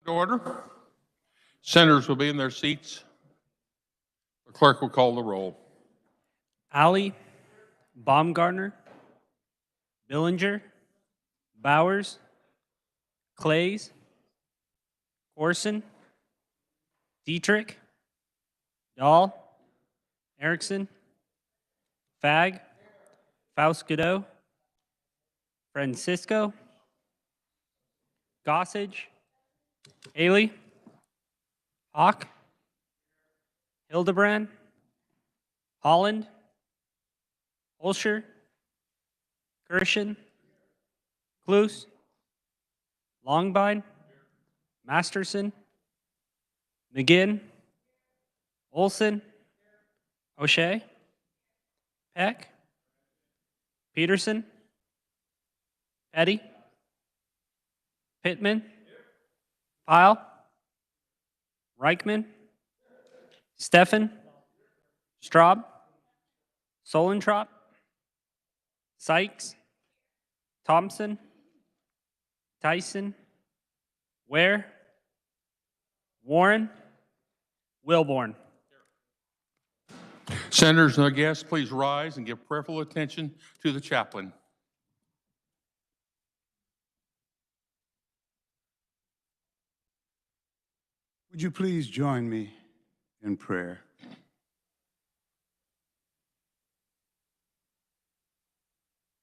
Order. Senators will be in their seats. The clerk will call the roll. Alley, Baumgartner, Billinger, Bowers, Clays, Corson, Dietrich, Dahl, Erickson, Fag, Faust-Godot, Francisco, Gossage, Haley, Hawk, Hildebrand, Holland, Holscher, Kirshen, Cluse, Longbine, Masterson, McGinn, Olson, O'Shea, Peck, Peterson, Petty, Pittman, Pyle, Reichman, Steffen, Straub, Solentrop, Sykes, Thompson, Tyson, Ware, Warren, Wilborn. Senators and their guests, please rise and give prayerful attention to the chaplain. Would you please join me in prayer?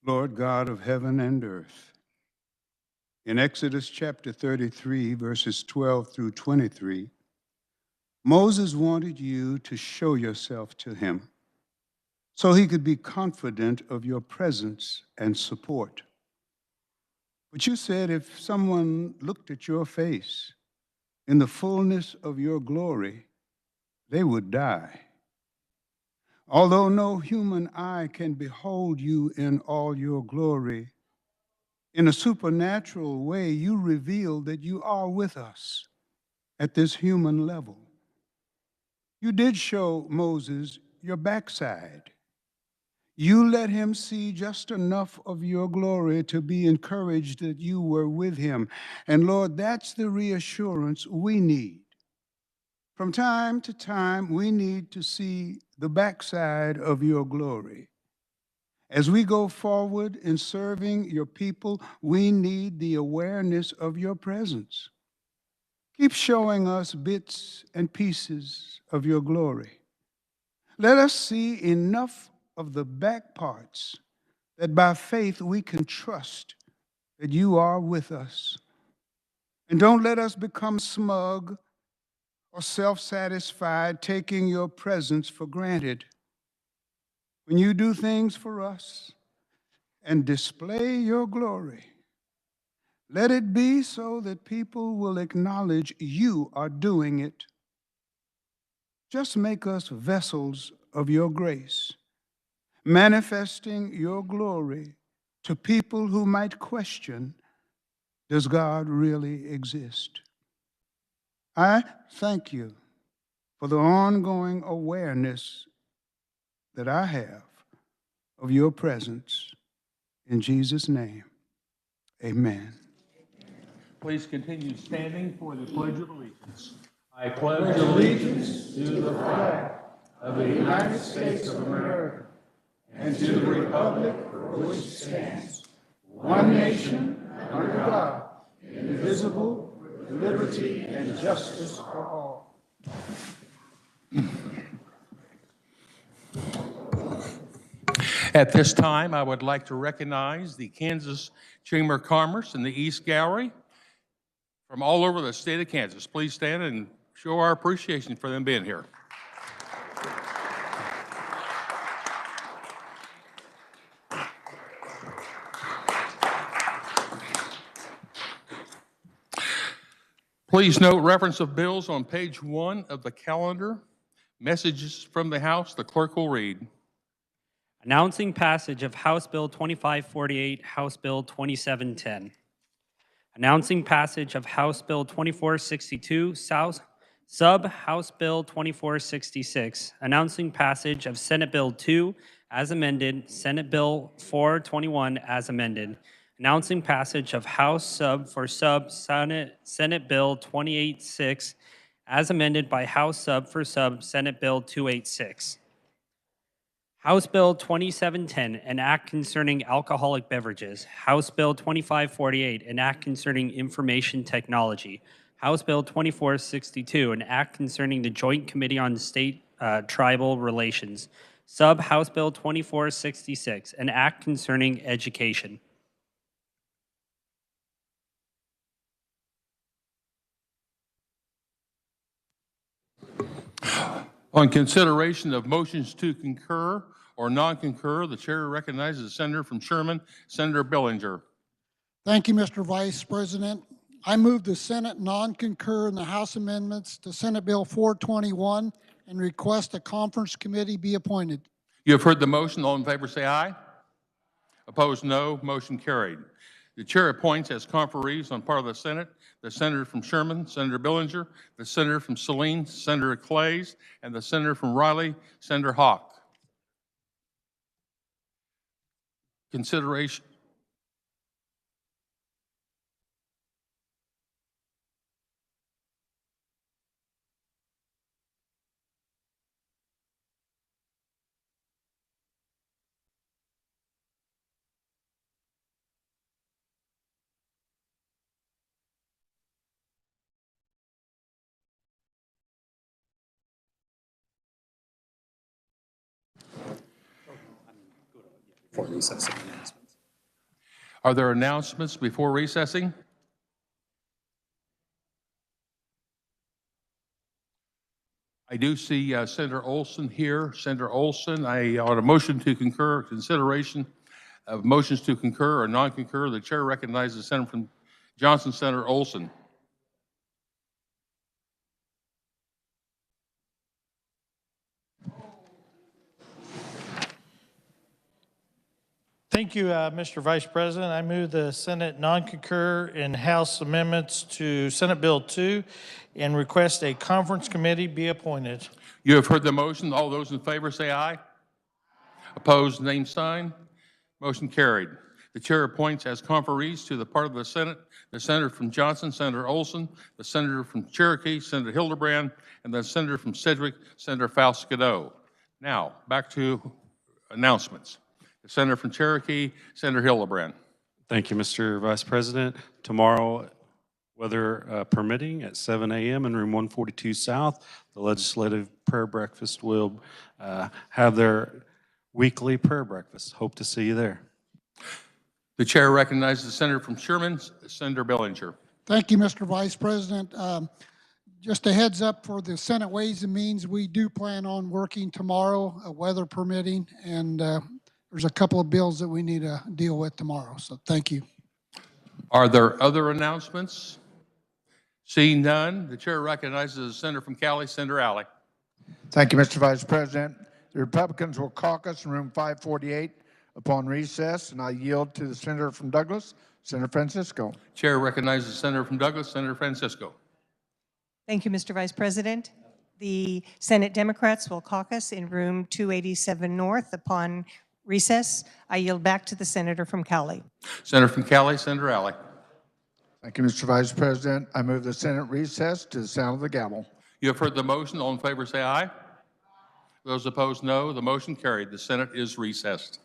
Lord God of heaven and earth, in Exodus chapter 33, verses 12 through 23, Moses wanted you to show yourself to him so he could be confident of your presence and support. But you said if someone looked at your face in the fullness of your glory, they would die. Although no human eye can behold you in all your glory, in a supernatural way, you reveal that you are with us at this human level. You did show Moses your backside. You let him see just enough of your glory to be encouraged that you were with him. And Lord, that's the reassurance we need. From time to time, we need to see the backside of your glory. As we go forward in serving your people, we need the awareness of your presence. Keep showing us bits and pieces of your glory. Let us see enough of the back parts that by faith we can trust that you are with us. And don't let us become smug or self-satisfied, taking your presence for granted. When you do things for us and display your glory, let it be so that people will acknowledge you are doing it. Just make us vessels of your grace, manifesting your glory to people who might question, does God really exist? I thank you for the ongoing awareness that I have of your presence. In Jesus' name, amen. Please continue standing for the Pledge of Allegiance. I pledge allegiance to the flag of the United States of America and to the republic for which it stands, one nation, under God, indivisible, with liberty and justice for all. At this time, I would like to recognize the Kansas Chamber of Commerce in the East Gallery from all over the state of Kansas. Please stand and show our appreciation for them being here. Please note reference of bills on page 1 of the calendar. Messages from the House, the clerk will read. Announcing passage of House Bill 2548, House Bill 2710. Announcing passage of House Bill 2462, House Bill 2466. Announcing passage of Senate Bill 2 as amended, Senate Bill 421 as amended. announcing passage of House Sub for Sub Senate Bill 286 as amended by House Sub for Sub Senate Bill 286. House Bill 2710, an act concerning alcoholic beverages. House Bill 2548, an act concerning information technology. House Bill 2462, an act concerning the Joint Committee on State Tribal Relations. House Bill 2466, an act concerning education. On consideration of motions to concur or non-concur, the chair recognizes the senator from Sherman, Senator Billinger. Thank you, Mr. Vice President. I move the Senate non-concur in the House amendments to Senate Bill 421 and request a conference committee be appointed. You have heard the motion. All in favor say aye. Opposed, no. Motion carried. The chair appoints as conferees on part of the Senate the senator from Sherman, Senator Billinger, the senator from Saline, Senator Clays, and the senator from Riley, Senator Hawk. Consideration. For recessing announcements. Are there announcements before recessing? I do see Senator Olson here. Senator Olson, on a motion to concur, consideration of motions to concur or non-concur, the chair recognizes Senator from Johnson, Senator Olson. Thank you, Mr. Vice President. I move the Senate non-concur in House amendments to Senate Bill 2 and request a conference committee be appointed. You have heard the motion. All those in favor say aye. Opposed, name sign. Motion carried. The chair appoints as conferees to the part of the Senate the senator from Johnson, Senator Olson, the senator from Cherokee, Senator Hildebrand, and the senator from Sedgwick, Senator Faust-Cadeau. Now, back to announcements. The senator from Cherokee, Senator Hildebrand. Thank you, Mr. Vice President. Tomorrow, weather permitting, at 7 a.m. in room 142 South, the Legislative Prayer Breakfast will have their weekly prayer breakfast. Hope to see you there. The chair recognizes the senator from Sherman, Senator Billinger. Thank you, Mr. Vice President. Just a heads up for the Senate Ways and Means, we do plan on working tomorrow, weather permitting, and there's a couple of bills that we need to deal with tomorrow, so thank you. Are there other announcements? Seeing none, the chair recognizes the senator from Cali, Senator Alley. Thank you, Mr. Vice President. The Republicans will caucus in room 548 upon recess, and I yield to the senator from Douglas, Senator Francisco. Chair recognizes the senator from Douglas, Senator Francisco. Thank you, Mr. Vice President. The Senate Democrats will caucus in room 287 North upon recess. I yield back to the senator from Cali. Senator from Cali, Senator Alley. Thank you, Mr. Vice President. I move the Senate recess to the sound of the gavel. You have heard the motion. All in favor say aye. Those opposed, no. The motion carried. The Senate is recessed.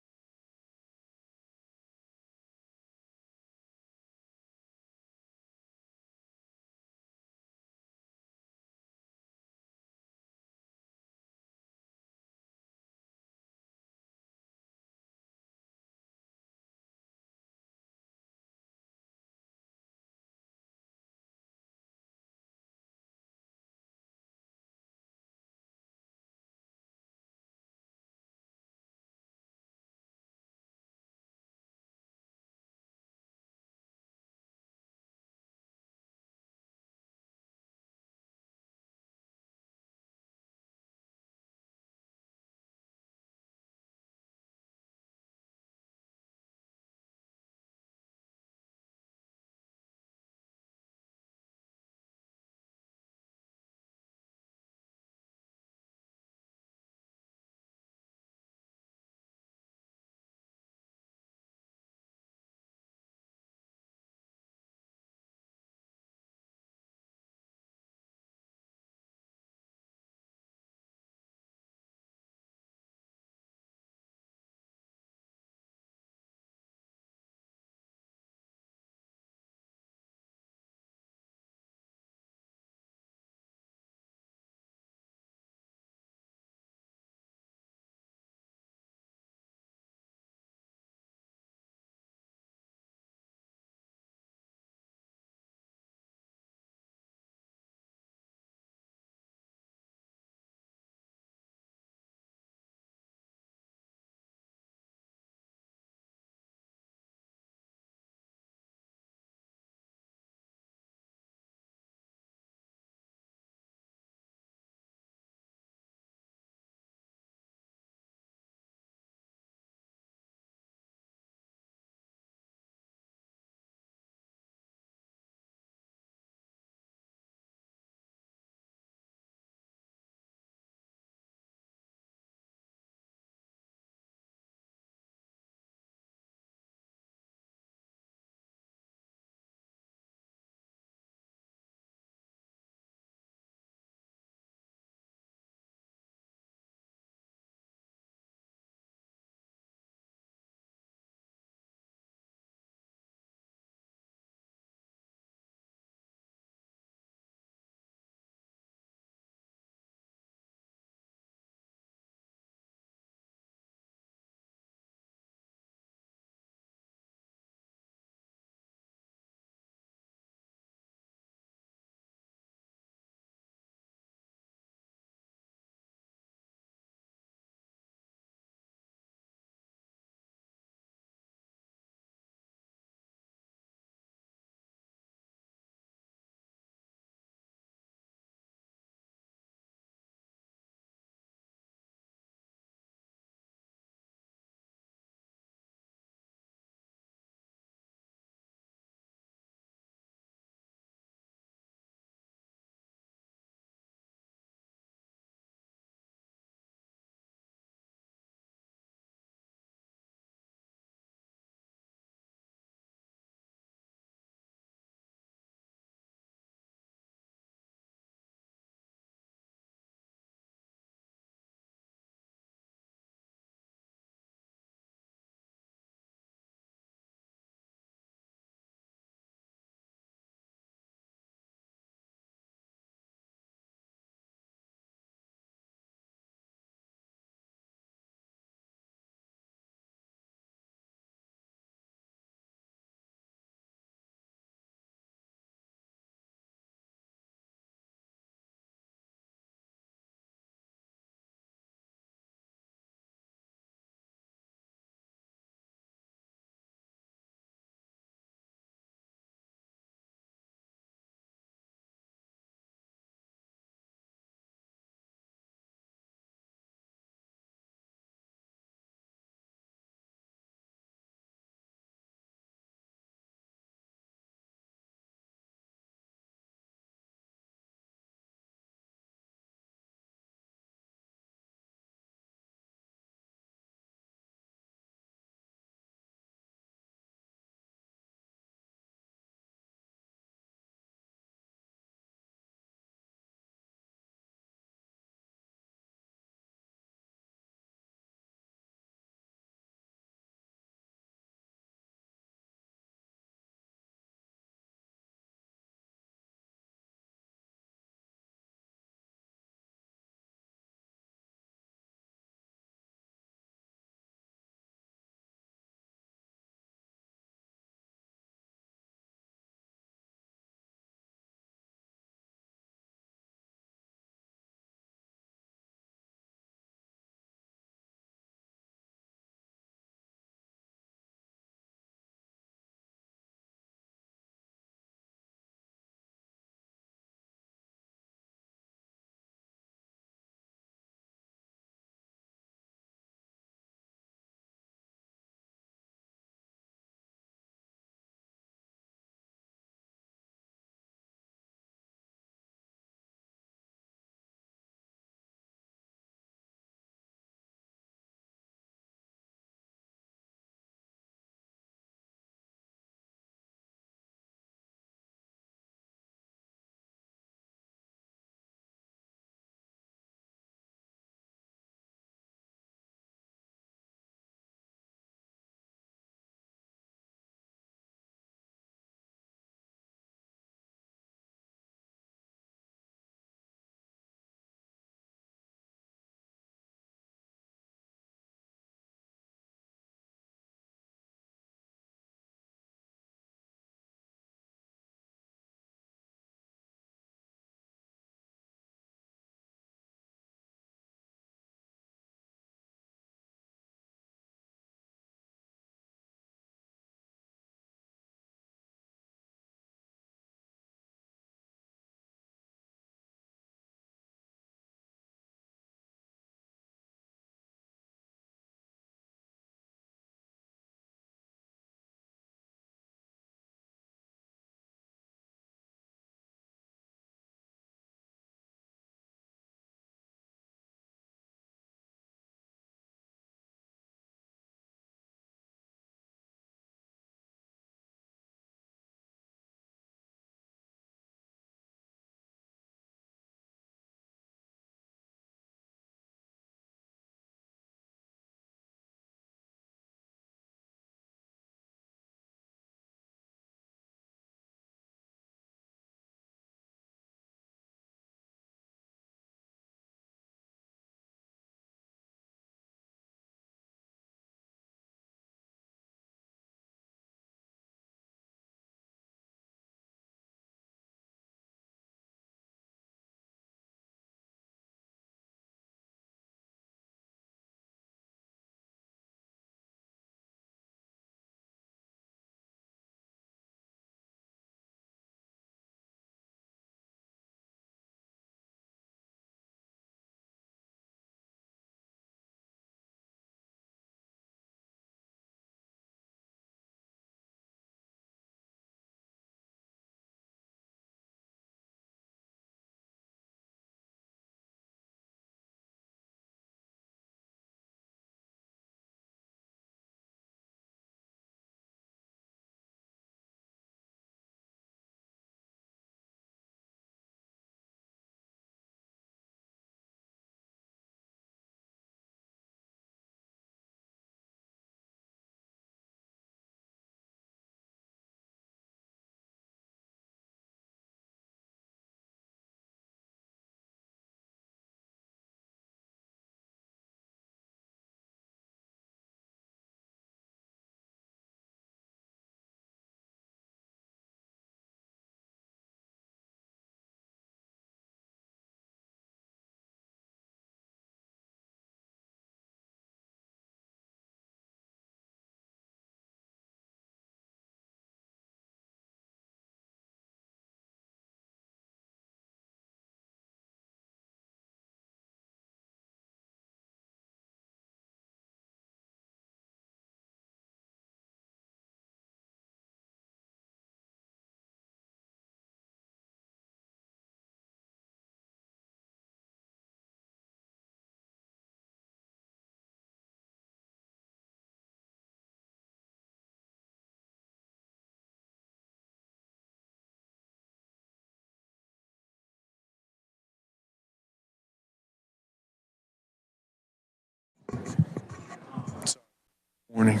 Morning.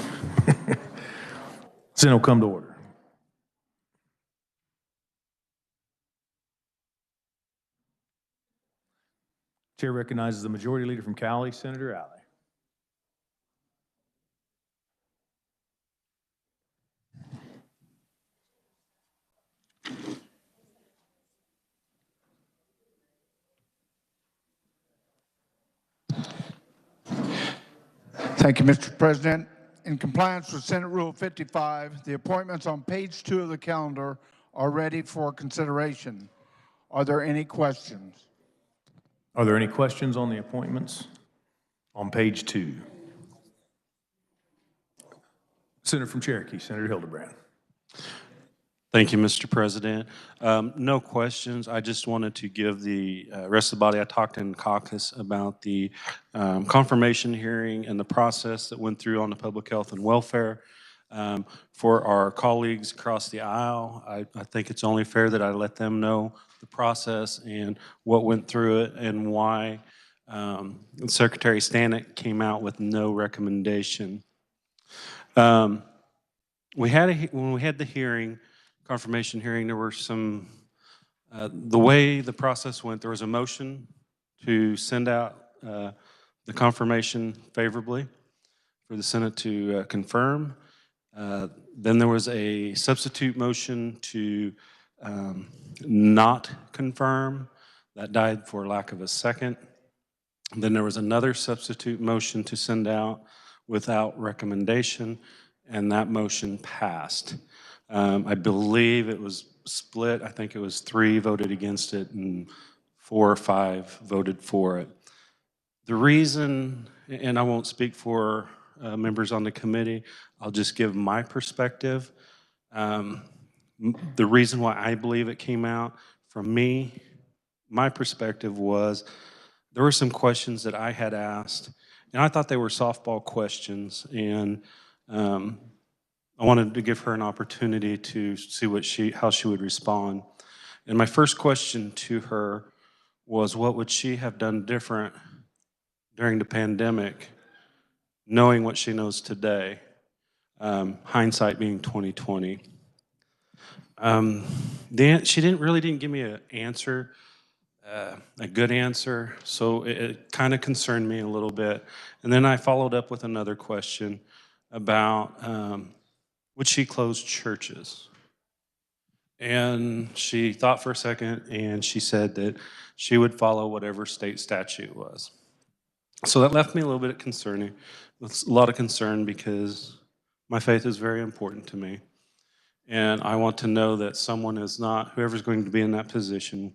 Senate will come to order. Chair recognizes the Majority Leader from Cali, Senator Alley. Thank you, Mr. President. In compliance with Senate Rule 55, the appointments on page 2 of the calendar are ready for consideration. Are there any questions? Are there any questions on the appointments on page 2? Senator from Cherokee, Senator Hildebrand. Thank you, Mr. President. No questions. I just wanted to give the rest of the body, I talked in caucus about the confirmation hearing and the process that went through on the public health and welfare. For our colleagues across the aisle, I think it's only fair that I let them know the process and what went through it and why Secretary Stanek came out with no recommendation. When we had the hearing, confirmation hearing, there were some, the way the process went, there was a motion to send out the confirmation favorably for the Senate to confirm. Then there was a substitute motion to not confirm. That died for lack of a second. Then there was another substitute motion to send out without recommendation, and that motion passed. I believe it was split. I think it was 3 voted against it and 4 or 5 voted for it. The reason, and I won't speak for members on the committee, I'll just give my perspective. The reason why I believe it came out from me, my perspective was there were some questions that I had asked, and I thought they were softball questions, and I wanted to give her an opportunity to see how she would respond. And my first question to her was, what would she have done different during the pandemic, knowing what she knows today, hindsight being 2020. She didn't give me an answer, a good answer, so it kind of concerned me a little bit. And then I followed up with another question about would she close churches? And she thought for a second, and she said that she would follow whatever state statute was. So that left me a little bit concerning, with a lot of concern, because my faith is very important to me. And I want to know that someone is not, whoever's going to be in that position,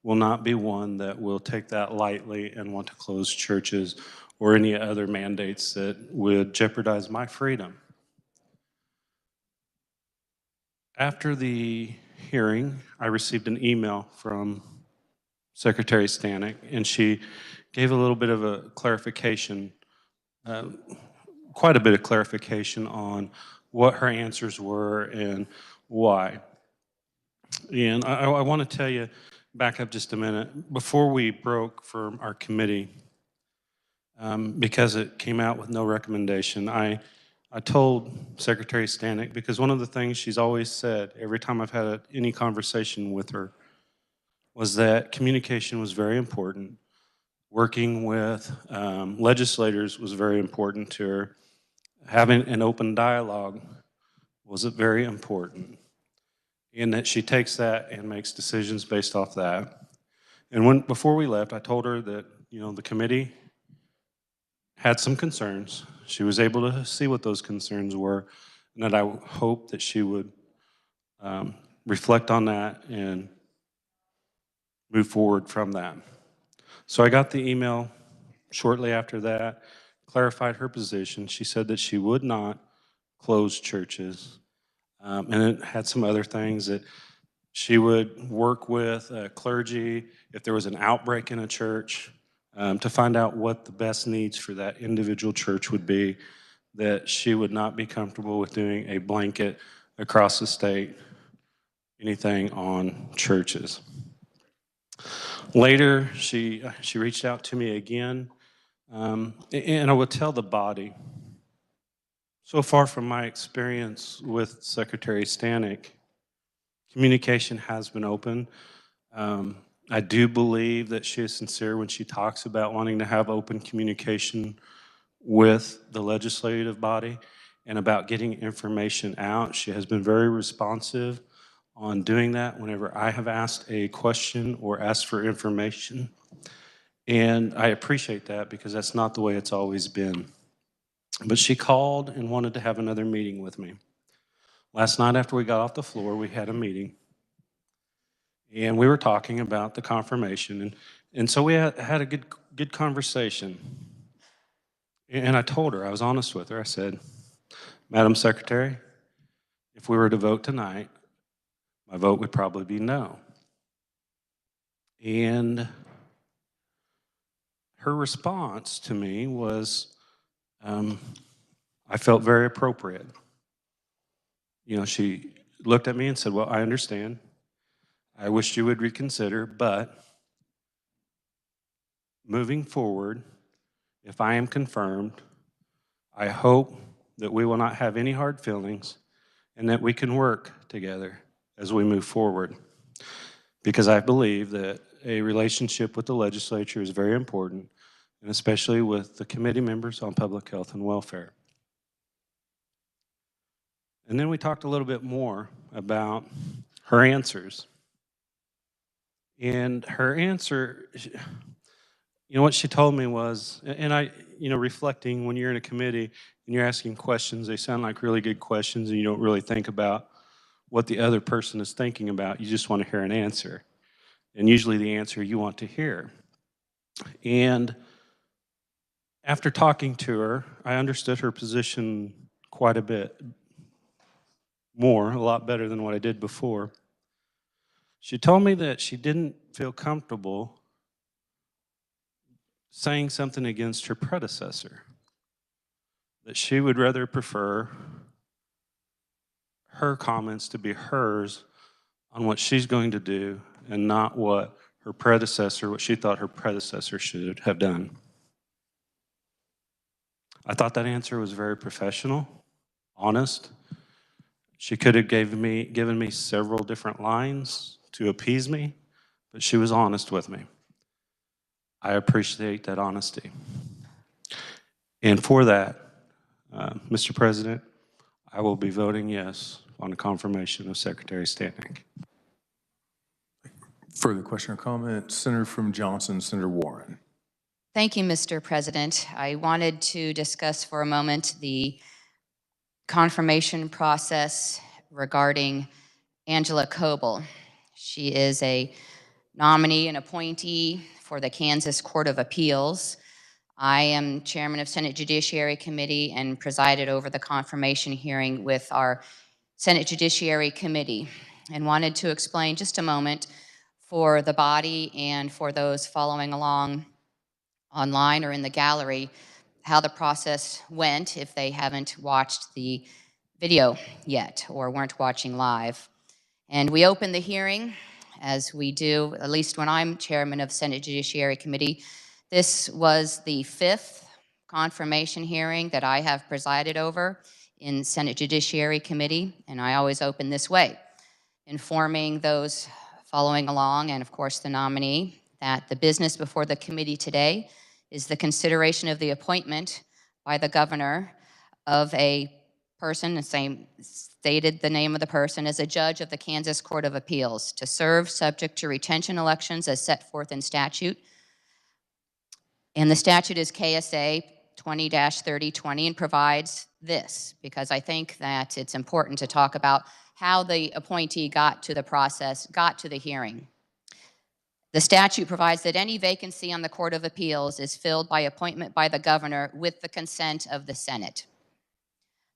will not be one that will take that lightly and want to close churches or any other mandates that would jeopardize my freedom. After the hearing, I received an email from Secretary Stanek, and she gave a little bit of a clarification, quite a bit of clarification on what her answers were and why. And I want to tell you, back up just a minute, before we broke from our committee, because it came out with no recommendation, I told Secretary Stanek, because one of the things she's always said every time I've had any conversation with her was that communication was very important. Working with legislators was very important to her. Having an open dialogue was very important. And that she takes that and makes decisions based off that. And before we left, I told her that, the committee had some concerns. She was able to see what those concerns were, and that I hope that she would reflect on that and move forward from that. So I got the email shortly after that, clarified her position. She said that she would not close churches, and it had some other things that she would work with clergy if there was an outbreak in a church to find out what the best needs for that individual church would be, that she would not be comfortable with doing a blanket across the state, anything on churches. Later, she reached out to me again, and I would tell the body, So far from my experience with Secretary Stanek, communication has been open. I do believe that she is sincere when she talks about wanting to have open communication with the legislative body and about getting information out. She has been very responsive on doing that whenever I have asked a question or asked for information. And I appreciate that because that's not the way it's always been. But she called and wanted to have another meeting with me. Last night after we got off the floor, we had a meeting. And we were talking about the confirmation. And so we had a good conversation. And I told her, I was honest with her. I said, Madam Secretary, if we were to vote tonight, my vote would probably be no. And her response to me was, I felt very appropriate. You know, she looked at me and said, well, I understand. I wish you would reconsider, but moving forward, if I am confirmed, I hope that we will not have any hard feelings and that we can work together as we move forward. Because I believe that a relationship with the legislature is very important, and especially with the committee members on public health and welfare. And then we talked a little bit more about her answers. And her answer, you know, what she told me was, and I, you know, reflecting when you're in a committee and you're asking questions, they sound like really good questions and you don't really think about what the other person is thinking about. You just want to hear an answer. And usually the answer you want to hear. And after talking to her, I understood her position quite a bit more, a lot better than what I did before. She told me that she didn't feel comfortable saying something against her predecessor, that she would rather prefer her comments to be hers on what she's going to do and not what her predecessor, what she thought her predecessor should have done. I thought that answer was very professional, honest. She could have given me several different lines to appease me, but she was honest with me. I appreciate that honesty. And for that, Mr. President, I will be voting yes on the confirmation of Secretary Stanek. Further question or comment? Senator from Johnson, Senator Warren. Thank you, Mr. President. I wanted to discuss for a moment the confirmation process regarding Angela Coble. She is a nominee and appointee for the Kansas Court of Appeals. I am chairman of Senate Judiciary Committee and presided over the confirmation hearing with our Senate Judiciary Committee, and wanted to explain just a moment for the body and for those following along online or in the gallery how the process went if they haven't watched the video yet or weren't watching live. And we opened the hearing, as we do, at least when I'm chairman of Senate Judiciary Committee. This was the 5th confirmation hearing that I have presided over in Senate Judiciary Committee, and I always open this way, informing those following along and, of course, the nominee that the business before the committee today is the consideration of the appointment by the governor of a person, the same stated the name of the person, as a judge of the Kansas Court of Appeals to serve subject to retention elections as set forth in statute. And the statute is KSA 20-3020 and provides this, because I think that it's important to talk about how the appointee got to the process, got to the hearing. The statute provides that any vacancy on the Court of Appeals is filled by appointment by the governor with the consent of the Senate.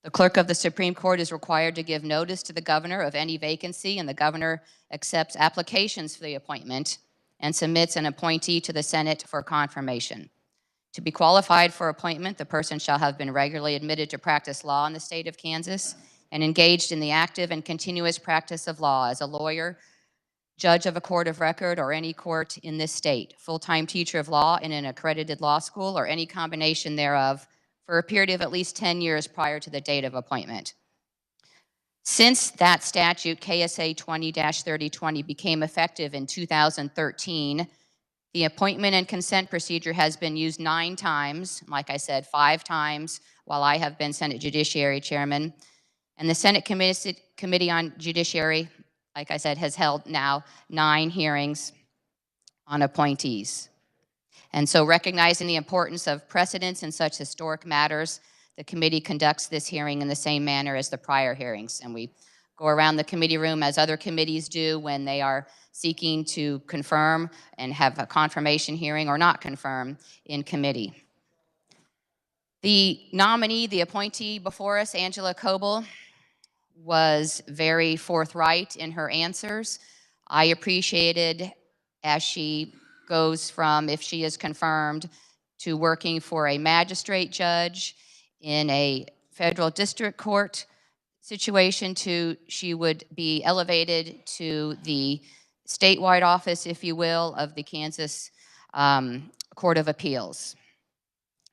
The clerk of the Supreme Court is required to give notice to the governor of any vacancy, and the governor accepts applications for the appointment and submits an appointee to the Senate for confirmation. To be qualified for appointment, the person shall have been regularly admitted to practice law in the state of Kansas and engaged in the active and continuous practice of law as a lawyer, judge of a court of record or any court in this state, full-time teacher of law in an accredited law school or any combination thereof for a period of at least 10 years prior to the date of appointment. Since that statute, KSA 20-3020, became effective in 2013, the appointment and consent procedure has been used 9 times, like I said, 5 times while I have been Senate Judiciary Chairman. And the Senate Committee on Judiciary, like I said, has held now 9 hearings on appointees. And so, recognizing the importance of precedents in such historic matters, the committee conducts this hearing in the same manner as the prior hearings. And we go around the committee room as other committees do when they are seeking to confirm and have a confirmation hearing or not confirm in committee. The nominee, the appointee before us, Angela Coble, was very forthright in her answers. I appreciated as she goes from, if she is confirmed, to working for a magistrate judge in a federal district court situation to she would be elevated to the statewide office, if you will, of the Kansas Court of Appeals.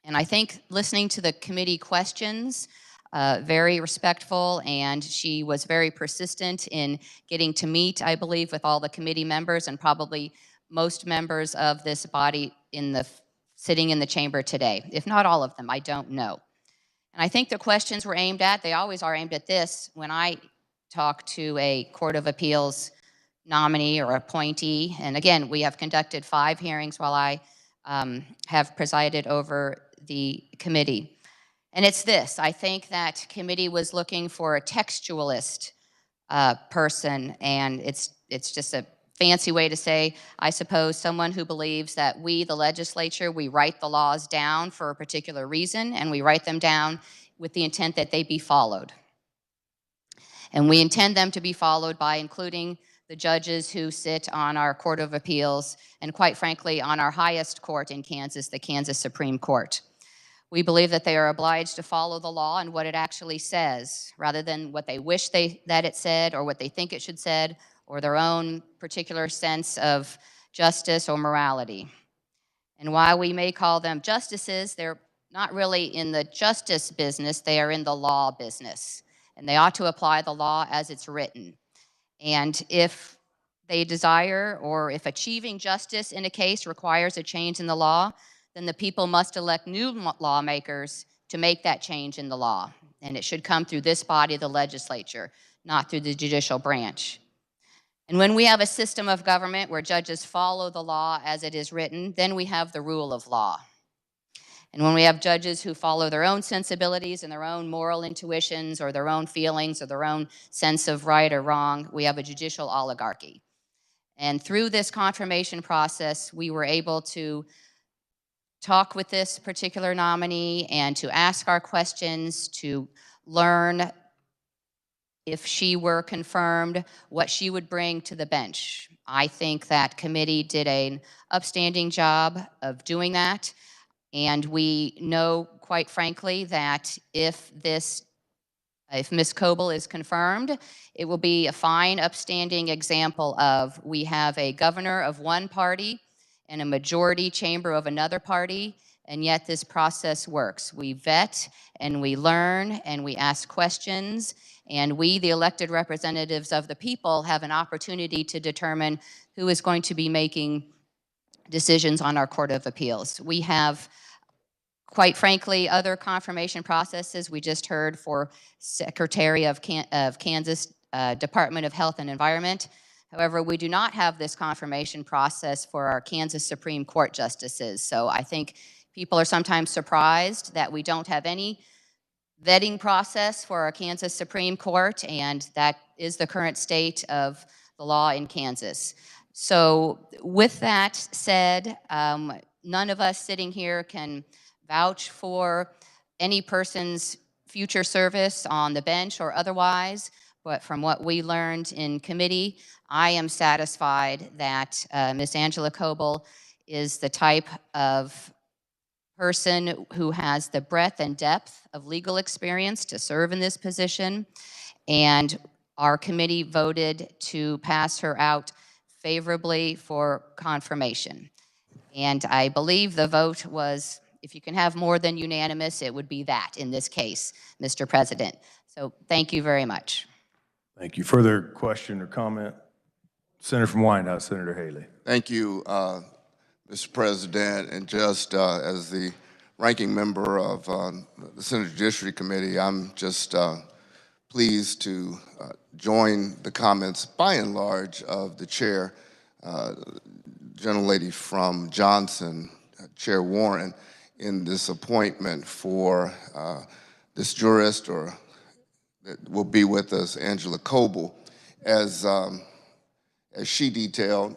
And I think listening to the committee questions, very respectful, and she was very persistent in getting to meet, I believe, with all the committee members and probably most members of this body sitting in the chamber today. If not all of them, I don't know. And I think the questions were aimed at, they always are aimed at this when I talk to a Court of Appeals nominee or appointee. And again, we have conducted 5 hearings while I have presided over the committee. And it's this: I think that committee was looking for a textualist person, and it's just a fancy way to say, I suppose, someone who believes that we, the legislature, we write the laws down for a particular reason, and we write them down with the intent that they be followed. And we intend them to be followed by including the judges who sit on our Court of Appeals, and quite frankly, on our highest court in Kansas, the Kansas Supreme Court. We believe that they are obliged to follow the law and what it actually says, rather than what they wish that it said or what they think it should said, or their own particular sense of justice or morality. And while we may call them justices, they're not really in the justice business, they are in the law business. And they ought to apply the law as it's written. And if they desire, or if achieving justice in a case requires a change in the law, then the people must elect new lawmakers to make that change in the law. And it should come through this body, the legislature, not through the judicial branch. And when we have a system of government where judges follow the law as it is written, then we have the rule of law. And when we have judges who follow their own sensibilities and their own moral intuitions or their own feelings or their own sense of right or wrong, we have a judicial oligarchy. And through this confirmation process, we were able to talk with this particular nominee and to ask our questions, to learn, if she were confirmed, what she would bring to the bench. I think that committee did an upstanding job of doing that. And we know, quite frankly, that if Ms. Coble is confirmed, it will be a fine, upstanding example of we have a governor of one party and a majority chamber of another party, and yet this process works. We vet and we learn and we ask questions, and we, the elected representatives of the people, have an opportunity to determine who is going to be making decisions on our Court of Appeals. We have, quite frankly, other confirmation processes. We just heard for Secretary of Kansas Department of Health and Environment. However, we do not have this confirmation process for our Kansas Supreme Court justices. So I think people are sometimes surprised that we don't have any vetting process for our Kansas Supreme Court, and that is the current state of the law in Kansas. So with that said, none of us sitting here can vouch for any person's future service on the bench or otherwise, but from what we learned in committee, I am satisfied that Ms. Angela Coble is the type of person who has the breadth and depth of legal experience to serve in this position, and our committee voted to pass her out favorably for confirmation. And I believe the vote was if you can have more than unanimous, it would be that in this case, Mr. President. So thank you very much. Thank you. Further question or comment? Senator from Wyandotte, Senator Haley. Thank you, Mr. President. And just as the ranking member of the Senate Judiciary Committee, I'm just pleased to join the comments by and large of the chair, gentlelady from Johnson, Chair Warren, in this appointment for this jurist that will be with us, Angela Coble. As she detailed,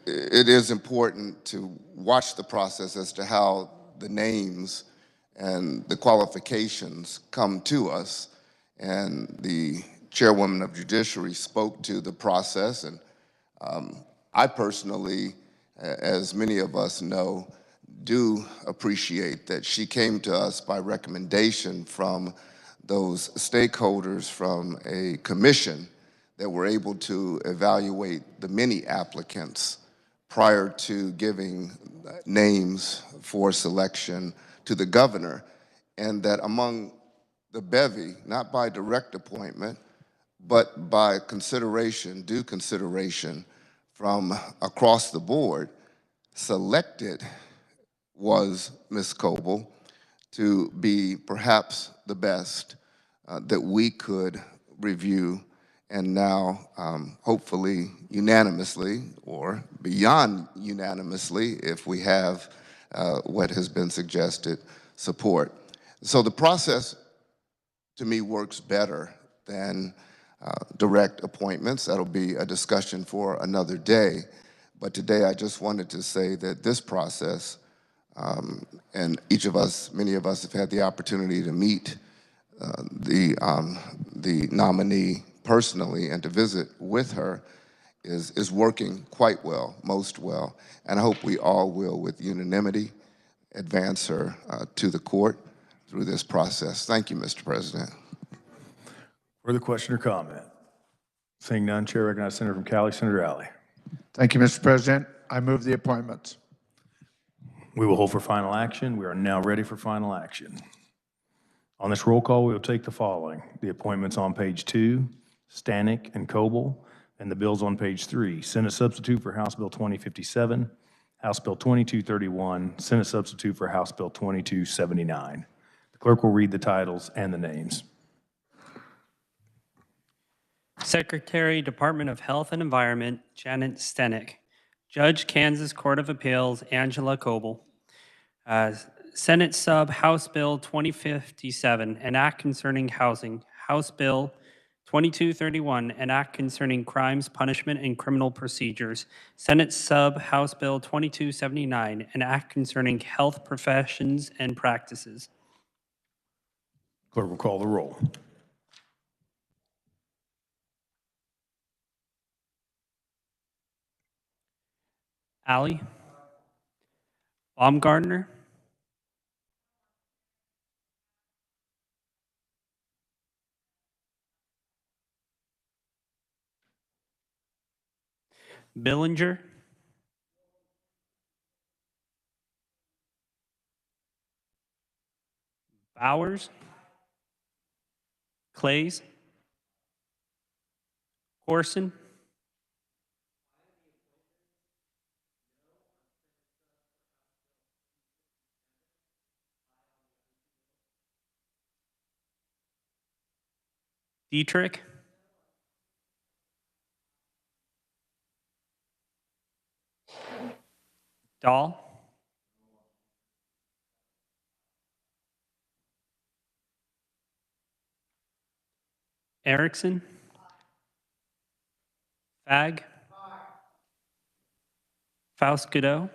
it is important to watch the process as to how the names and the qualifications come to us. And the chairwoman of Judiciary spoke to the process, and I personally, as many of us know, do appreciate that she came to us by recommendation from those stakeholders from a commission that were able to evaluate the many applicants prior to giving names for selection to the governor, and that among the bevy, not by direct appointment, but by consideration, due consideration from across the board, selected was Ms. Coble to be perhaps the best that we could review, and now hopefully unanimously or beyond unanimously, if we have what has been suggested, support. So the process to me works better than direct appointments. That'll be a discussion for another day. But today I just wanted to say that this process, and each of us, many of us have had the opportunity to meet the nominee personally and to visit with her, is working quite well, most well. And I hope we all will, with unanimity, advance her to the court through this process. Thank you, Mr. President. Further question or comment? Seeing none, Chair recognizes Senator from Cali, Senator Alley. Thank you, Mr. President. I move the appointments. We will hold for final action. We are now ready for final action. On this roll call, we will take the following: the appointments on page 2, Stanek and Coble, and the bills on page 3, Senate substitute for House Bill 2057, House Bill 2231, Senate substitute for House Bill 2279. The clerk will read the titles and the names. Secretary, Department of Health and Environment, Janet Stanek. Judge, Kansas Court of Appeals, Angela Coble. Senate Sub, House Bill 2057, an act concerning housing. House Bill 2231, an act concerning crimes, punishment, and criminal procedures. Senate Sub, House Bill 2279, an act concerning health professions and practices. Clerk will call the roll. Alley. Baumgartner. Billinger. Bowers. Clays. Horson. Dietrich. Dahl. Erickson. Fag. Faust Godot.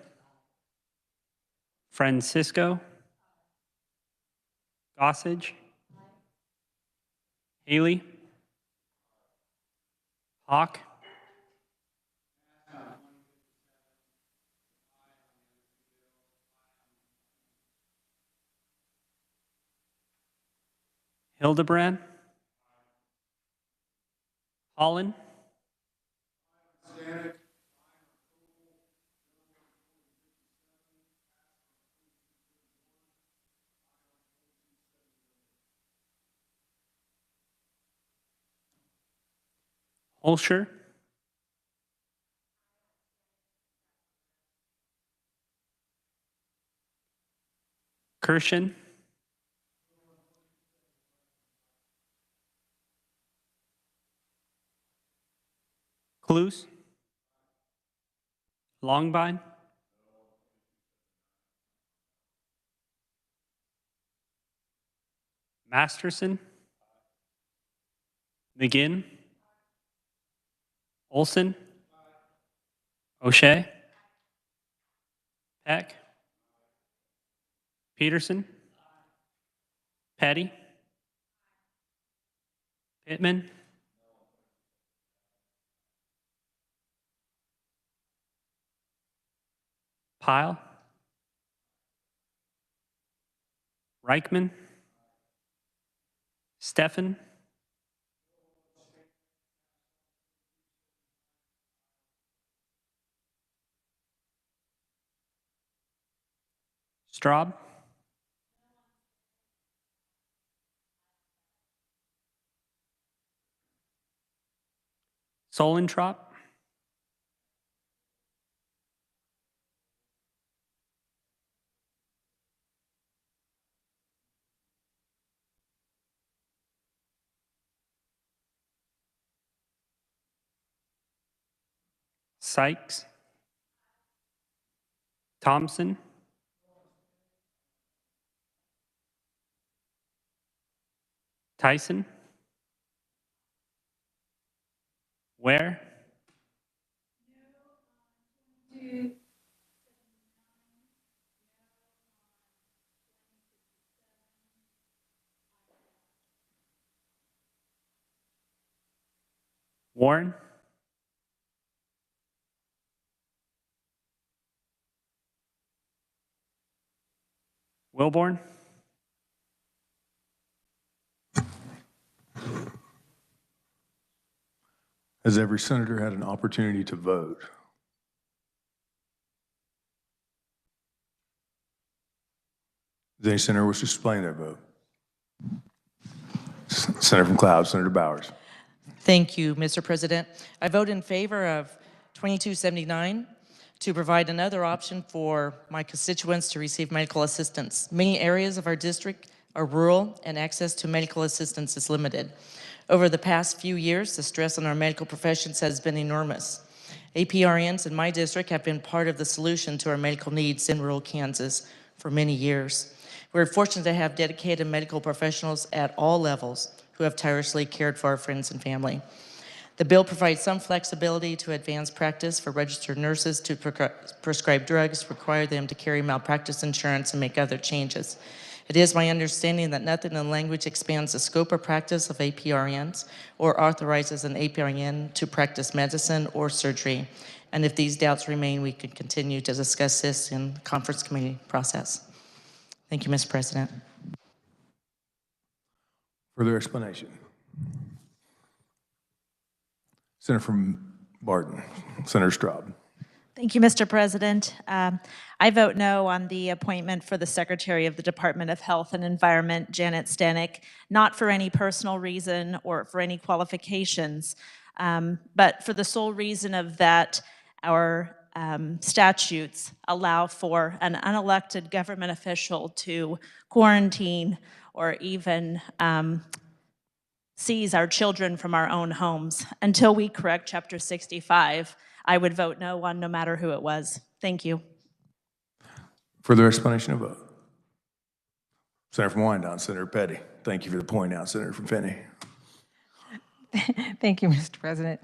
Francisco. Gossage. Haley. Hawk. Hildebrand. Holland. Olsher, Kirshen, Cluse, Longbine, Masterson, McGinn, Olson, O'Shea, Peck, Peterson, Petty, Pittman, Pyle, Reichman, Steffen, Straub, Solentrop, Sykes, Thompson, Tyson, Ware, Warren, Wilborn, Has every senator had an opportunity to vote? Does any senator wish to explain their vote? Senator from Cloud, Senator Bowers. Thank you, Mr. President. I vote in favor of 2279 to provide another option for my constituents to receive medical assistance. Many areas of our district are rural and access to medical assistance is limited. Over the past few years, the stress on our medical professions has been enormous. APRNs in my district have been part of the solution to our medical needs in rural Kansas for many years. We're fortunate to have dedicated medical professionals at all levels who have tirelessly cared for our friends and family. The bill provides some flexibility to advance practice for registered nurses to prescribe drugs, require them to carry malpractice insurance, and make other changes. It is my understanding that nothing in the language expands the scope of practice of APRNs or authorizes an APRN to practice medicine or surgery. And if these doubts remain, we can continue to discuss this in the conference committee process. Thank you, Mr. President. Further explanation? Senator from Barton, Senator Straub. Thank you, Mr. President. I vote no on the appointment for the Secretary of the Department of Health and Environment, Janet Stanek, not for any personal reason or for any qualifications, but for the sole reason of that our statutes allow for an unelected government official to quarantine or even seize our children from our own homes. Until we correct Chapter 65, I would vote no on no matter who it was. Thank you. Further explanation of vote? Senator from Wyandotte, Senator Petty. Thank you for the point out, Senator from Finney. Thank you, Mr. President.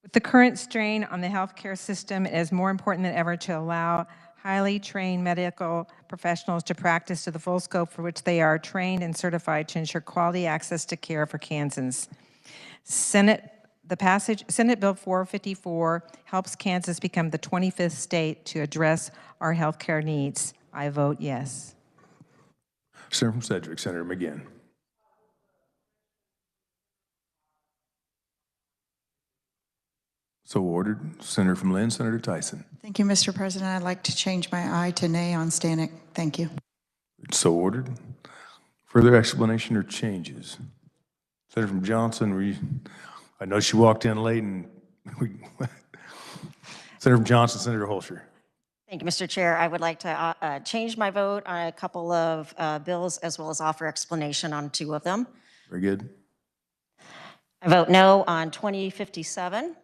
With the current strain on the healthcare system, it is more important than ever to allow highly trained medical professionals to practice to the full scope for which they are trained and certified to ensure quality access to care for Kansans. Senate Bill 454 helps Kansas become the 25th state to address our healthcare needs. I vote yes. Senator from Sedgwick, Senator McGinn. So ordered. Senator from Lynn, Senator Tyson. Thank you, Mr. President. I'd like to change my aye to nay on Stanek. Thank you. So ordered. Further explanation or changes? Senator from Johnson, I know she walked in late and Senator Johnson, Senator Holscher. Thank you, Mr. Chair. I would like to change my vote on a couple of bills as well as offer explanation on two of them. Very good. I vote no on 2057,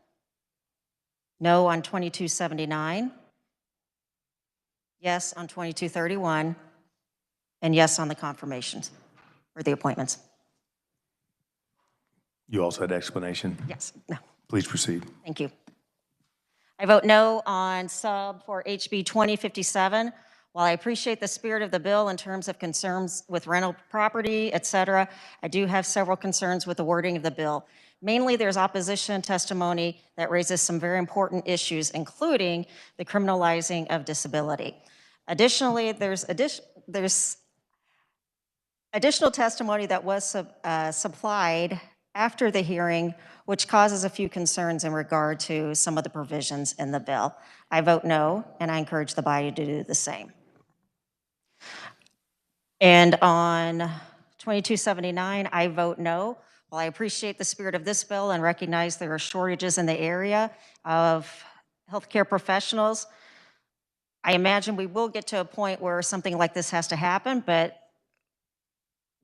no on 2279, yes on 2231, and yes on the confirmations or the appointments. You also had explanation? Yes. No. Please proceed. Thank you. I vote no on sub for HB 2057. While I appreciate the spirit of the bill in terms of concerns with rental property, et cetera, I do have several concerns with the wording of the bill. Mainly, there's opposition testimony that raises some very important issues, including the criminalizing of disability. Additionally, there's additional testimony that was supplied after the hearing, which causes a few concerns in regard to some of the provisions in the bill. I vote no, and I encourage the body to do the same. And on 2279, I vote no. While I appreciate the spirit of this bill and recognize there are shortages in the area of healthcare professionals, I imagine we will get to a point where something like this has to happen, but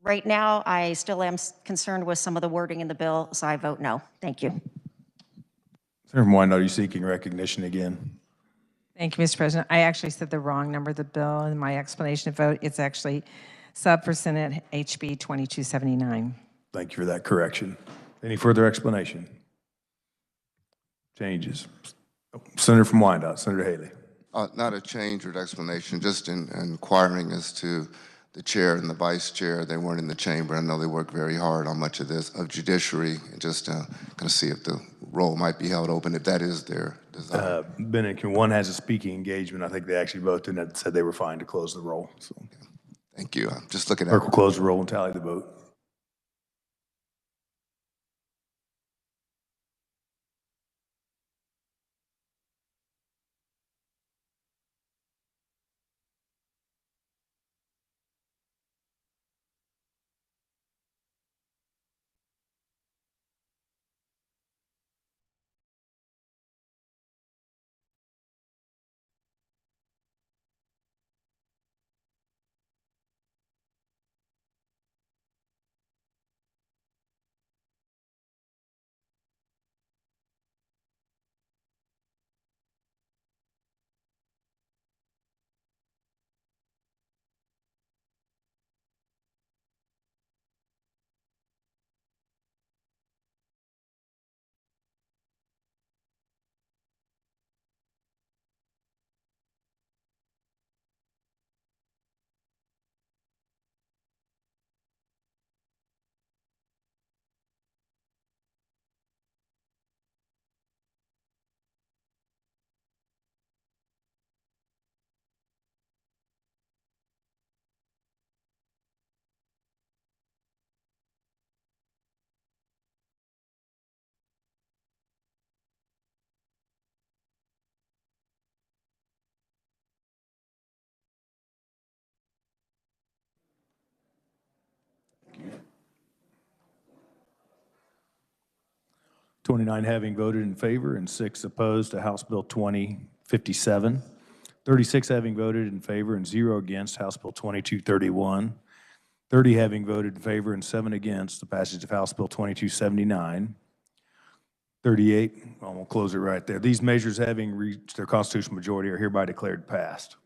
right now, I still am concerned with some of the wording in the bill, so I vote no. Thank you. Senator Wyandotte, are you seeking recognition again? Thank you, Mr. President. I actually said the wrong number of the bill in my explanation of vote. It's actually sub for Senate HB 2279. Thank you for that correction. Any further explanation? Changes? Senator from Wyandotte, Senator Haley. Not a change or explanation, just inquiring as to the chair and the vice chair. They weren't in the chamber. I know they work very hard on much of this, of judiciary, and just kind of see if the role might be held open, if that is their desire. Bennett, one has a speaking engagement. I think they actually voted and said they were fine to close the roll. So. Thank you. I'm just looking at. Clerk will close the roll and tally the vote. Thank you. 29 having voted in favor and 6 opposed to House Bill 2057. 36 having voted in favor and 0 against House Bill 2231. 30 having voted in favor and 7 against the passage of House Bill 2279. 38, well, we'll close it right there. These measures having reached their constitutional majority are hereby declared passed.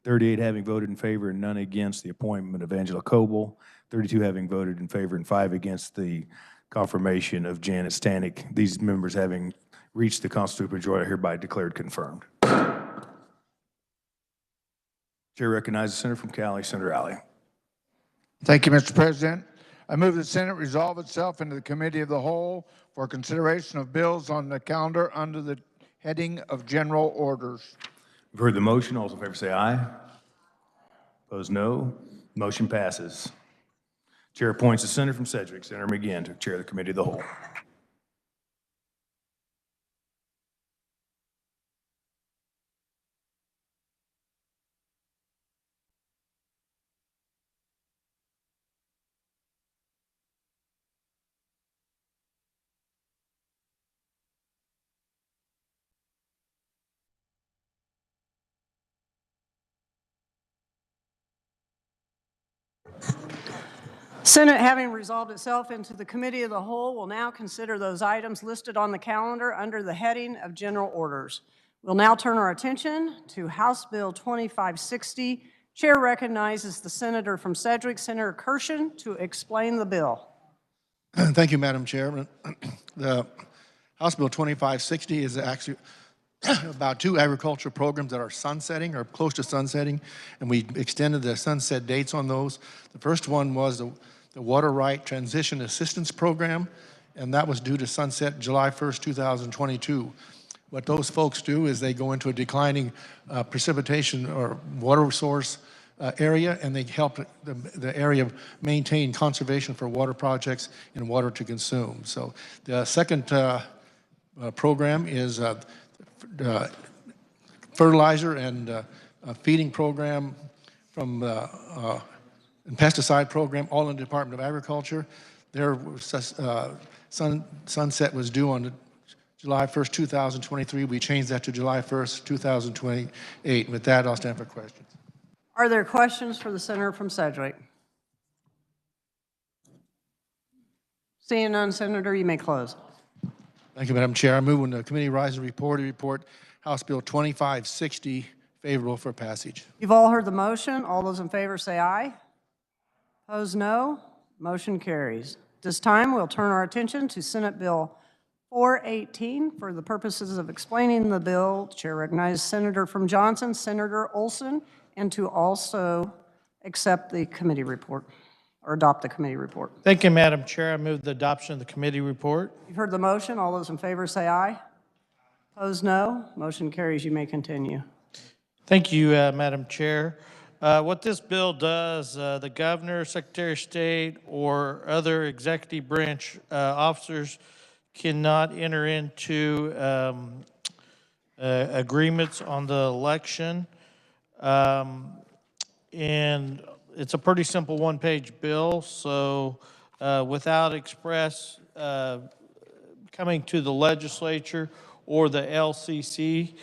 38 having voted in favor and none against the appointment of Angela Coble. 32 having voted in favor and 5 against the confirmation of Janet Stanek. These members having reached the constitutional majority are hereby declared confirmed. Chair recognizes the Senator from Cali, Senator Alley. Thank you, Mr. President. I move the Senate resolve itself into the Committee of the Whole for consideration of bills on the calendar under the heading of General Orders. You've heard the motion. All those in favor say aye. Opposed, no. Motion passes. Chair appoints the Senator from Sedgwick, Senator McGinn, to chair the Committee of the Whole. Senate, having resolved itself into the committee of the whole, will now consider those items listed on the calendar under the heading of general orders. We'll now turn our attention to House Bill 2560. Chair recognizes the senator from Sedgwick, Senator Kirshen, to explain the bill. Thank you, Madam Chairman. The House Bill 2560 is actually about 2 agricultural programs that are sunsetting or close to sunsetting, and we extended the sunset dates on those. The first one was the Water Right Transition Assistance Program, and that was due to sunset July 1st, 2022. What those folks do is they go into a declining precipitation or water source area, and they help the area maintain conservation for water projects and water to consume. So the second program is fertilizer and feeding program from and pesticide program, all in the Department of Agriculture. Their sunset was due on July 1st, 2023. We changed that to July 1st, 2028. With that, I'll stand for questions. Are there questions for the senator from Sedgwick? Seeing none, Senator, you may close. Thank you, Madam Chair. I move when the committee rises and report House Bill 2560 favorable for passage. You've all heard the motion. All those in favor say aye. Opposed, no. Motion carries. This time, we'll turn our attention to Senate Bill 418. For the purposes of explaining the bill, the chair recognizes Senator from Johnson, Senator Olson, and to also accept the committee report or adopt the committee report. Thank you, Madam Chair. I move the adoption of the committee report. You've heard the motion. All those in favor say aye. Opposed, no. Motion carries. You may continue. Thank you, Madam Chair. What this bill does, the governor, secretary of state, or other executive branch officers cannot enter into agreements on the election. And it's a pretty simple one-page bill, so without express coming to the legislature or the LCC,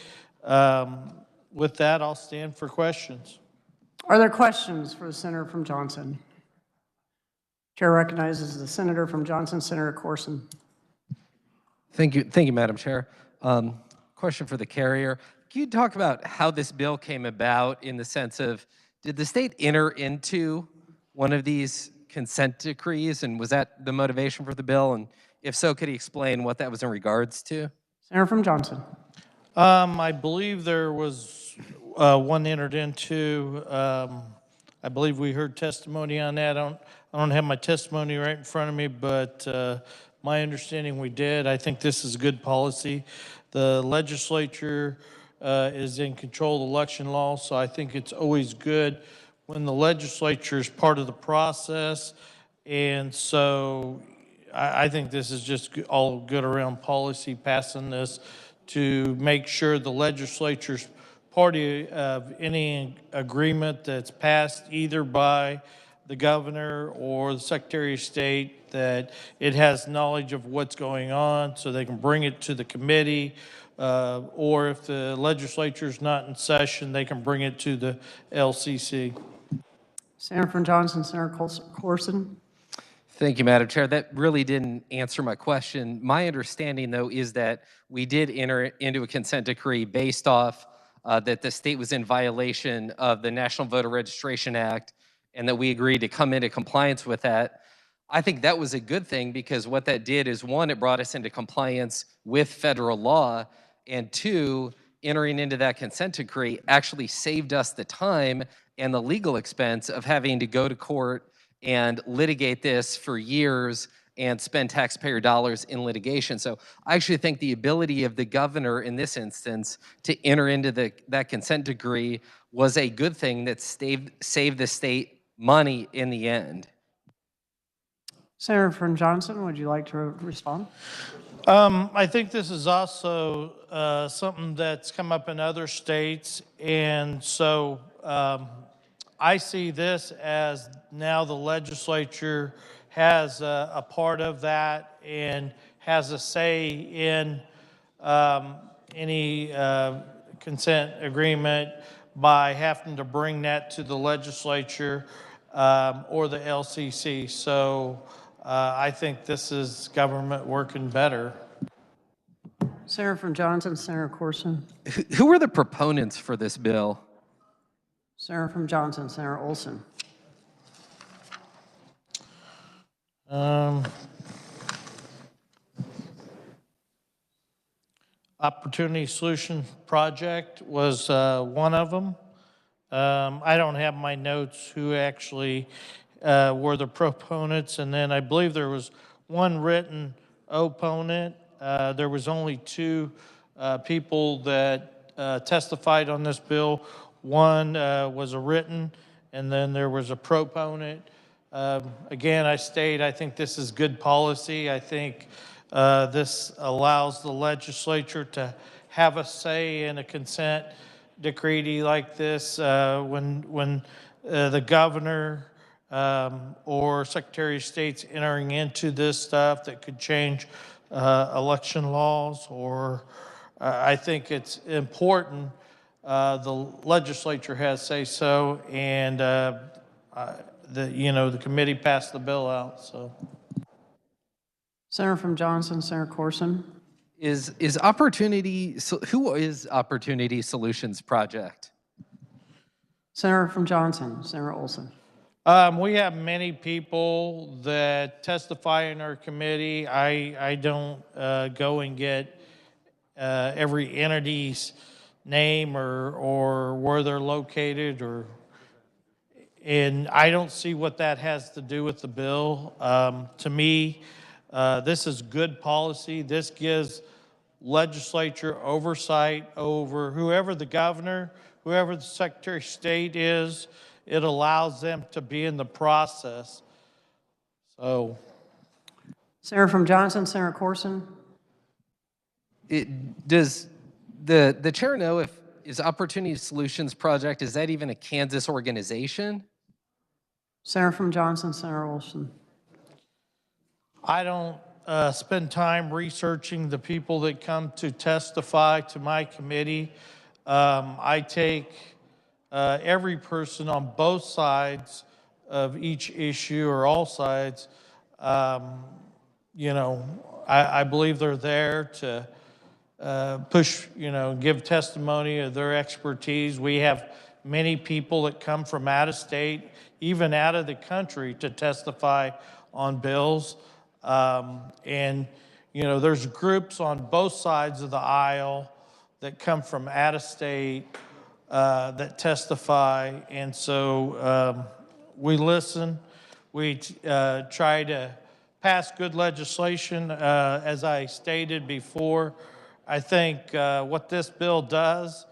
with that, I'll stand for questions. Are there questions for the senator from Johnson? Chair recognizes the senator from Johnson, Senator Corson. Thank you, Madam Chair. Question for the carrier. Can you talk about how this bill came about in the sense of, did the state enter into one of these consent decrees, and was that the motivation for the bill? And if so, could he explain what that was in regards to? Senator from Johnson. I believe there was one entered into. I believe we heard testimony on that. I don't have my testimony right in front of me, but my understanding we did. I think this is good policy. The legislature is in control of election law, so I think it's always good when the legislature is part of the process. And so I think this is just all good around policy, passing this to make sure the legislature's party of any agreement that's passed either by the governor or the secretary of state, that it has knowledge of what's going on so they can bring it to the committee, or if the legislature's not in session, they can bring it to the LCC. Senator from Johnson, Senator Corson. Thank you, Madam Chair. That really didn't answer my question. My understanding, though, is that we did enter into a consent decree based off that the state was in violation of the National Voter Registration Act, and that we agreed to come into compliance with that. I think that was a good thing, because what that did is, one, it brought us into compliance with federal law, and two, entering into that consent decree actually saved us the time and the legal expense of having to go to court and litigate this for years and spend taxpayer dollars in litigation. So I actually think the ability of the governor in this instance to enter into that consent decree was a good thing that saved the state money in the end. Senator from Johnson, would you like to respond? I think this is also something that's come up in other states, and so I see this as now the legislature has a part of that and has a say in any consent agreement by having to bring that to the legislature. or the LCC. So I think this is government working better. Senator from Johnson, Senator Corson. Who are the proponents for this bill? Senator from Johnson, Senator Olson. Opportunity Solution Project was one of them. I don't have my notes who actually were the proponents, and then I believe there was one written opponent. There was only two people that testified on this bill. One was a written, and then there was a proponent. Again, I think this is good policy. I think this allows the legislature to have a say in a consent decree like this when the governor or Secretary of State's entering into this stuff that could change election laws, or I think it's important the legislature has say so, and the committee passed the bill out. So, Senator from Johnson, Senator Corson. Is Opportunity, who is Opportunity Solutions Project? Senator from Johnson, Senator Olson. We have many people that testify in our committee. I don't go and get every entity's name or where they're located, and I don't see what that has to do with the bill. To me, this is good policy. This gives legislature oversight over whoever the governor, whoever the Secretary of State is. It allows them to be in the process. So, Senator from Johnson, Senator Corson. Does the chair know if is Opportunity Solutions Project, is that even a Kansas organization? Senator from Johnson, Senator Olson. I don't spend time researching the people that come to testify to my committee. I take every person on both sides of each issue, or all sides. I believe they're there to push, give testimony of their expertise. We have many people that come from out of state, even out of the country, to testify on bills. There's groups on both sides of the aisle that come from out of state that testify. And so we listen. We try to pass good legislation. As I stated before, I think what this bill does,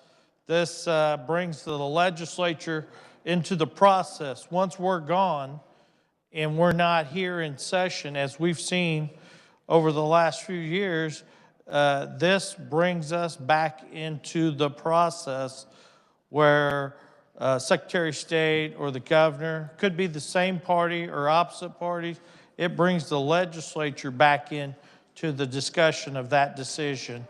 this brings the legislature into the process. Once we're gone and we're not here in session, as we've seen over the last few years, this brings us back into the process where Secretary of State or the governor, could be the same party or opposite parties, it brings the legislature back in to the discussion of that decision.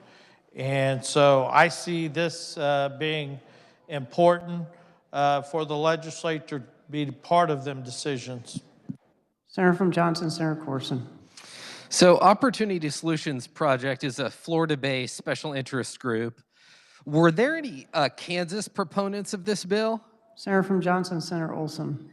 And so I see this being important for the legislature to be part of them decisions. Senator from Johnson, Senator Corson. So Opportunity Solutions Project is a Florida-based special interest group. Were there any Kansas proponents of this bill? Senator from Johnson, Senator Olson.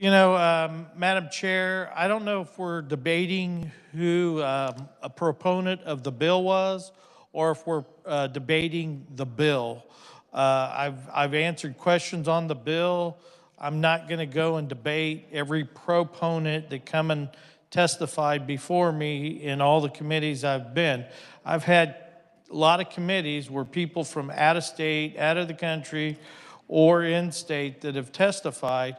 Madam Chair, I don't know if we're debating who a proponent of the bill was, or if we're debating the bill. I've answered questions on the bill. I'm not going to go and debate every proponent that come and testified before me in all the committees I've been. I've had a lot of committees where people from out of state, out of the country, or in state that have testified,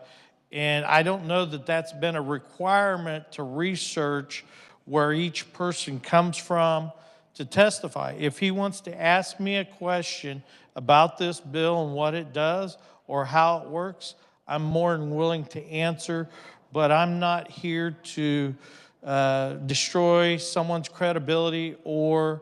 and I don't know that that's been a requirement to research where each person comes from to testify. If he wants to ask me a question about this bill and what it does or how it works, I'm more than willing to answer, but I'm not here to destroy someone's credibility or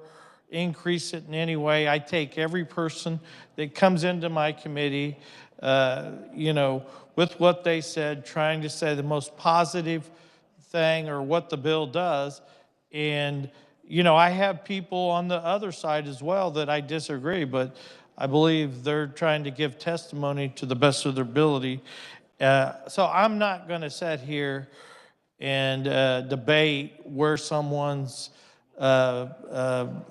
increase it in any way. I take every person that comes into my committee, you know, with what they said, trying to say the most positive thing or what the bill does. And, you know, I have people on the other side as well that I disagree, but I believe they're trying to give testimony to the best of their ability. So I'm not going to sit here and debate where someone's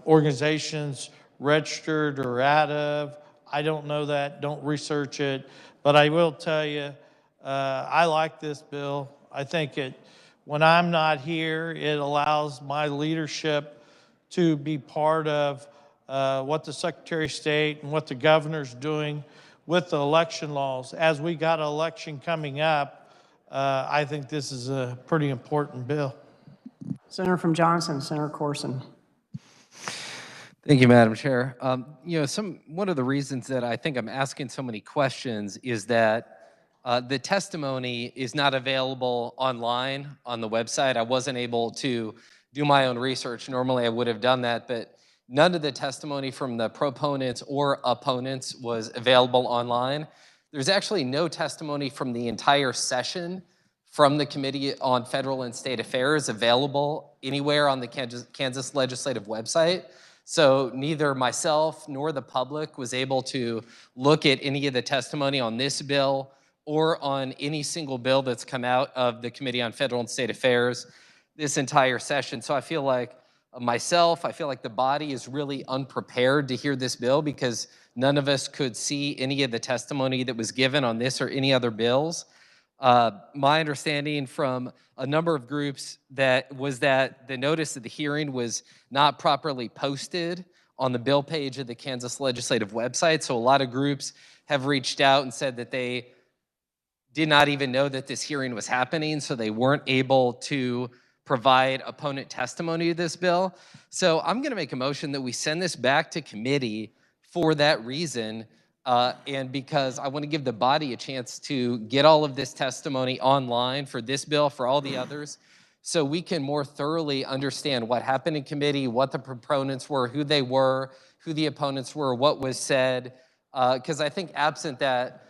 organization's registered or out of. I don't know that, don't research it, but I will tell you, I like this bill. I think when I'm not here, it allows my leadership to be part of what the Secretary of State and what the governor's doing with the election laws. As we got an election coming up, I think this is a pretty important bill. Senator from Johnson, Senator Corson. Thank you, Madam Chair. You know, one of the reasons that I think I'm asking so many questions is that the testimony is not available online on the website. I wasn't able to do my own research. Normally I would have done that, but none of the testimony from the proponents or opponents was available online. There's actually no testimony from the entire session from the Committee on Federal and State Affairs available anywhere on the Kansas Legislative website. So neither myself nor the public was able to look at any of the testimony on this bill or on any single bill that's come out of the Committee on Federal and State Affairs this entire session. So I feel like I feel like the body is really unprepared to hear this bill because none of us could see any of the testimony that was given on this or any other bills. My understanding from a number of groups was that the notice of the hearing was not properly posted on the bill page of the Kansas Legislative website. So a lot of groups have reached out and said that they did not even know that this hearing was happening, so they weren't able to provide opponent testimony to this bill. So I'm going to make a motion that we send this back to committee for that reason, and because I want to give the body a chance to get all of this testimony online for this bill, for all the others, so we can more thoroughly understand what happened in committee, what the proponents were, who they were, who the opponents were, what was said, because I think absent that,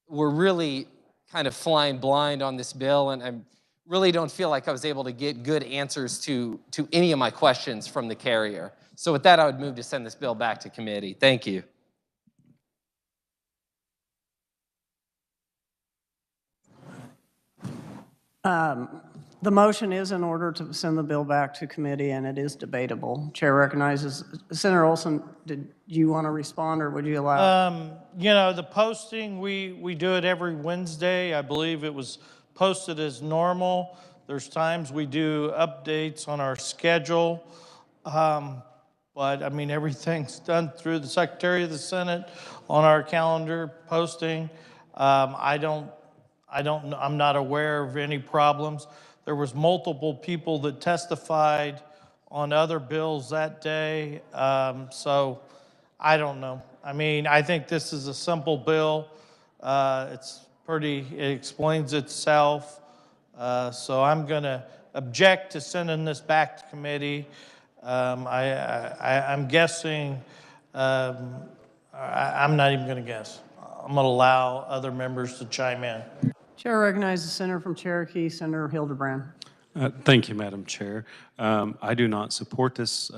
we're really kind of flying blind on this bill, and I really don't feel like I was able to get good answers to any of my questions from the carrier. So with that, I would move to send this bill back to committee. Thank you. The motion is in order to send the bill back to committee, and it is debatable. Chair recognizes Senator Olson. Did you want to respond, or would you allow? You know, the posting, we do it every Wednesday. I believe it was posted as normal. There's times we do updates on our schedule. But I mean, everything's done through the Secretary of the Senate on our calendar posting. I'm not aware of any problems. There was multiple people that testified on other bills that day. So I don't know. I mean, I think this is a simple bill. It explains itself. So I'm going to object to sending this back to committee. I'm guessing, I'm not even going to guess. I'm going to allow other members to chime in. Chair recognizes the senator from Cherokee, Senator Hildebrand. Thank you, Madam Chair. I do not support this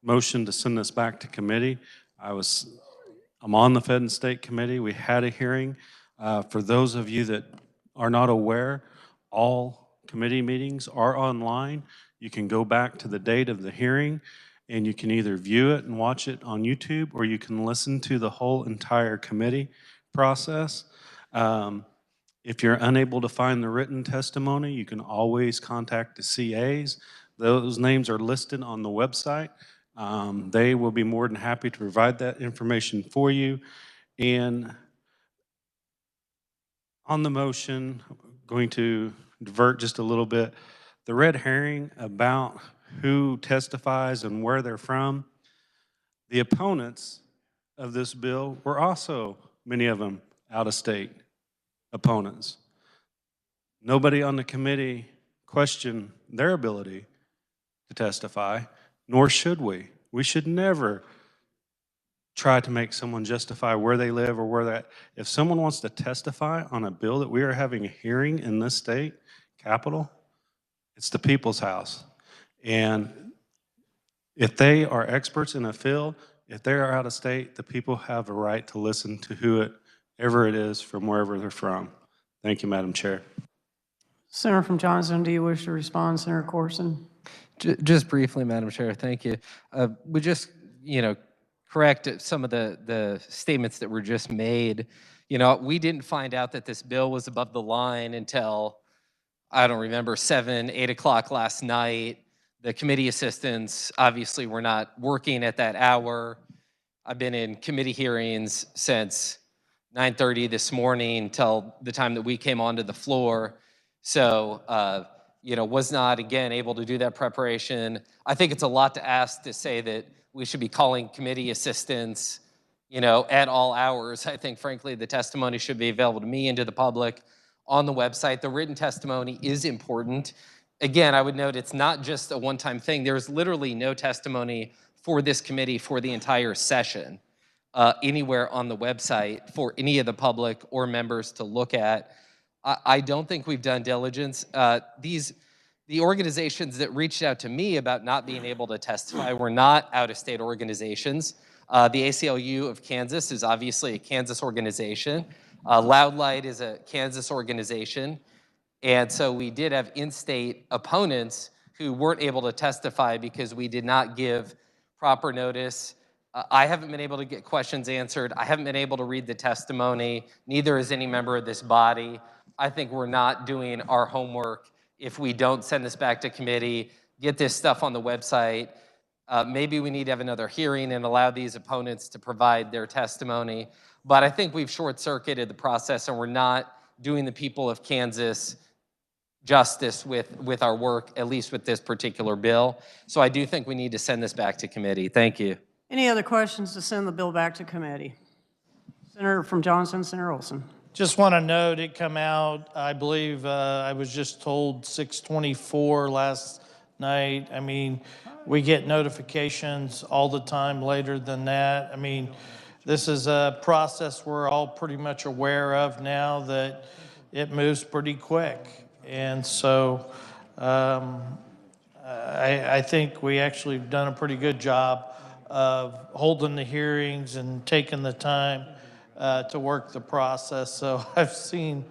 motion to send this back to committee. I'm on the Fed and State Committee. We had a hearing. For those of you that are not aware, all committee meetings are online. You can go back to the date of the hearing, and you can either view it and watch it on YouTube, or you can listen to the whole entire committee process. If you're unable to find the written testimony, you can always contact the CAs. Those names are listed on the website. They will be more than happy to provide that information for you. And on the motion, I'm going to divert just a little bit. The red herring about who testifies and where they're from, the opponents of this bill were also, many of them, out-of-state opponents. Nobody on the committee questioned their ability to testify. nor should we. We should never try to make someone justify where they live or where that. If someone wants to testify on a bill that we are having a hearing in this state capitol, it's the people's house. And if they are experts in a field, if they are out of state, the people have a right to listen to whoever it is from wherever they're from. Thank you, Madam Chair. Senator from Johnson, do you wish to respond, Senator Corson? Just briefly, Madam Chair, thank you. We just, correct some of the statements that were just made. We didn't find out that this bill was above the line until, I don't remember, 7, 8 o'clock last night. The committee assistants obviously were not working at that hour. I've been in committee hearings since 9:30 this morning till the time that we came onto the floor. So, was not, again, able to do that preparation. I think it's a lot to ask to say that we should be calling committee assistants, at all hours. I think, frankly, the testimony should be available to me and to the public on the website. The written testimony is important. Again, I would note it's not just a one-time thing. There's literally no testimony for this committee for the entire session anywhere on the website for any of the public or members to look at. I don't think we've done diligence. The organizations that reached out to me about not being able to testify were not out-of-state organizations. The ACLU of Kansas is obviously a Kansas organization. Loud Light is a Kansas organization. And so we did have in-state opponents who weren't able to testify because we did not give proper notice. I haven't been able to get questions answered. I haven't been able to read the testimony. Neither is any member of this body. I think we're not doing our homework if we don't send this back to committee, get this stuff on the website. Maybe we need to have another hearing and allow these opponents to provide their testimony. But I think we've short-circuited the process and we're not doing the people of Kansas justice with our work, at least with this particular bill. So I do think we need to send this back to committee. Thank you. Any other questions to send the bill back to committee? Senator from Johnson, Senator Olson. Just want to note it come out, I believe, I was just told 6:24 last night. I mean, we get notifications all the time later than that. I mean, this is a process we're all pretty much aware of now that it moves pretty quick. And so I think we actually have done a pretty good job of holding the hearings and taking the time to work the process. So I've seen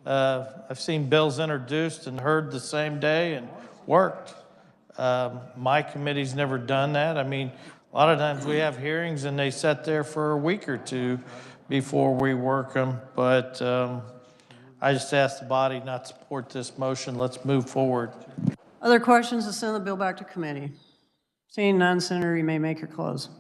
bills introduced and heard the same day and worked. My committee's never done that. I mean, a lot of times we have hearings and they sit there for a week or two before we work them. But I just ask the body not to support this motion. Let's move forward. Other questions to send the bill back to committee? Seeing none, Senator, you may make your close.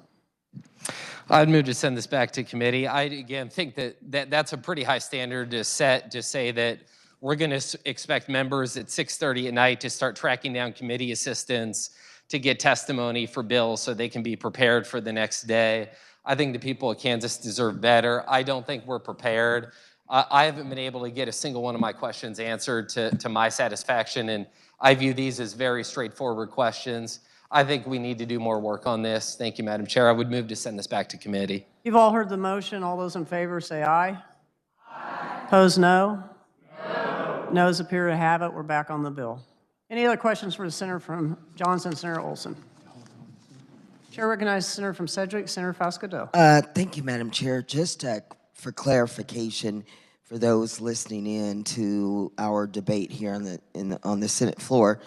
I'd move to send this back to committee. I, again, think that's a pretty high standard to set to say that we're going to expect members at 6:30 at night to start tracking down committee assistants to get testimony for bills so they can be prepared for the next day. I think the people of Kansas deserve better. I don't think we're prepared. I haven't been able to get a single one of my questions answered to my satisfaction, and I view these as very straightforward questions. I think we need to do more work on this. Thank you, Madam Chair. I would move to send this back to committee. You've all heard the motion. All those in favor say aye. Aye. Opposed, no? No. Noes appear to have it. We're back on the bill. Any other questions for the Senator from Johnson, Senator Olson? Chair recognizes Senator from Sedgwick, Senator Fasco. Thank you, Madam Chair. Just for clarification, for those listening in to our debate here on the Senate floor,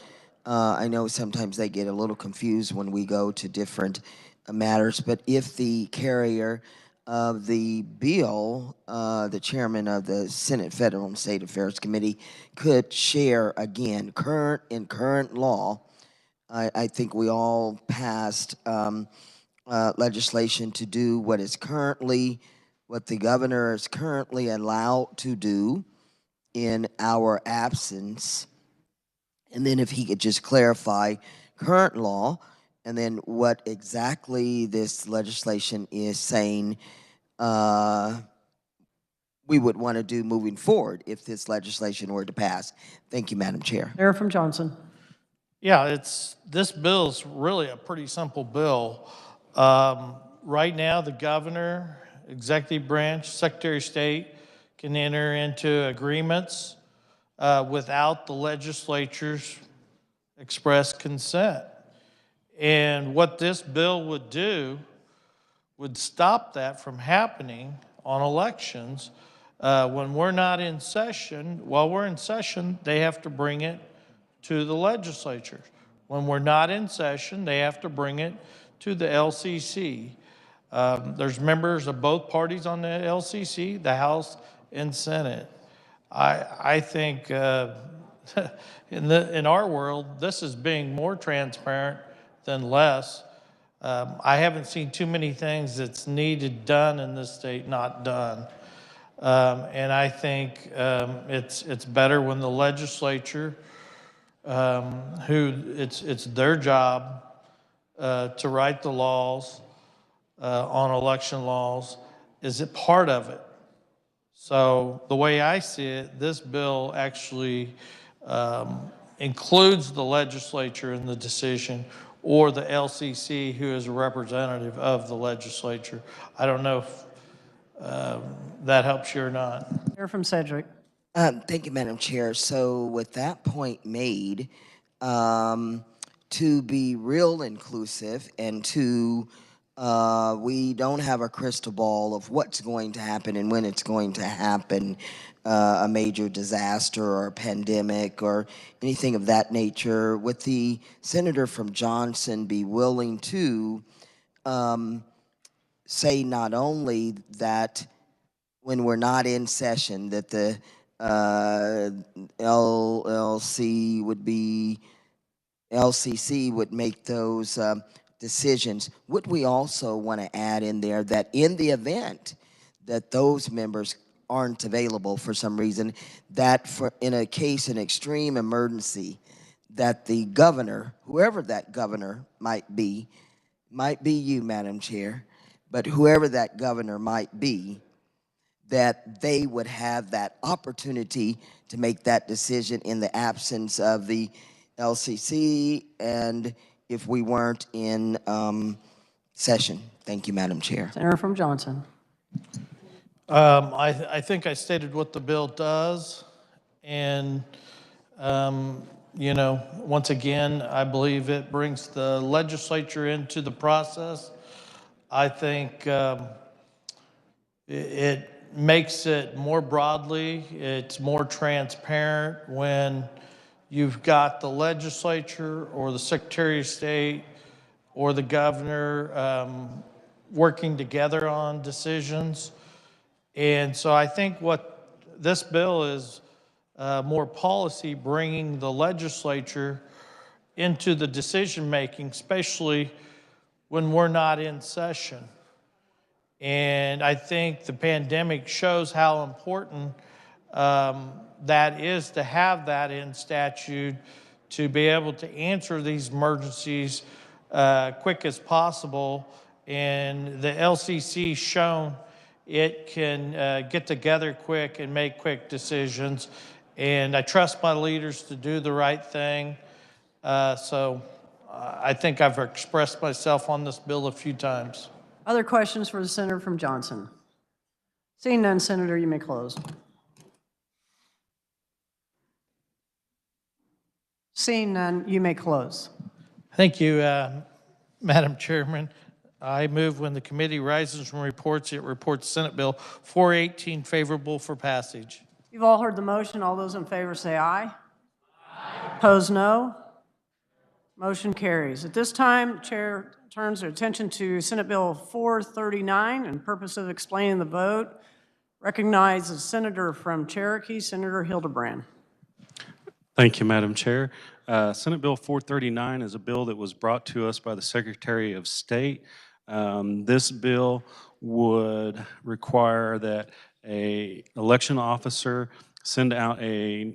I know sometimes they get a little confused when we go to different matters, but if the carrier of the bill, the chairman of the Senate Federal and State Affairs Committee, could share again current law. I think we all passed legislation to do what the governor is currently allowed to do in our absence. And then if he could just clarify current law and then what exactly this legislation is saying we would want to do moving forward if this legislation were to pass. Thank you, Madam Chair. Senator from Johnson. Yeah, this bill's really a pretty simple bill. Right now, the governor, executive branch, secretary of state can enter into agreements without the legislature's express consent. And what this bill would do would stop that from happening on elections. When we're not in session, while we're in session, they have to bring it to the legislature. When we're not in session, they have to bring it to the LCC. There's members of both parties on the LCC, the House and Senate. I think in our world, this is being more transparent than less. I haven't seen too many things that's needed done in this state not done. And I think it's better when the legislature, it's their job to write the laws on election laws, is it part of it. So the way I see it, this bill actually includes the legislature in the decision, or the LCC, who is a representative of the legislature. I don't know if that helps you or not. Chair from Sedgwick. Thank you, Madam Chair. So with that point made, to be real inclusive and to we don't have a crystal ball of what's going to happen and when it's going to happen, a major disaster or a pandemic or anything of that nature. Would the senator from Johnson be willing to say not only that when we're not in session that the LCC would make those decisions? Would we also want to add in there that in the event that those members aren't available for some reason, that in a case of extreme emergency, that the governor, whoever that governor might be you, Madam Chair, but whoever that governor might be, that they would have that opportunity to make that decision in the absence of the LCC and if we weren't in session. Thank you, Madam Chair. Senator from Johnson. I think I stated what the bill does, and you know, once again, I believe it brings the legislature into the process. I think it makes it more broadly, it's more transparent when you've got the legislature or the Secretary of State or the governor working together on decisions. And so I think what this bill is more policy, bringing the legislature into the decision making, especially when we're not in session. And I think the pandemic shows how important that is to have that in statute, to be able to answer these emergencies quick as possible. And the LCC shown it can get together quick and make quick decisions. And I trust my leaders to do the right thing. So I think I've expressed myself on this bill a few times. Other questions for the senator from Johnson? Seeing none, Senator, you may close. Seeing none, you may close. Thank you, Madam Chairman. I move when the committee rises from reports, it reports Senate Bill 418 favorable for passage. You've all heard the motion. All those in favor say aye. Aye. Opposed, no. Motion carries. At this time, Chair turns their attention to Senate Bill 439 and purpose of explaining the vote. Recognizes Senator from Cherokee, Senator Hildebrand. Thank you, Madam Chair. Senate Bill 439 is a bill that was brought to us by the Secretary of State. This bill would require that an election officer send out a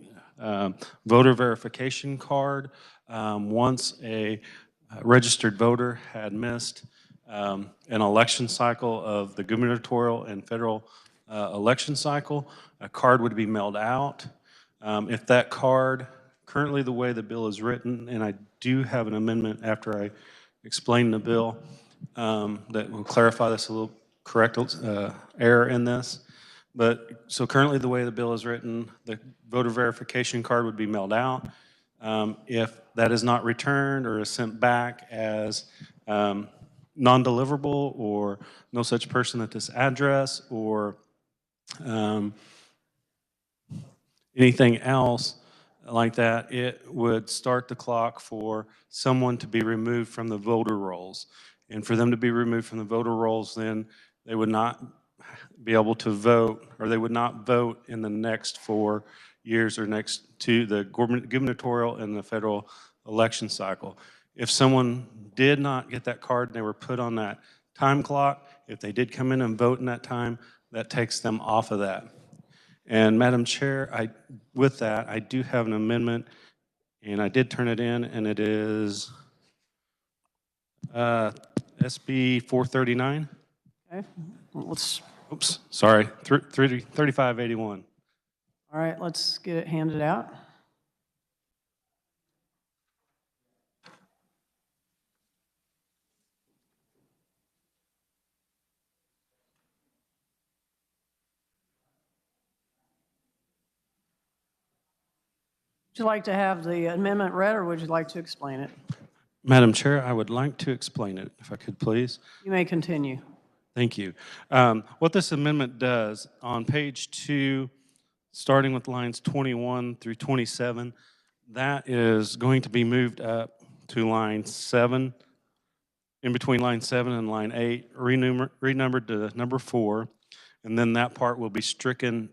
voter verification card once a registered voter had missed an election cycle of the gubernatorial and federal election cycle. A card would be mailed out. If that card, currently the way the bill is written, and I do have an amendment after I explain the bill that will clarify this a little correct error in this. But so currently the way the bill is written, the voter verification card would be mailed out. If that is not returned or is sent back as non-deliverable or no such person at this address or anything else like that, it would start the clock for someone to be removed from the voter rolls. And for them to be removed from the voter rolls, then they would not be able to vote, or they would not vote in the next 4 years or next to the gubernatorial and the federal election cycle. If someone did not get that card and they were put on that time clock, if they did come in and vote in that time, that takes them off of that. And Madam Chair, with that, I do have an amendment, and I did turn it in, and it is SB 439. Okay, let's, Oops, sorry, 3581. all right, let's get it handed out. Would you like to have the amendment read, or would you like to explain it? Madam Chair, I would like to explain it, if I could please. You may continue. Thank you. What this amendment does, on page 2, starting with lines 21 through 27, that is going to be moved up to line 7, in between line 7 and line 8, renumbered to number 4, and then that part will be stricken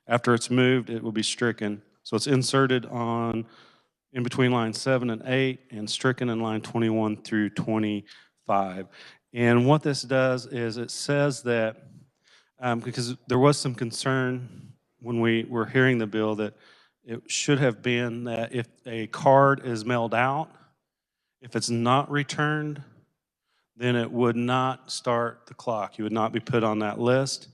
after it's moved, it will be stricken. So it's inserted in between line 7 and 8 and stricken in line 21 through 25. And what this does is it says that, because there was some concern when we were hearing the bill, that it should have been that if a card is mailed out, if it's not returned, then it would not start the clock. You would not be put on that list.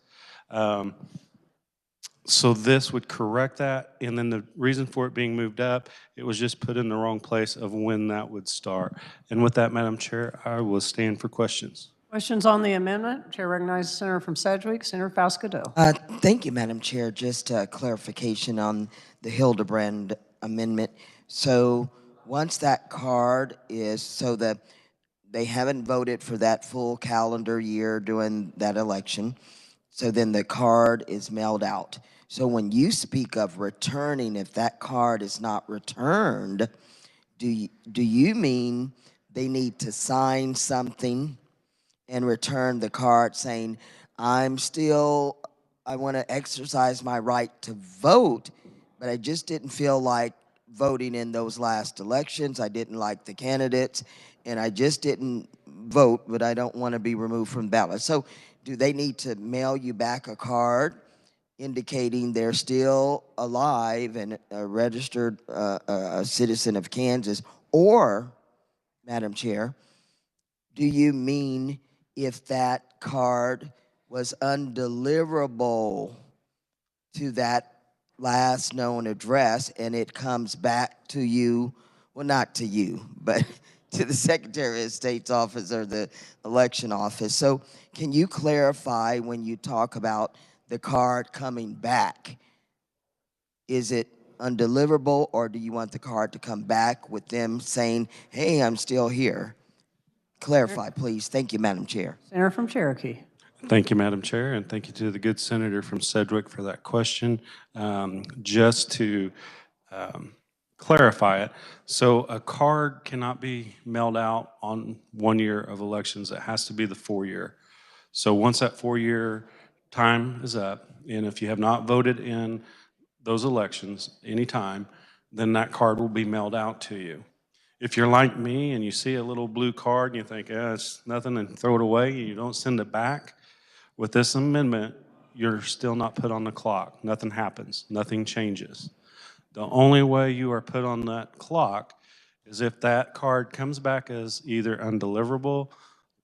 So this would correct that, and then the reason for it being moved up, it was just put in the wrong place of when that would start. And with that, Madam Chair, I will stand for questions. Questions on the amendment? Chair recognizes the senator from Sedgwick, Senator Fasco. Thank you, Madam Chair. Just a clarification on the Hildebrand amendment. So once that card is, so that they haven't voted for that full calendar year during that election, so then the card is mailed out. So when you speak of returning, if that card is not returned, do you mean they need to sign something and return the card saying, I want to exercise my right to vote, but I just didn't feel like voting in those last elections. I didn't like the candidates, and I just didn't vote, but I don't want to be removed from the ballot. So do they need to mail you back a card indicating they're still alive and a registered a citizen of Kansas? Or, Madam Chair, do you mean if that card was undeliverable to that last known address and it comes back to you, well, not to you, but to the Secretary of State's office or the election office? So can you clarify when you talk about the card coming back? Is it undeliverable, or do you want the card to come back with them saying, hey, I'm still here? Clarify, please. Thank you, Madam Chair. Senator from Cherokee. Thank you, Madam Chair, and thank you to the good senator from Sedgwick for that question. Just to clarify it, so a card cannot be mailed out on 1 year of elections. It has to be the 4-year. So once that 4-year time is up, and if you have not voted in those elections anytime, then that card will be mailed out to you. If you're like me and you see a little blue card and you think, it's nothing, and throw it away, and you don't send it back, with this amendment, you're still not put on the clock. Nothing happens. Nothing changes. The only way you are put on that clock is if that card comes back as either undeliverable,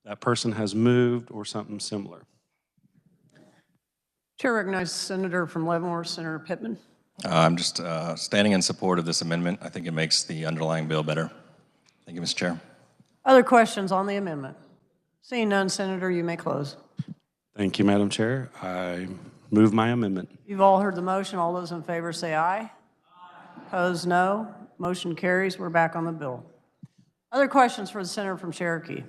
that person has moved, or something similar. Chair recognizes the senator from Leavenworth, Senator Pittman. I'm just standing in support of this amendment. I think it makes the underlying bill better. Thank you, Mr. Chair. Other questions on the amendment? Seeing none, Senator, you may close. Thank you, Madam Chair. I move my amendment. You've all heard the motion. All those in favor say aye. Opposed, no. Motion carries. We're back on the bill. Other questions for the senator from Cherokee?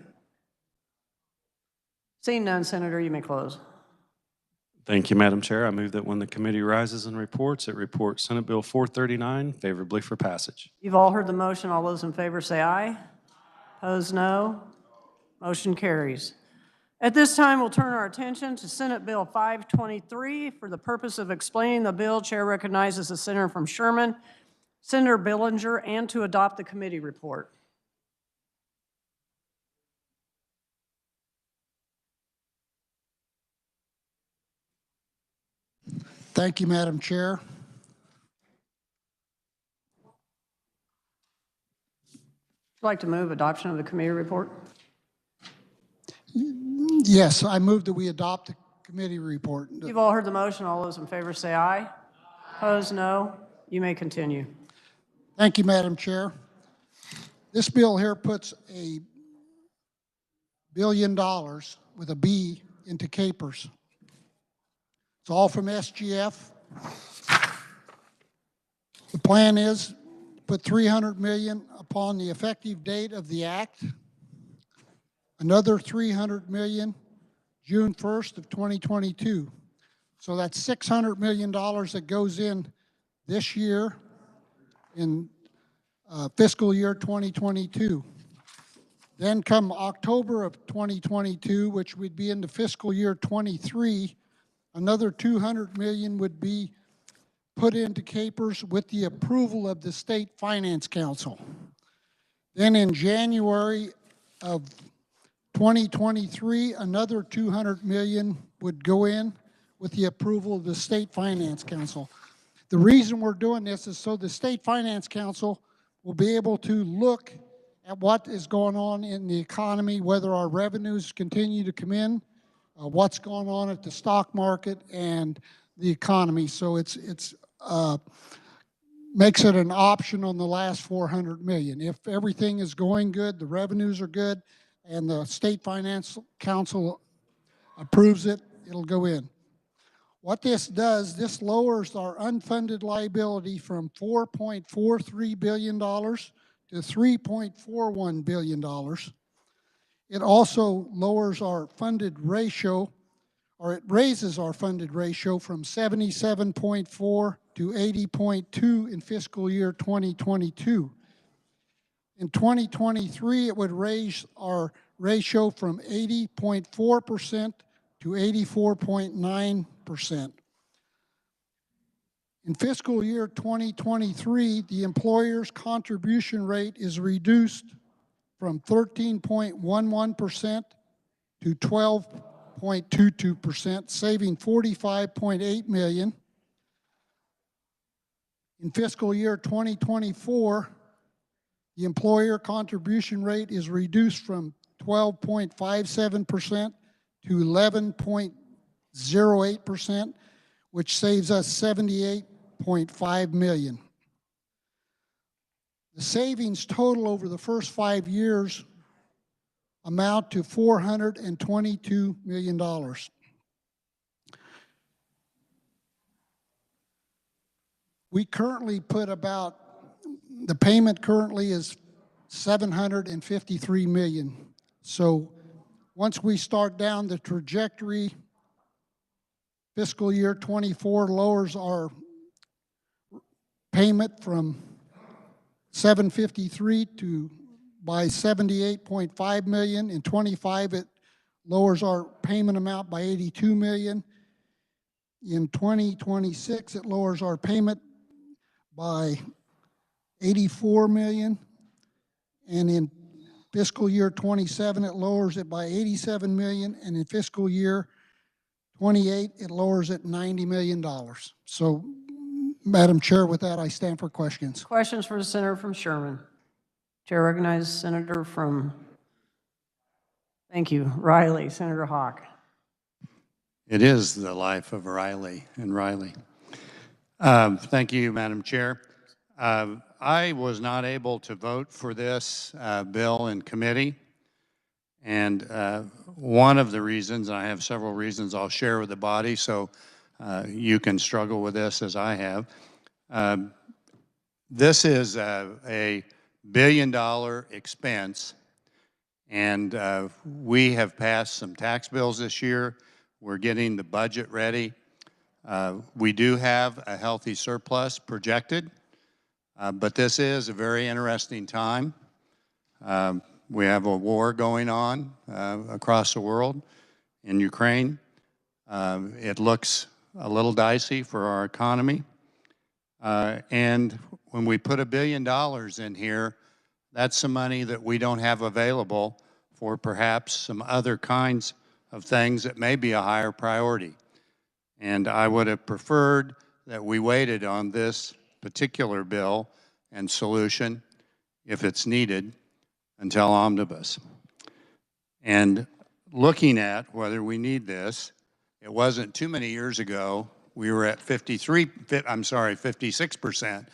Seeing none, Senator, you may close. Thank you, Madam Chair. I move that when the committee rises and reports, it reports Senate Bill 439 favorably for passage. You've all heard the motion. All those in favor say aye. Opposed, no. Motion carries. At this time, we'll turn our attention to Senate Bill 523. For the purpose of explaining the bill, Chair recognizes the senator from Sherman, Senator Billinger, and to adopt the committee report. Thank you, Madam Chair. Would you like to move adoption of the committee report? Yes, I move that we adopt the committee report. You've all heard the motion. All those in favor say aye. Opposed, no. You may continue. Thank you, Madam Chair. This bill here puts $1 billion with a B into capers. It's all from SGF. The plan is to put $300 million upon the effective date of the act, another $300 million June 1st of 2022. So that's $600 million that goes in this year in fiscal year 2022. Then come October of 2022, which would be into fiscal year 23, another $200 million would be put into capers with the approval of the State Finance Council. Then in January of 2023, another $200 million would go in with the approval of the State Finance Council. The reason we're doing this is so the State Finance Council will be able to look at what is going on in the economy, whether our revenues continue to come in, what's going on at the stock market and the economy. So it's makes it an option on the last $400 million. If everything is going good, the revenues are good, and the State Finance Council approves it, it'll go in. What this does, this lowers our unfunded liability from $4.43 billion to $3.41 billion. It also lowers our funded ratio, or it raises our funded ratio from 77.4 to 80.2 in fiscal year 2022. In 2023, it would raise our ratio from 80.4% to 84.9%. In fiscal year 2023, the employer's contribution rate is reduced from 13.11% to 12.22%, saving $45.8 million. In fiscal year 2024, the employer contribution rate is reduced from 12.57% to 11.08%, which saves us $78.5 million. The savings total over the first 5 years amount to $422 million. We currently put about, the payment currently is $753 million. So once we start down the trajectory, fiscal year 24 lowers our payment from 753 to by 78.5 million. In 25, it lowers our payment amount by 82 million. In 2026, it lowers our payment by 84 million. And in fiscal year 27, it lowers it by 87 million. And in fiscal year 28, it lowers it $90 million. So, Madam Chair, with that, I stand for questions. Questions for the senator from Sherman. Chair recognizes Senator from, thank you, Riley, Senator Hawk. It is the life of Riley and Riley. Thank you, Madam Chair. I was not able to vote for this bill in committee. And one of the reasons, I have several reasons I'll share with the body, so you can struggle with this as I have. This is a $1 billion expense, and we have passed some tax bills this year. We're getting the budget ready. We do have a healthy surplus projected, but this is a very interesting time. We have a war going on across the world in Ukraine. It looks a little dicey for our economy. And when we put $1 billion in here, that's some money that we don't have available for perhaps some other kinds of things that may be a higher priority. And I would have preferred that we waited on this particular bill and solution, if it's needed, until omnibus. And looking at whether we need this, it wasn't too many years ago, we were at 56%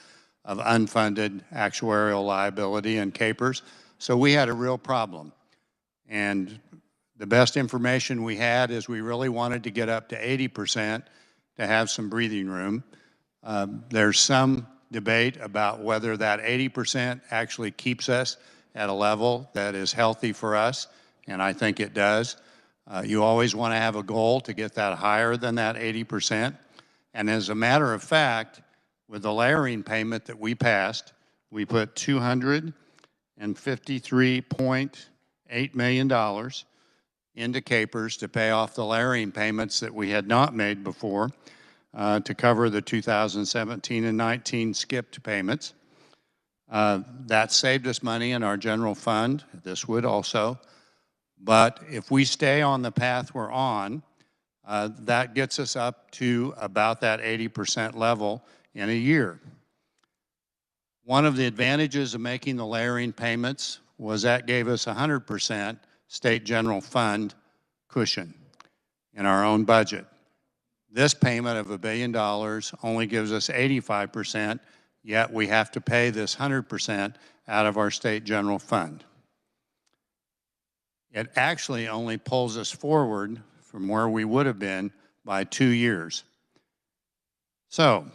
of unfunded actuarial liability in CAPERS. So we had a real problem. And the best information we had is we really wanted to get up to 80% to have some breathing room. There's some debate about whether that 80% actually keeps us at a level that is healthy for us, and I think it does. You always want to have a goal to get that higher than that 80%. And as a matter of fact, with the layering payment that we passed, we put $253.8 million into CAPERS to pay off the layering payments that we had not made before to cover the 2017 and 19 skipped payments. That saved us money in our general fund. This would also. But if we stay on the path we're on, that gets us up to about that 80% level in a year. One of the advantages of making the layering payments was that gave us 100% state general fund cushion in our own budget. This payment of $1 billion only gives us 85%, yet we have to pay this 100% out of our state general fund. It actually only pulls us forward from where we would have been by 2 years. So,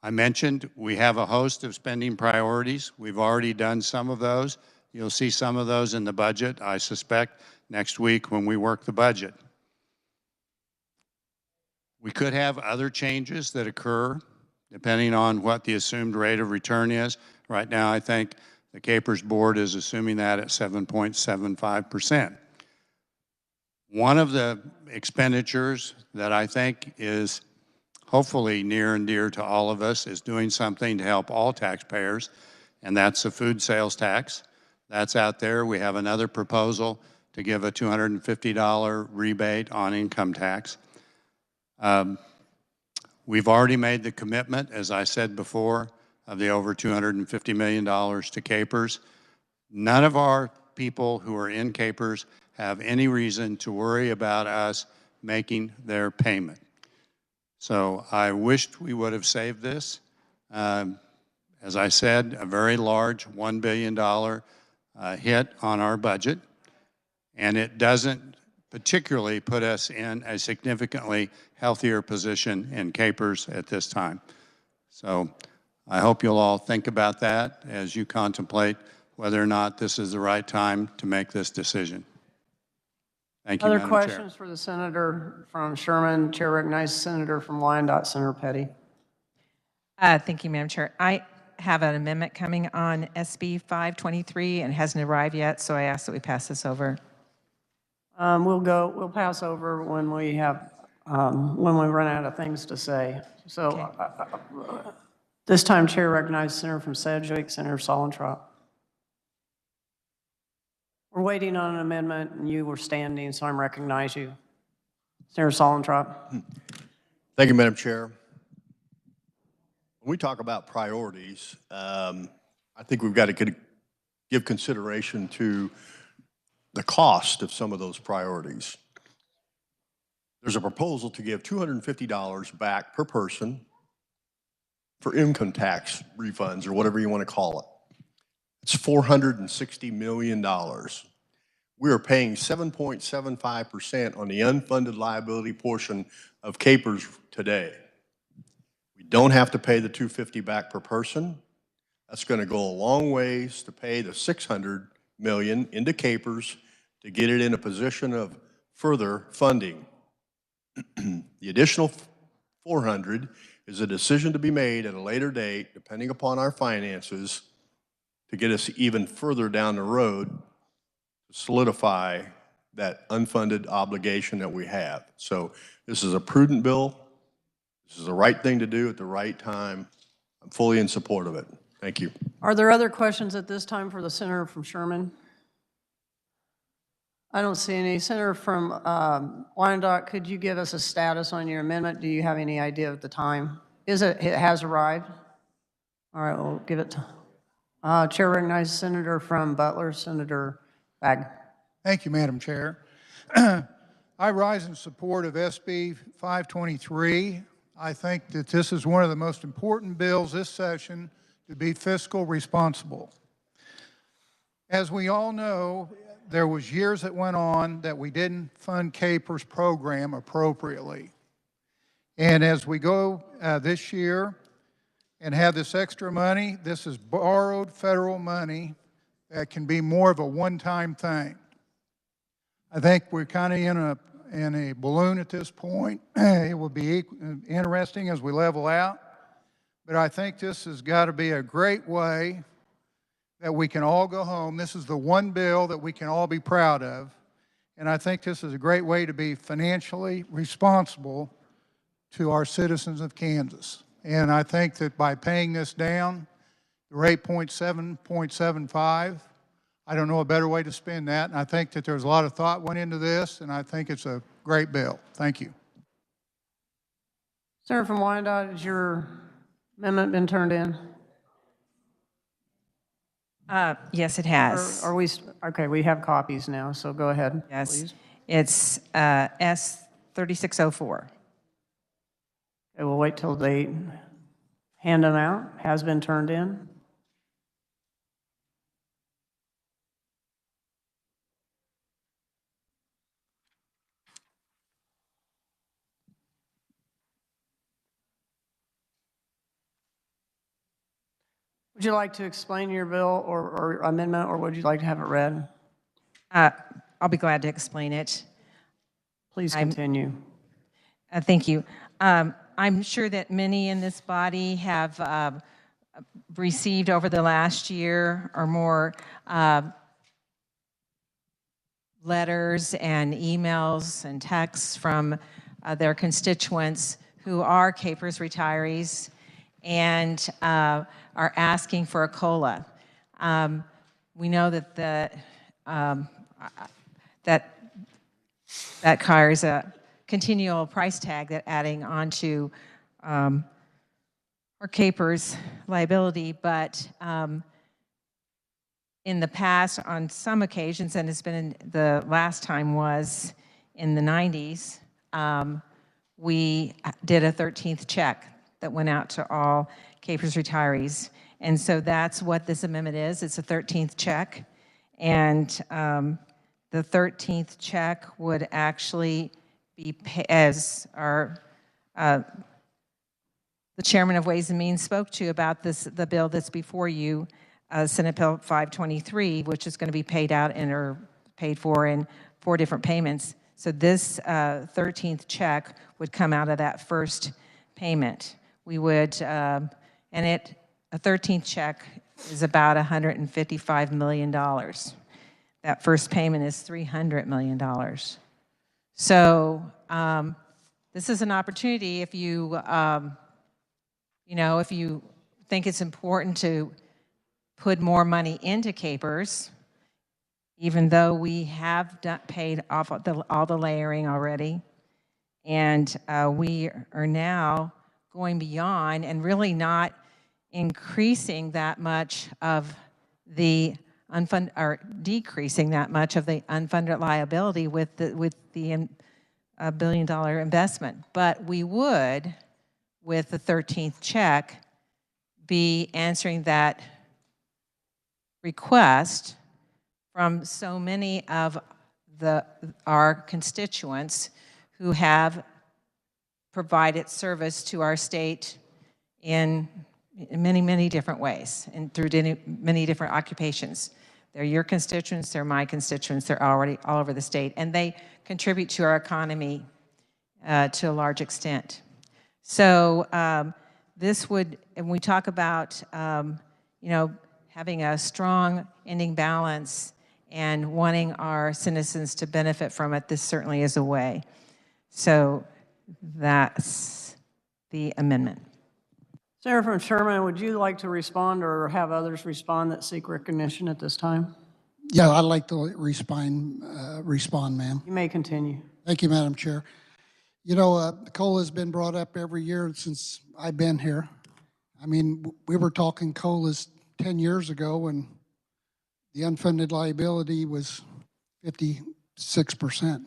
I mentioned we have a host of spending priorities. We've already done some of those. You'll see some of those in the budget, I suspect, next week when we work the budget. We could have other changes that occur depending on what the assumed rate of return is. Right now, I think the CAPERS board is assuming that at 7.75%. One of the expenditures that I think is hopefully near and dear to all of us is doing something to help all taxpayers, and that's the food sales tax. That's out there. We have another proposal to give a $250 rebate on income tax. We've already made the commitment, as I said before, of the over $250 million to CAPERS. None of our people who are in CAPERS have any reason to worry about us making their payment. So I wished we would have saved this. As I said, a very large $1 billion hit on our budget, and it doesn't particularly put us in a significantly healthier position in CAPERS at this time. So I hope you'll all think about that as you contemplate whether or not this is the right time to make this decision. Thank you, Other Madam Chair. questions for the senator from Sherman? Chair recognizes Senator from Wyandotte, Senator Petty. Thank you, Madam Chair. I have an amendment coming on SB 523 and it hasn't arrived yet, so I ask that we pass this over. We'll pass over when we run out of things to say. So this time, Chair recognizes Senator from Sedgwick, Senator Solentrop. We're waiting on an amendment, and you were standing, so I'm recognize you. Senator Solentrop. Thank you, Madam Chair. When we talk about priorities, I think we've got to give consideration to the cost of some of those priorities. There's a proposal to give $250 back per person for income tax refunds or whatever you want to call it. It's $460 million. We are paying 7.75% on the unfunded liability portion of CAPERS today. We don't have to pay the $250 back per person. That's going to go a long ways to pay the $600 million into CAPERS to get it in a position of further funding. The additional 400 is a decision to be made at a later date, depending upon our finances, to get us even further down the road to solidify that unfunded obligation that we have. So this is a prudent bill. This is the right thing to do at the right time. I'm fully in support of it. Thank you. Are there other questions at this time for the senator from Sherman? I don't see any. Senator from Wyandotte, could you give us a status on your amendment? Do you have any idea of the time? It has arrived? All right, we'll give it to, Chair recognizes Senator from Butler, Senator Bagg. Thank you, Madam Chair. I rise in support of SB 523. I think that this is one of the most important bills this session to be fiscal responsible. As we all know, there was years that went on that we didn't fund CAPERS program appropriately. And as we go this year and have this extra money, this is borrowed federal money that can be more of a one-time thing. I think we're kind of in a balloon at this point. It will be interesting as we level out. But I think this has got to be a great way that we can all go home. This is the one bill that we can all be proud of. And I think this is a great way to be financially responsible to our citizens of Kansas. And I think that by paying this down, the rate 0.75, I don't know a better way to spend that. And I think that there's a lot of thought went into this, and I think it's a great bill. Thank you. Senator from Wyandotte, has your amendment been turned in? Yes, it has. Are we, okay, we have copies now, so go ahead, Yes. please. It's S 3604. Okay, we'll wait till they hand them out. Has been turned in. Would you like to explain your bill or amendment, or would you like to have it read? I'll be glad to explain it. Please continue. Thank you. I'm sure that many in this body have received over the last year or more letters and emails and texts from their constituents who are CAPERS retirees and are asking for a COLA. We know that that carries a continual price tag that adding onto our CAPERS liability, but in the past, on some occasions, and it's been the last time was in the 90s, we did a 13th check that went out to all CAPERS retirees. And so that's what this amendment is. It's a 13th check. And the 13th check would actually be, as our the chairman of Ways and Means spoke to about this, the bill that's before you, Senate Bill 523, which is going to be paid out or paid for in 4 different payments. So this 13th check would come out of that first payment. We would, a 13th check is about $155 million. That first payment is $300 million. So this is an opportunity if you, if you think it's important to put more money into CAPERS, even though we have paid off all the layering already, and we are now going beyond and really not increasing that much of the unfunded, or decreasing that much of the unfunded liability with the $1 billion investment. But we would, with the 13th check, be answering that request from so many of our constituents who have provided service to our state in many, many different ways and through many different occupations. They're your constituents, they're my constituents, they're already all over the state, and they contribute to our economy to a large extent. So this would, and we talk about, you know, having a strong ending balance and wanting our citizens to benefit from it, this certainly is a way. So that's the amendment. Senator from Sherman, would you like to respond or have others respond that seek recognition at this time? Yeah, I'd like to respond, ma'am. You may continue. Thank you, Madam Chair. You know, COLA has been brought up every year since I've been here. I mean, we were talking COLAs 10 years ago when the unfunded liability was 56%.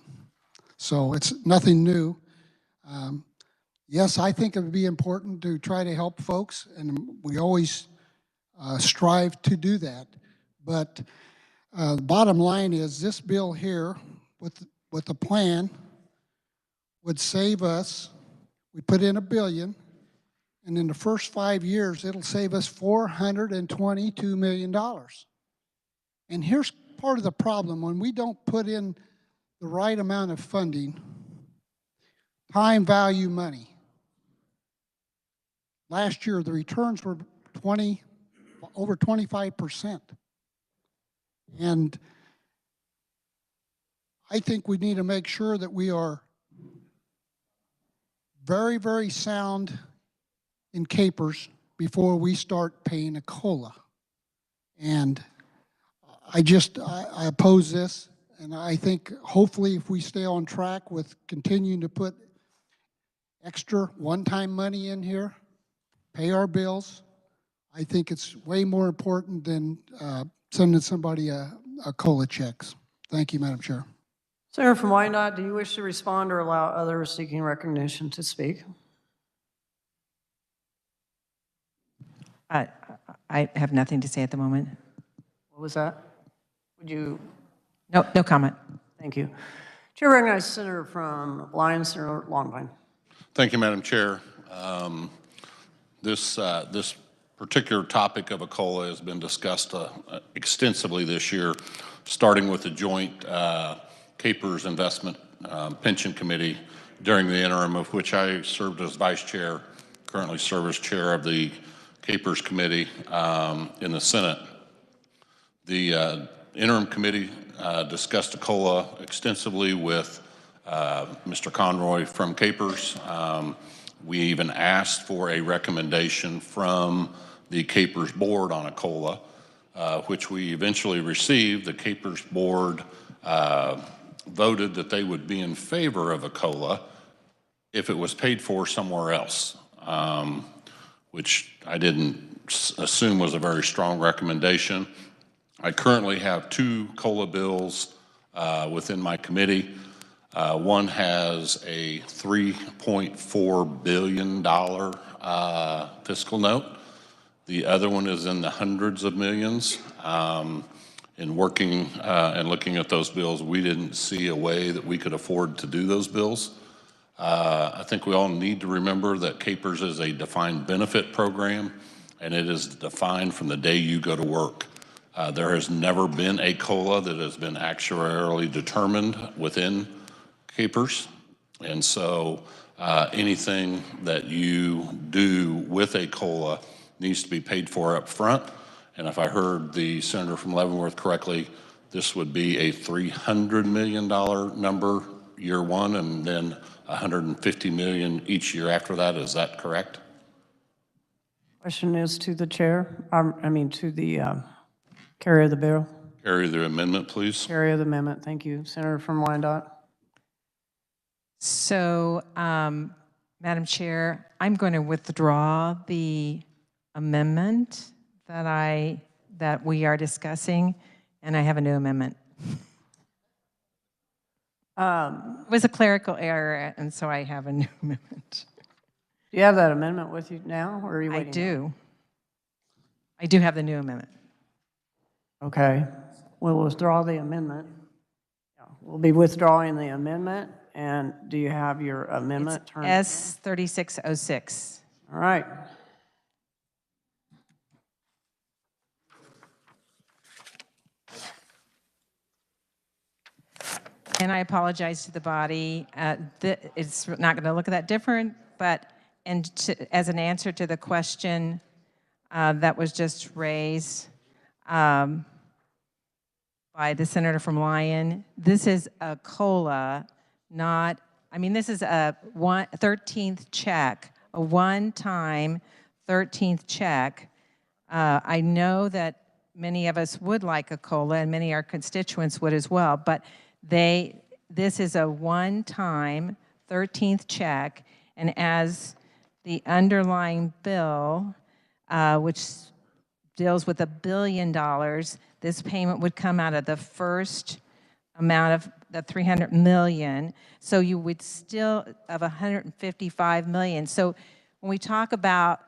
So it's nothing new. Yes, I think it would be important to try to help folks, and we always strive to do that. But the bottom line is this bill here with the plan would save us, we put in $1 billion, and in the first 5 years, it'll save us $422 million. And here's part of the problem. When we don't put in the right amount of funding, time value money. Last year, the returns were over 25%. And I think we need to make sure that we are very, very sound in capers before we start paying a COLA. And I oppose this, and I think hopefully if we stay on track with continuing to put extra one-time money in here, pay our bills, I think it's way more important than sending somebody a COLA checks. Thank you, Madam Chair. Senator from Wyandotte, do you wish to respond or allow others seeking recognition to speak? I have nothing to say at the moment. What was that? Would you? No comment. Thank you. Chair recognizes Senator from Lyons, Senator Longvine. Thank you, Madam Chair. This particular topic of a COLA has been discussed extensively this year, starting with the joint Capers Investment Pension Committee during the interim of which I served as Vice Chair, currently serve as Chair of the Capers Committee in the Senate. The interim committee discussed a COLA extensively with Mr. Conroy from Capers. We even asked for a recommendation from the Capers board on a COLA, which we eventually received. The Capers board voted that they would be in favor of a COLA if it was paid for somewhere else, which I didn't assume was a very strong recommendation. I currently have 2 COLA bills within my committee. One has a $3.4 billion fiscal note. The other one is in the hundreds of millions. In working and looking at those bills, we didn't see a way that we could afford to do those bills. I think we all need to remember that Capers is a defined benefit program, and it is defined from the day you go to work. There has never been a COLA that has been actuarially determined within Capers, and so anything that you do with a COLA needs to be paid for up front. And if I heard the senator from Leavenworth correctly, this would be a $300 million number year one, and then $150 million each year after that. Is that correct? Question is to the chair, to the carrier of the bill. Carry the amendment, please. Carrier of the amendment. Thank you. Senator from Wyandotte. So, Madam Chair, I'm going to withdraw the amendment that we are discussing, and I have a new amendment. It was a clerical error, and so I have a new amendment. Do you have that amendment with you now, or are you waiting? I do. I do have the new amendment. Okay, we'll withdraw the amendment. Yeah, we'll be withdrawing the amendment. And do you have your amendment It's turned? S3606. All right. And I apologize to the body. It's not going to look that different, but as an answer to the question that was just raised by the senator from Lyon, this is a COLA, not, I mean, this is a 13th check, a one-time 13th check. I know that many of us would like a COLA, and many of our constituents would as well, but this is a one-time 13th check, and as the underlying bill, which deals with $1 billion, this payment would come out of the first amount of the $300 million. So you would still have $155 million. So when we talk about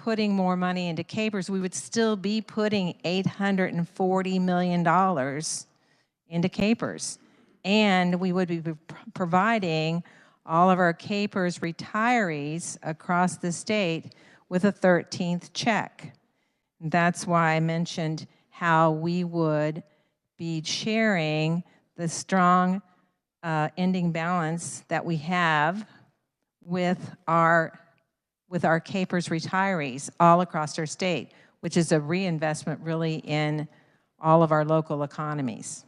putting more money into CAPERS, we would still be putting $840 million into CAPERS. And we would be providing all of our CAPERS retirees across the state with a 13th check. That's why I mentioned how we would be sharing the strong ending balance that we have with our CAPERS retirees all across our state, which is a reinvestment really in all of our local economies.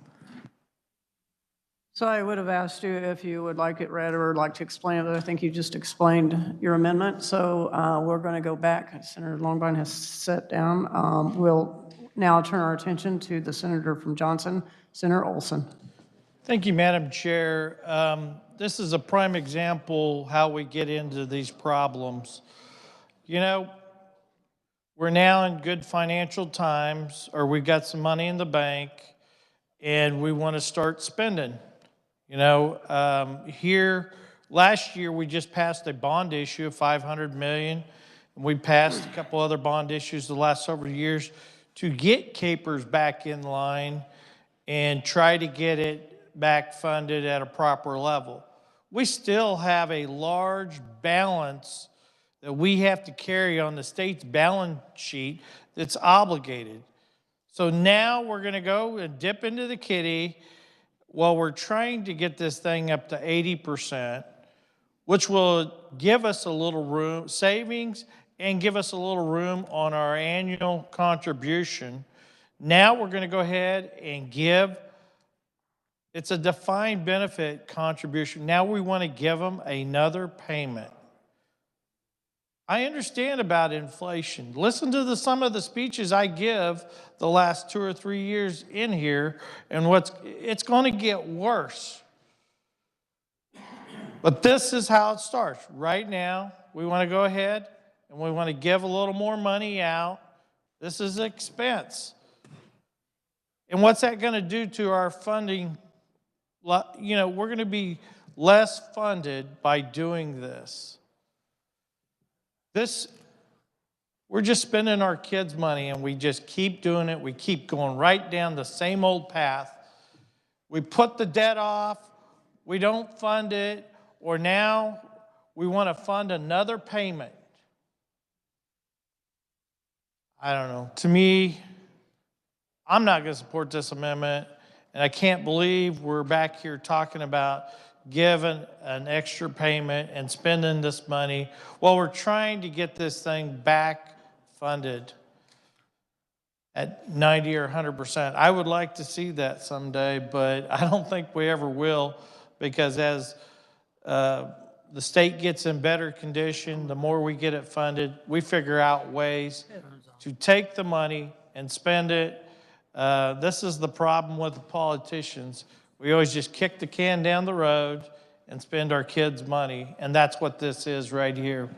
So I would have asked you if you would like it read or like to explain it, but I think you just explained your amendment. So we're going to go back. Senator Longbine has sat down. We'll now turn our attention to the senator from Johnson, Senator Olson. Thank you, Madam Chair. This is a prime example how we get into these problems. You know, we're now in good financial times, or we've got some money in the bank, and we want to start spending. You know, here, last year, we just passed a bond issue of $500 million, and we passed a couple other bond issues the last several years to get CAPERS back in line and try to get it back funded at a proper level. We still have a large balance that we have to carry on the state's balance sheet that's obligated. So now we're going to go and dip into the kitty while we're trying to get this thing up to 80%, which will give us a little room, savings, and give us a little room on our annual contribution. Now we're going to go ahead and give, it's a defined benefit contribution. Now we want to give them another payment. I understand about inflation. Listen to some of the speeches I give the last 2 or 3 years in here, and it's going to get worse. But this is how it starts. Right now, we want to go ahead and we want to give a little more money out. This is expense. And what's that going to do to our funding? You know, we're going to be less funded by doing this. We're just spending our kids' money, and we just keep doing it. We keep going right down the same old path. We put the debt off, we don't fund it, or now we want to fund another payment. I don't know. To me, I'm not going to support this amendment, and I can't believe we're back here talking about giving an extra payment and spending this money while we're trying to get this thing back funded at 90 or 100%. I would like to see that someday, but I don't think we ever will, because as the state gets in better condition, the more we get it funded, we figure out ways to take the money and spend it. This is the problem with the politicians. We always just kick the can down the road and spend our kids' money, and that's what this is right here.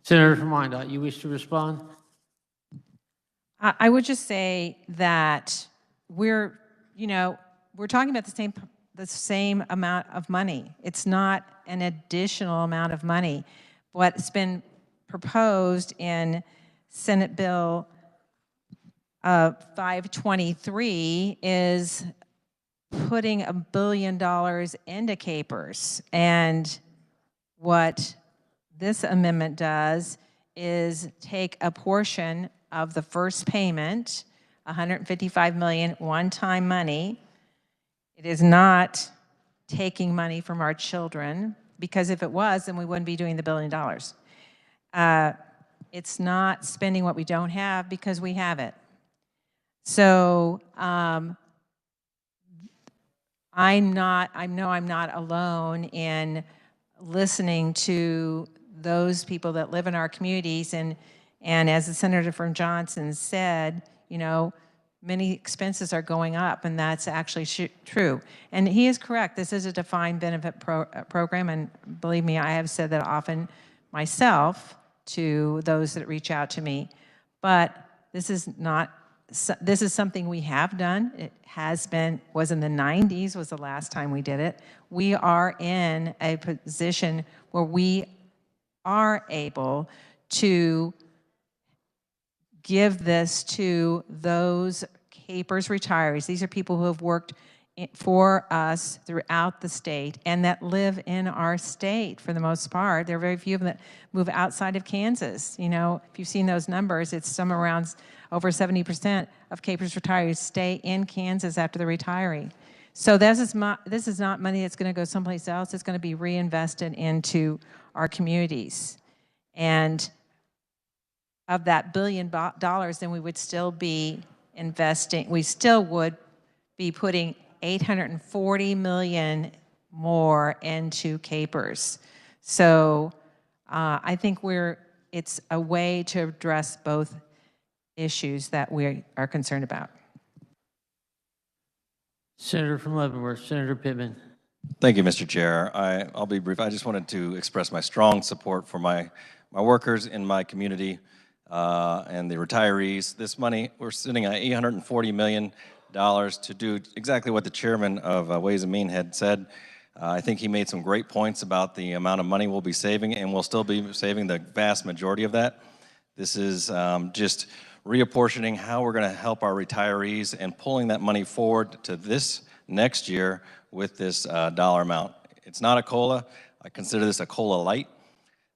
Senator from Wyandotte, you wish to respond? I would just say that we're talking about the same amount of money. It's not an additional amount of money, what's been proposed in Senate Bill 523 is putting $1 billion into KPERS. And what this amendment does is take a portion of the first payment, $155 million one-time money. It is not taking money from our children, because if it was, then we wouldn't be doing the $1 billion. It's not spending what we don't have, because we have it. So I know I'm not alone in listening to those people that live in our communities, and as the Senator from Johnson said, you know, many expenses are going up, and that's actually true. And he is correct. This is a defined benefit program, and believe me, I have said that often myself to those that reach out to me. But this is something we have done. It was in the 90s was the last time we did it. We are in a position where we are able to give this to those KPERS retirees. These are people who have worked for us throughout the state and that live in our state for the most part. There are very few of them that move outside of Kansas. You know, if you've seen those numbers, it's somewhere around over 70% of KPERS retirees stay in Kansas after the retiree. So this is not money that's going to go someplace else. It's going to be reinvested into our communities. And of that $1 billion, then we would still be investing, we still would be putting $840 million more into KPERS. So I think it's a way to address both issues that we are concerned about. Senator from Leavenworth, Senator Pittman. Thank you, Mr. Chair. I'll be brief. I just wanted to express my strong support for my workers in my community and the retirees. This money, we're sitting at $840 million to do exactly what the chairman of Ways and Means had said. I think he made some great points about the amount of money we'll be saving, and we'll still be saving the vast majority of that. This is just reapportioning how we're going to help our retirees and pulling that money forward to this next year with this dollar amount. It's not a COLA. I consider this a COLA light.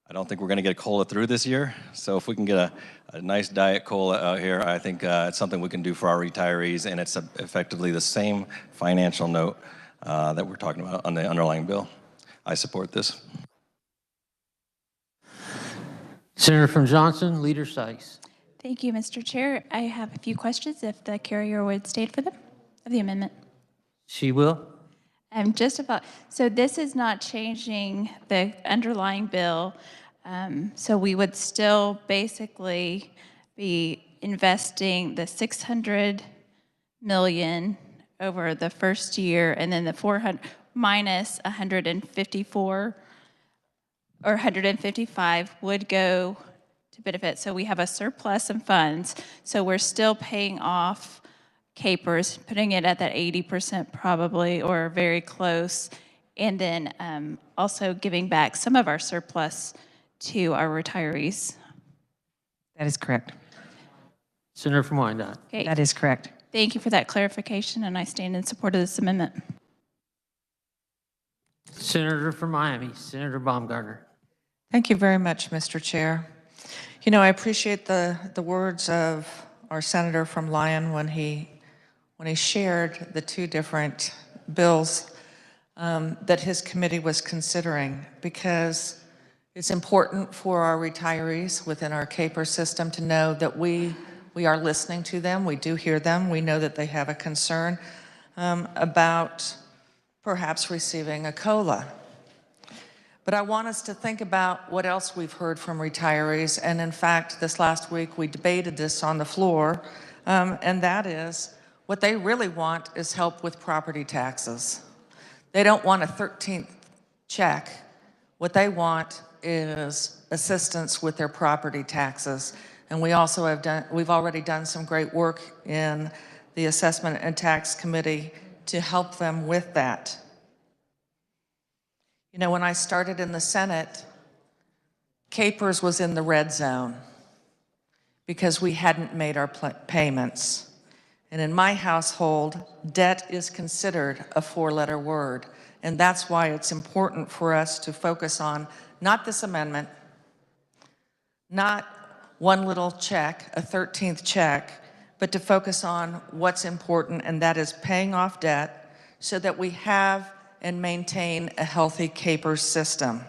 I don't think we're going to get a COLA through this year. So if we can get a nice diet COLA out here, I think it's something we can do for our retirees, and it's effectively the same financial note that we're talking about on the underlying bill. I support this. Senator from Johnson, Leader Sykes. Thank you, Mr. Chair. I have a few questions, if the carrier would state for them, of the amendment. She will. So this is not changing the underlying bill. So we would still basically be investing the $600 million over the first year, and then the 400 minus 154 or 155 would go to benefit. So we have a surplus in funds. So we're still paying off KPERS, putting it at that 80% probably, or very close, and then also giving back some of our surplus to our retirees. That is correct. Senator from Wyandotte. Okay. That is correct. Thank you for that clarification, and I stand in support of this amendment. Senator from Miami, Senator Baumgartner. Thank you very much, Mr. Chair. You know, I appreciate the words of our senator from Lyon when he shared the two different bills that his committee was considering, because it's important for our retirees within our KPERS system to know that we are listening to them. We do hear them. We know that they have a concern about perhaps receiving a COLA. But I want us to think about what else we've heard from retirees. And in fact, this last week we debated this on the floor, and that is what they really want is help with property taxes. They don't want a 13th check. What they want is assistance with their property taxes. And we've already done some great work in the Assessment and Tax Committee to help them with that. You know, when I started in the Senate, Capers was in the red zone because we hadn't made our payments. And in my household, debt is considered a four-letter word. And that's why it's important for us to focus on not this amendment, not one little check, a 13th check, but to focus on what's important, and that is paying off debt so that we have and maintain a healthy Capers system.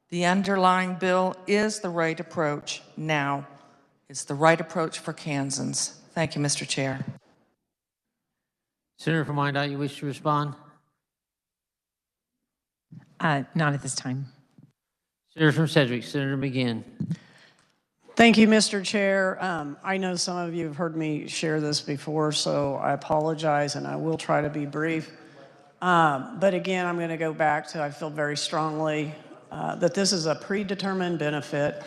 The underlying bill is the right approach now. It's the right approach for Kansans. Thank you, Mr. Chair. Senator from Wyandotte, you wish to respond? Not at this time. Senator from Sedgwick, Senator McGinn. Thank you, Mr. Chair. I know some of you have heard me share this before, so I apologize, and I will try to be brief. But again, I'm going to go back to, I feel very strongly that this is a predetermined benefit.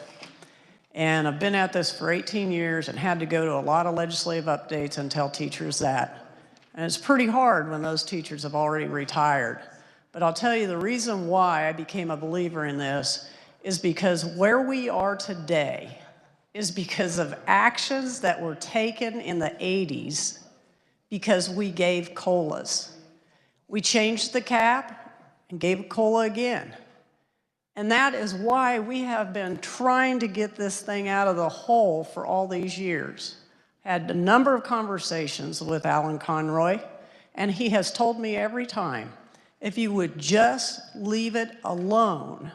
And I've been at this for 18 years and had to go to a lot of legislative updates and tell teachers that. And it's pretty hard when those teachers have already retired. But I'll tell you the reason why I became a believer in this is because where we are today is because of actions that were taken in the 80s because we gave COLAs. We changed the cap and gave a COLA again. And that is why we have been trying to get this thing out of the hole for all these years. Had a number of conversations with Alan Conroy, and he has told me every time, if you would just leave it alone,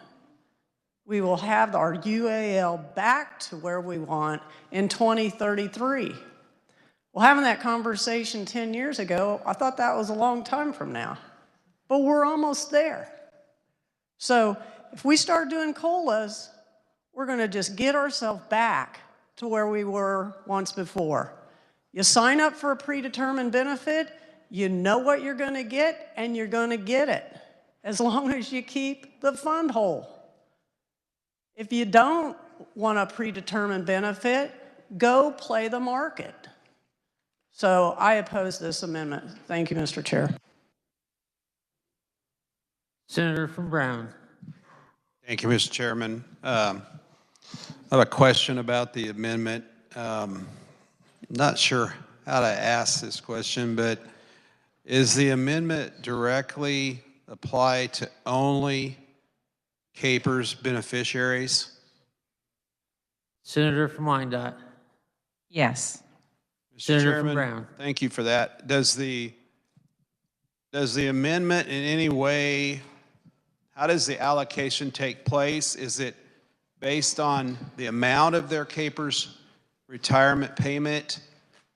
we will have our UAL back to where we want in 2033. Well, having that conversation 10 years ago, I thought that was a long time from now, but we're almost there. So if we start doing COLAs, we're going to just get ourselves back to where we were once before. You sign up for a predetermined benefit, you know what you're going to get, and you're going to get it, as long as you keep the fund whole. If you don't want a predetermined benefit, go play the market. So I oppose this amendment. Thank you, Mr. Chair. Senator from Brown. Thank you, Mr. Chairman. I have a question about the amendment. Not sure how to ask this question, but is the amendment directly apply to only Capers beneficiaries? Senator from Wyandotte. Yes. Mr. Senator Chairman, from Brown. thank you for that. Does the amendment in any way, how does the allocation take place? Is it based on the amount of their Capers retirement payment,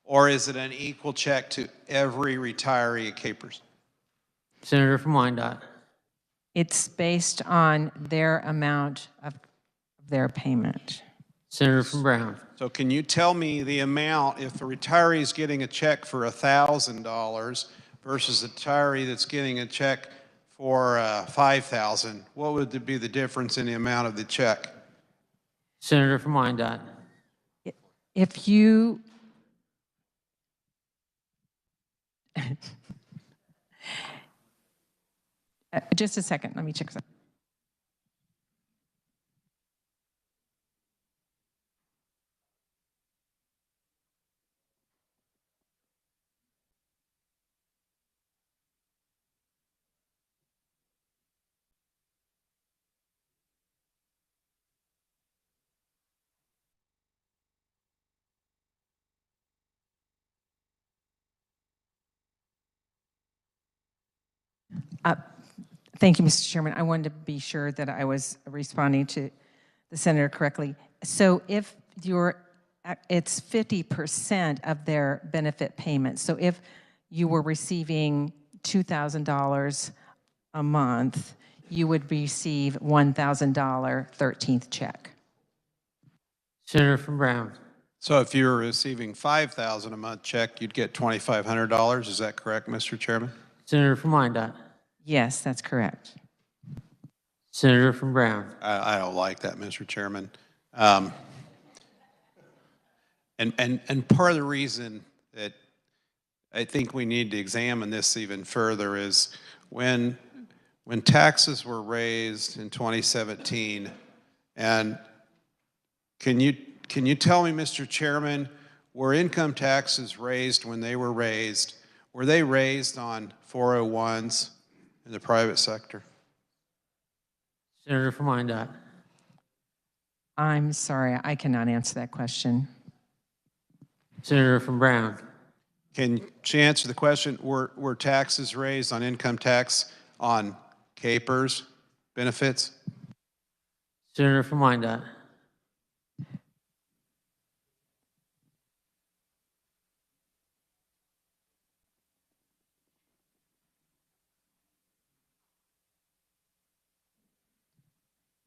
or is it an equal check to every retiree of Capers? Senator from Wyandotte. It's based on their amount of their payment. Senator from Brown. So can you tell me the amount if a retiree is getting a check for $1,000 versus a retiree that's getting a check for $5,000? What would be the difference in the amount of the check? Senator from Wyandotte. If you just a second, let me check something. Thank you, Mr. Chairman. I wanted to be sure that I was responding to the senator correctly. So if it's 50% of their benefit payment. So if you were receiving $2,000 a month, you would receive $1,000 13th check. Senator from Brown. So if you were receiving $5,000 a month check, you'd get $2,500. Is that correct, Mr. Chairman? Senator from Wyandotte. Yes, that's correct. Senator from Brown. I don't like that, Mr. Chairman. And part of the reason that I think we need to examine this even further is when taxes were raised in 2017 And can you tell me, Mr. Chairman, were income taxes raised when they were raised? Were they raised on 401s in the private sector? Senator from Wyandotte. I'm sorry, I cannot answer that question. Senator from Brown. Can she answer the question? Were taxes raised on income tax on capers benefits? Senator from Wyandotte.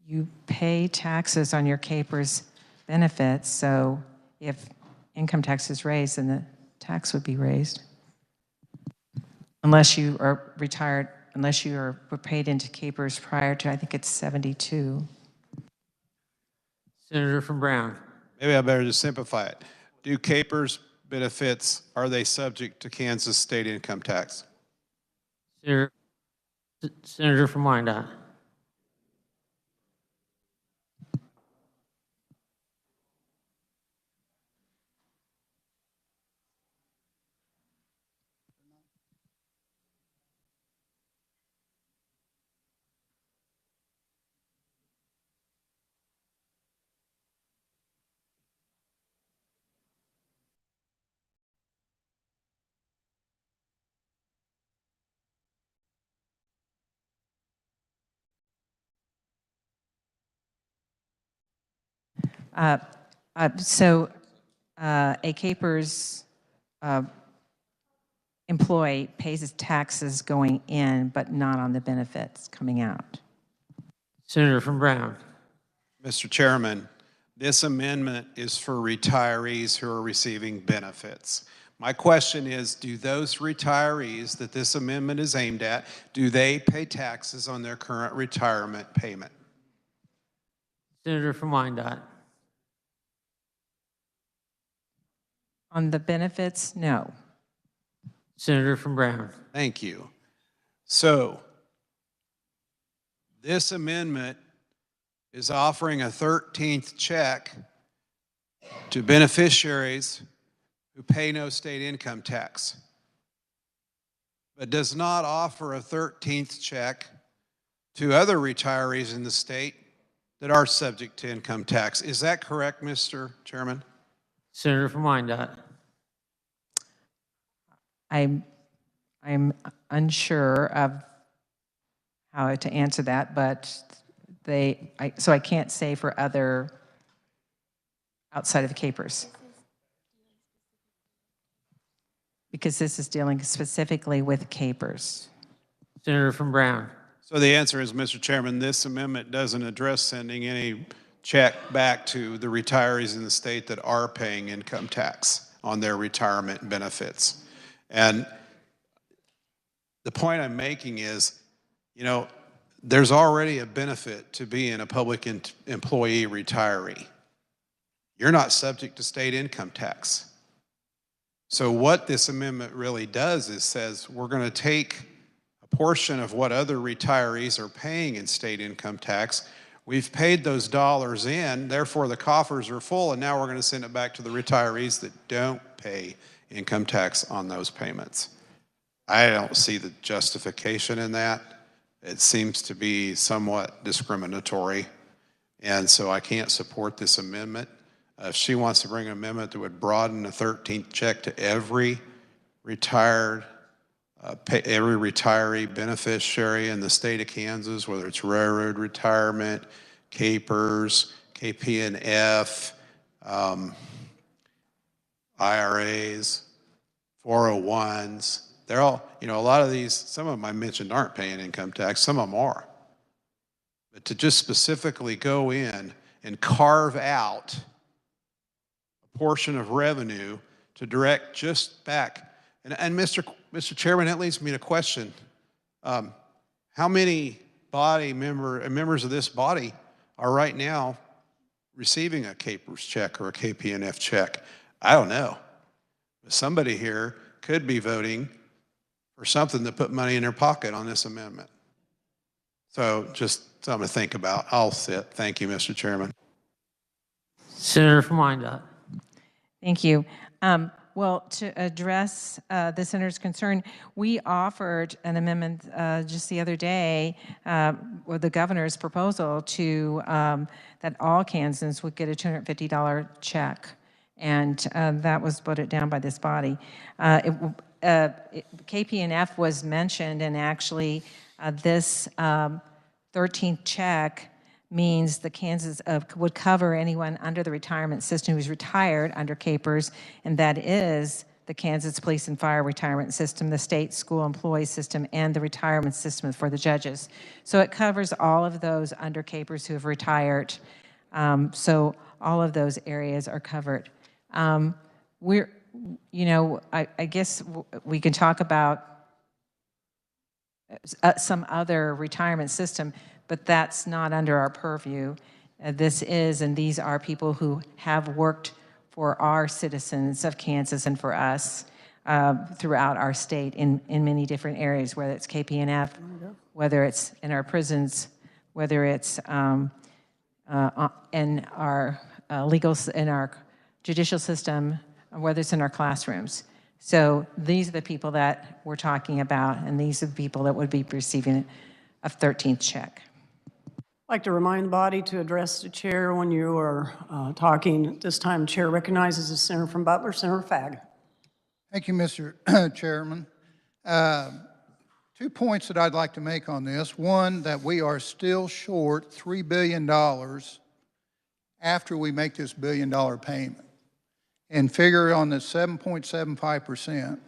You pay taxes on your capers benefits, so if income tax is raised, then the tax would be raised. Unless you are retired, unless you were paid into capers prior to, I think it's 72. Senator from Brown. Maybe I better just simplify it. Do capers benefits, are they subject to Kansas state income tax? Senator from Wyandotte. A capers employee pays his taxes going in, but not on the benefits coming out. Senator from Brown. Mr. Chairman, this amendment is for retirees who are receiving benefits. My question is, do those retirees that this amendment is aimed at, do they pay taxes on their current retirement payment? Senator from Wyandotte. On the benefits, no. Senator from Brown. Thank you. So, this amendment is offering a 13th check to beneficiaries who pay no state income tax, but does not offer a 13th check to other retirees in the state that are subject to income tax. Is that correct, Mr. Chairman? Senator from Wyandotte. I'm unsure of how to answer that, but so I can't say for other outside of the capers. Because this is dealing specifically with capers. Senator from Brown. So the answer is, Mr. Chairman, this amendment doesn't address sending any check back to the retirees in the state that are paying income tax on their retirement benefits. And the point I'm making is, you know, there's already a benefit to being a public employee retiree. You're not subject to state income tax. So what this amendment really does is says we're going to take a portion of what other retirees are paying in state income tax. We've paid those dollars in, therefore the coffers are full, and now we're going to send it back to the retirees that don't pay income tax on those payments. I don't see the justification in that. It seems to be somewhat discriminatory, and so I can't support this amendment. If she wants to bring an amendment that would broaden the 13th check to every retired, every retiree beneficiary in the state of Kansas, whether it's railroad retirement, capers, KP&F, IRAs, 401s, they're all, you know, a lot of these, some of them I mentioned aren't paying income tax, some of them are. But to just specifically go in and carve out a portion of revenue to direct just back, and Mr. Chairman, that leads me to question, how many members of this body are right now receiving a capers check or a KP&F check? I don't know. But somebody here could be voting for something to put money in their pocket on this amendment. So just something to think about. I'll sit. Thank you, Mr. Chairman. Senator from Wyandotte. Thank you. Well, to address the senator's concern, we offered an amendment just the other day with the governor's proposal to that all Kansans would get a $250 check, and that was voted down by this body. KP&F was mentioned, and actually this 13th check means the Kansas would cover anyone under the retirement system who's retired under KPERS, and that is the Kansas Police and Fire Retirement System, the state school employee system, and the retirement system for the judges. So it covers all of those under KPERS who have retired. So all of those areas are covered. I guess we can talk about some other retirement system, but that's not under our purview. This is, and these are people who have worked for our citizens of Kansas and for us throughout our state in many different areas, whether it's KP&F, whether it's in our prisons, whether it's in our in our judicial system, whether it's in our classrooms. So these are the people that we're talking about, and these are the people that would be receiving a 13th check. I'd like to remind the body to address the chair when you are talking. At this time, the chair recognizes the senator from Butler, Senator Fagg. Thank you, Mr. Chairman. 2 points that I'd like to make on this. One, that we are still short $3 billion after we make this $1 billion payment, and figure on the 7.75%.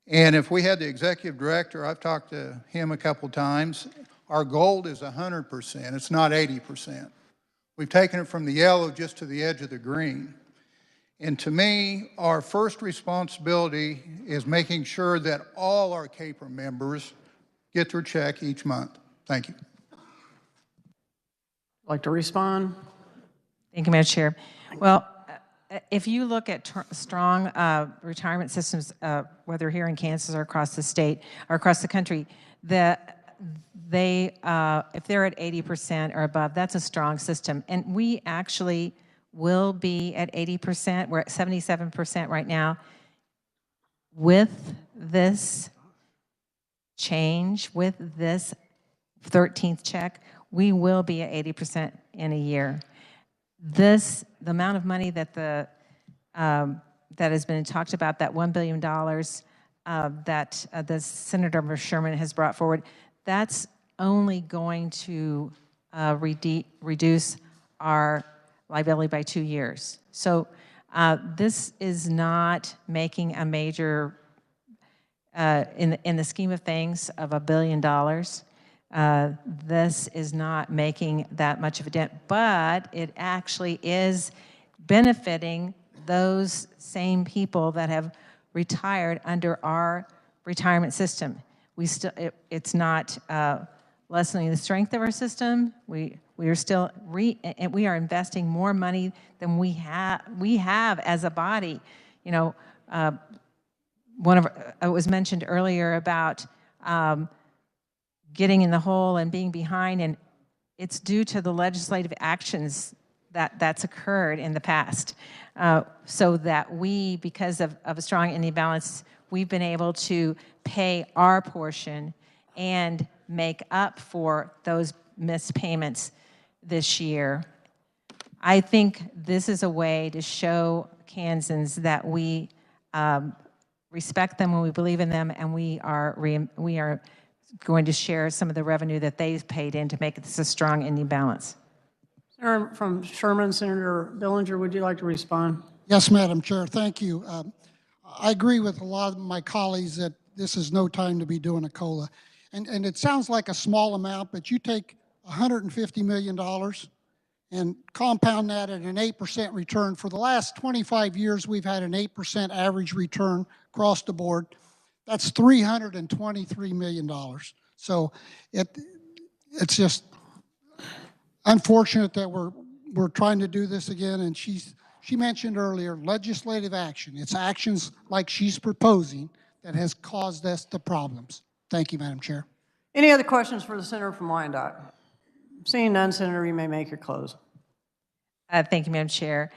And if we had the executive director, I've talked to him a couple times, our goal is 100%. It's not 80%. We've taken it from the yellow just to the edge of the green. And to me, our first responsibility is making sure that all our CAPER members get their check each month. Thank you. Like to respond? Thank you, Madam Chair. Well, if you look at strong retirement systems, whether here in Kansas or across the state or across the country, if they're at 80% or above, that's a strong system. And we actually will be at 80%. We're at 77% right now. With this change, with this 13th check, we will be at 80% in a year. The amount of money that that has been talked about, that $1 billion that the Senator Sherman has brought forward, that's only going to reduce our liability by 2 years. So this is not making a major, in the scheme of things, of $1 billion. This is not making that much of a dent, but it actually is benefiting those same people that have retired under our retirement system. It's not lessening the strength of our system. We are still we are investing more money than we have as a body. You know, it was mentioned earlier about getting in the hole and being behind, and it's due to the legislative actions that's occurred in the past. So that we, because of a strong Indian balance, we've been able to pay our portion and make up for those missed payments this year. I think this is a way to show Kansans that we respect them when we believe in them, and we are going to share some of the revenue that they've paid in to make this a strong Indian balance. Senator from Sherman, Senator Billinger, would you like to respond? Yes, Madam Chair, thank you. I agree with a lot of my colleagues that this is no time to be doing a COLA. And it sounds like a small amount, but you take $150 million and compound that at an 8% return. For the last 25 years, we've had an 8% average return across the board. That's $323 million. So it's just unfortunate that we're trying to do this again. And she mentioned earlier legislative action. It's actions like she's proposing that has caused us the problems. Thank you, Madam Chair. Any other questions for the senator from Wyandotte? Seeing none, Senator, you may make your close. Thank you, Madam Chair.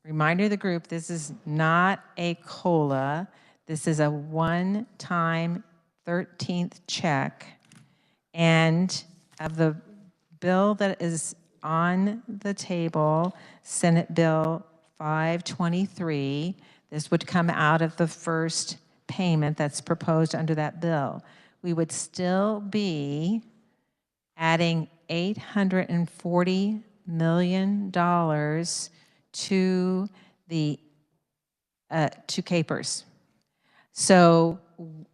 Reminder to the group, this is not a COLA. This is a one-time 13th check. And of the bill that is on the table, Senate Bill 523, this would come out of the first payment that's proposed under that bill. We would still be adding $840 million to the to capers. So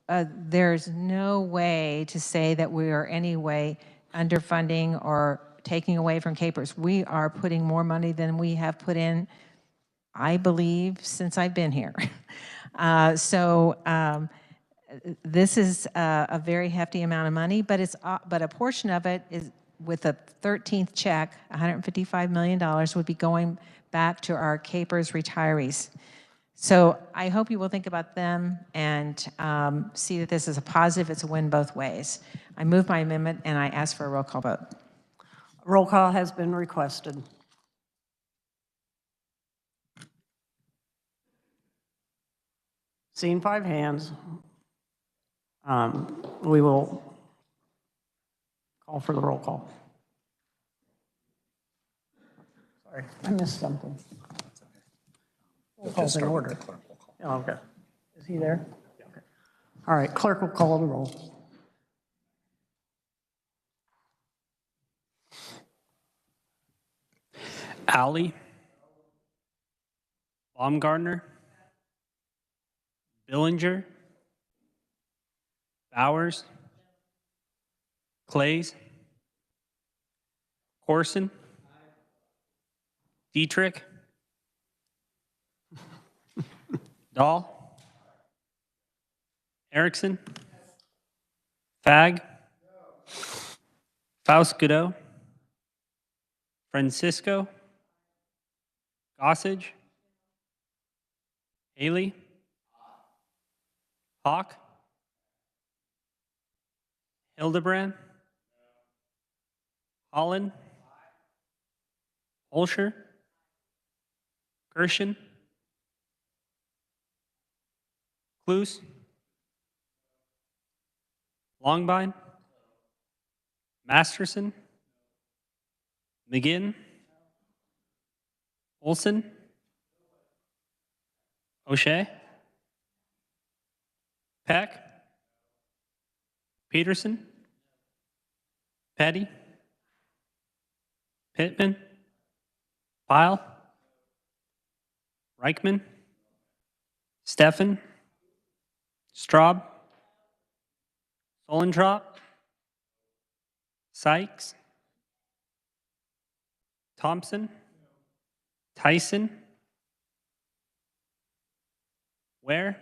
there's no way to say that we are anyway underfunding or taking away from capers. We are putting more money than we have put in, I believe, since I've been here. This is a very hefty amount of money, but a portion of it is, with the 13th check, $155 million would be going back to our capers retirees. So I hope you will think about them and see that this is a positive. It's a win both ways. I move my amendment and I ask for a roll call vote. Roll call has been requested. Seeing 5 hands, we will call for the roll call. Sorry, I missed something. Roll call's in order. Oh, okay. Is he there? Okay. All right, clerk will call the roll. Alley, Baumgartner, Billinger, Bowers, Clays, Corson, Dietrich, Dahl, Erickson, Fag, Faust Godot, Francisco, Gossage, Haley, Hawk, Hildebrand, Holland, Holscher, Gershon, Cluse, Longbine, Masterson, McGinn, Olson, O'Shea, Peck, Peterson, Petty, Pittman, Pyle, Reichman, Steffen, Straub, Solentrop, Sykes, Thompson, Tyson, Ware,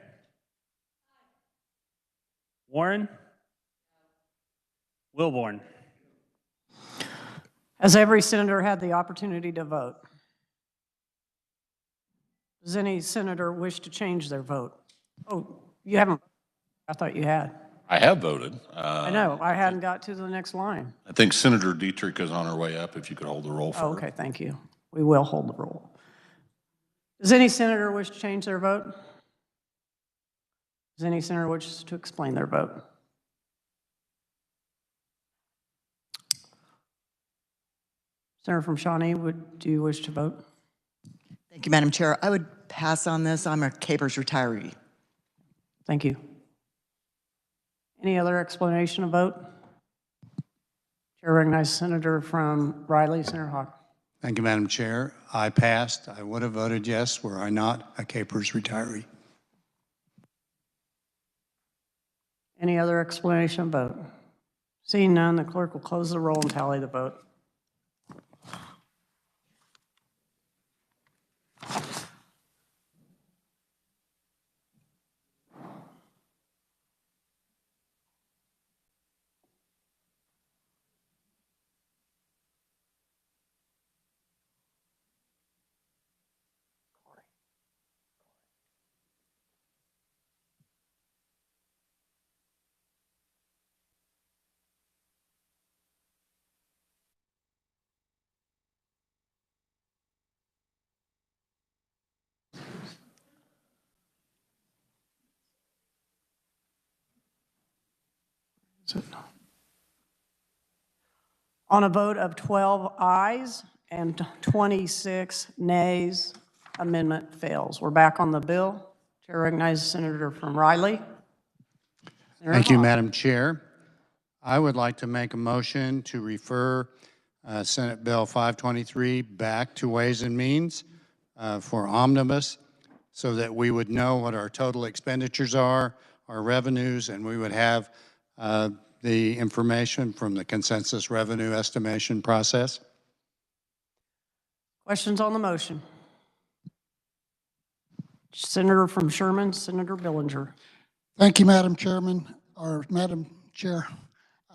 Warren, Wilborn. Has every senator had the opportunity to vote? Does any senator wish to change their vote? Oh, you haven't. I thought you had. I have voted. I know. I hadn't got to the next line. I think Senator Dietrich is on her way up, if you could hold the roll for her. Oh, okay, thank you. We will hold the roll. Does any senator wish to change their vote? Does any senator wish to explain their vote? Senator from Shawnee, do you wish to vote? Thank you, Madam Chair. I would pass on this. I'm a capers retiree. Thank you. Any other explanation of vote? Chair recognizes Senator from Riley, Senator Hawk. Thank you, Madam Chair. I passed. I would have voted yes were I not a capers retiree. Any other explanation of vote? Seeing none, the clerk will close the roll and tally the vote. On a vote of 12 ayes and 26 nays, amendment fails. We're back on the bill. Chair recognizes Senator from Riley. Senator Thank you, Hahn. Madam Chair. I would like to make a motion to refer Senate Bill 523 back to Ways and Means for omnibus so that we would know what our total expenditures are, our revenues, and we would have the information from the consensus revenue estimation process. Questions on the motion? Senator from Sherman, Senator Billinger. Thank you, Madam Chairman, or Madam Chair.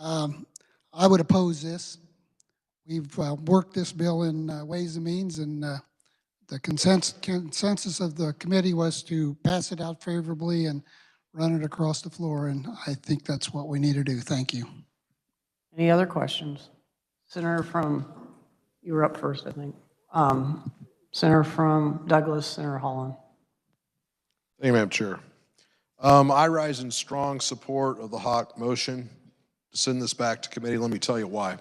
I would oppose this. We've worked this bill in Ways and Means, and the consensus of the committee was to pass it out favorably and run it across the floor, and I think that's what we need to do. Thank you. Any other questions? Senator from, you were up first, I think. Senator from Douglas, Senator Holland. Thank you, Madam Chair. I rise in strong support of the Hawk motion to send this back to committee. Let me tell you why.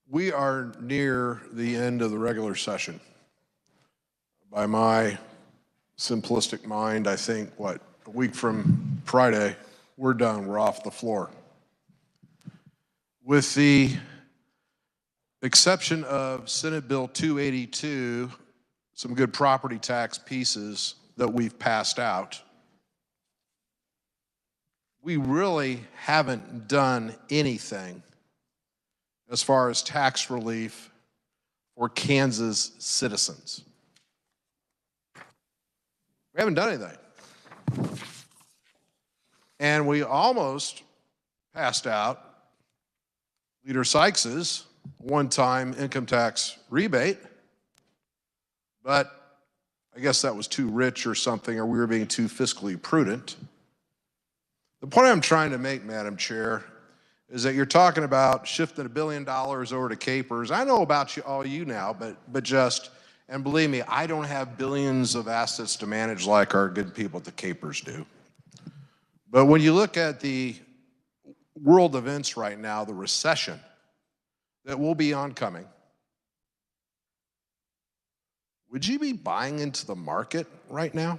We are near the end of the regular session. By my simplistic mind, I think, a week from Friday, we're done, we're off the floor. With the exception of Senate Bill 282, some good property tax pieces that we've passed out, we really haven't done anything as far as tax relief for Kansas citizens. We haven't done anything. And we almost passed out Leader Sykes's one-time income tax rebate, but I guess that was too rich or something, or we were being too fiscally prudent. The point I'm trying to make, Madam Chair, is that you're talking about shifting $1 billion over to Capers. I know about all you now, but just, and believe me, I don't have billions of assets to manage like our good people at the Capers do. But when you look at the world events right now, the recession that will be oncoming, would you be buying into the market right now?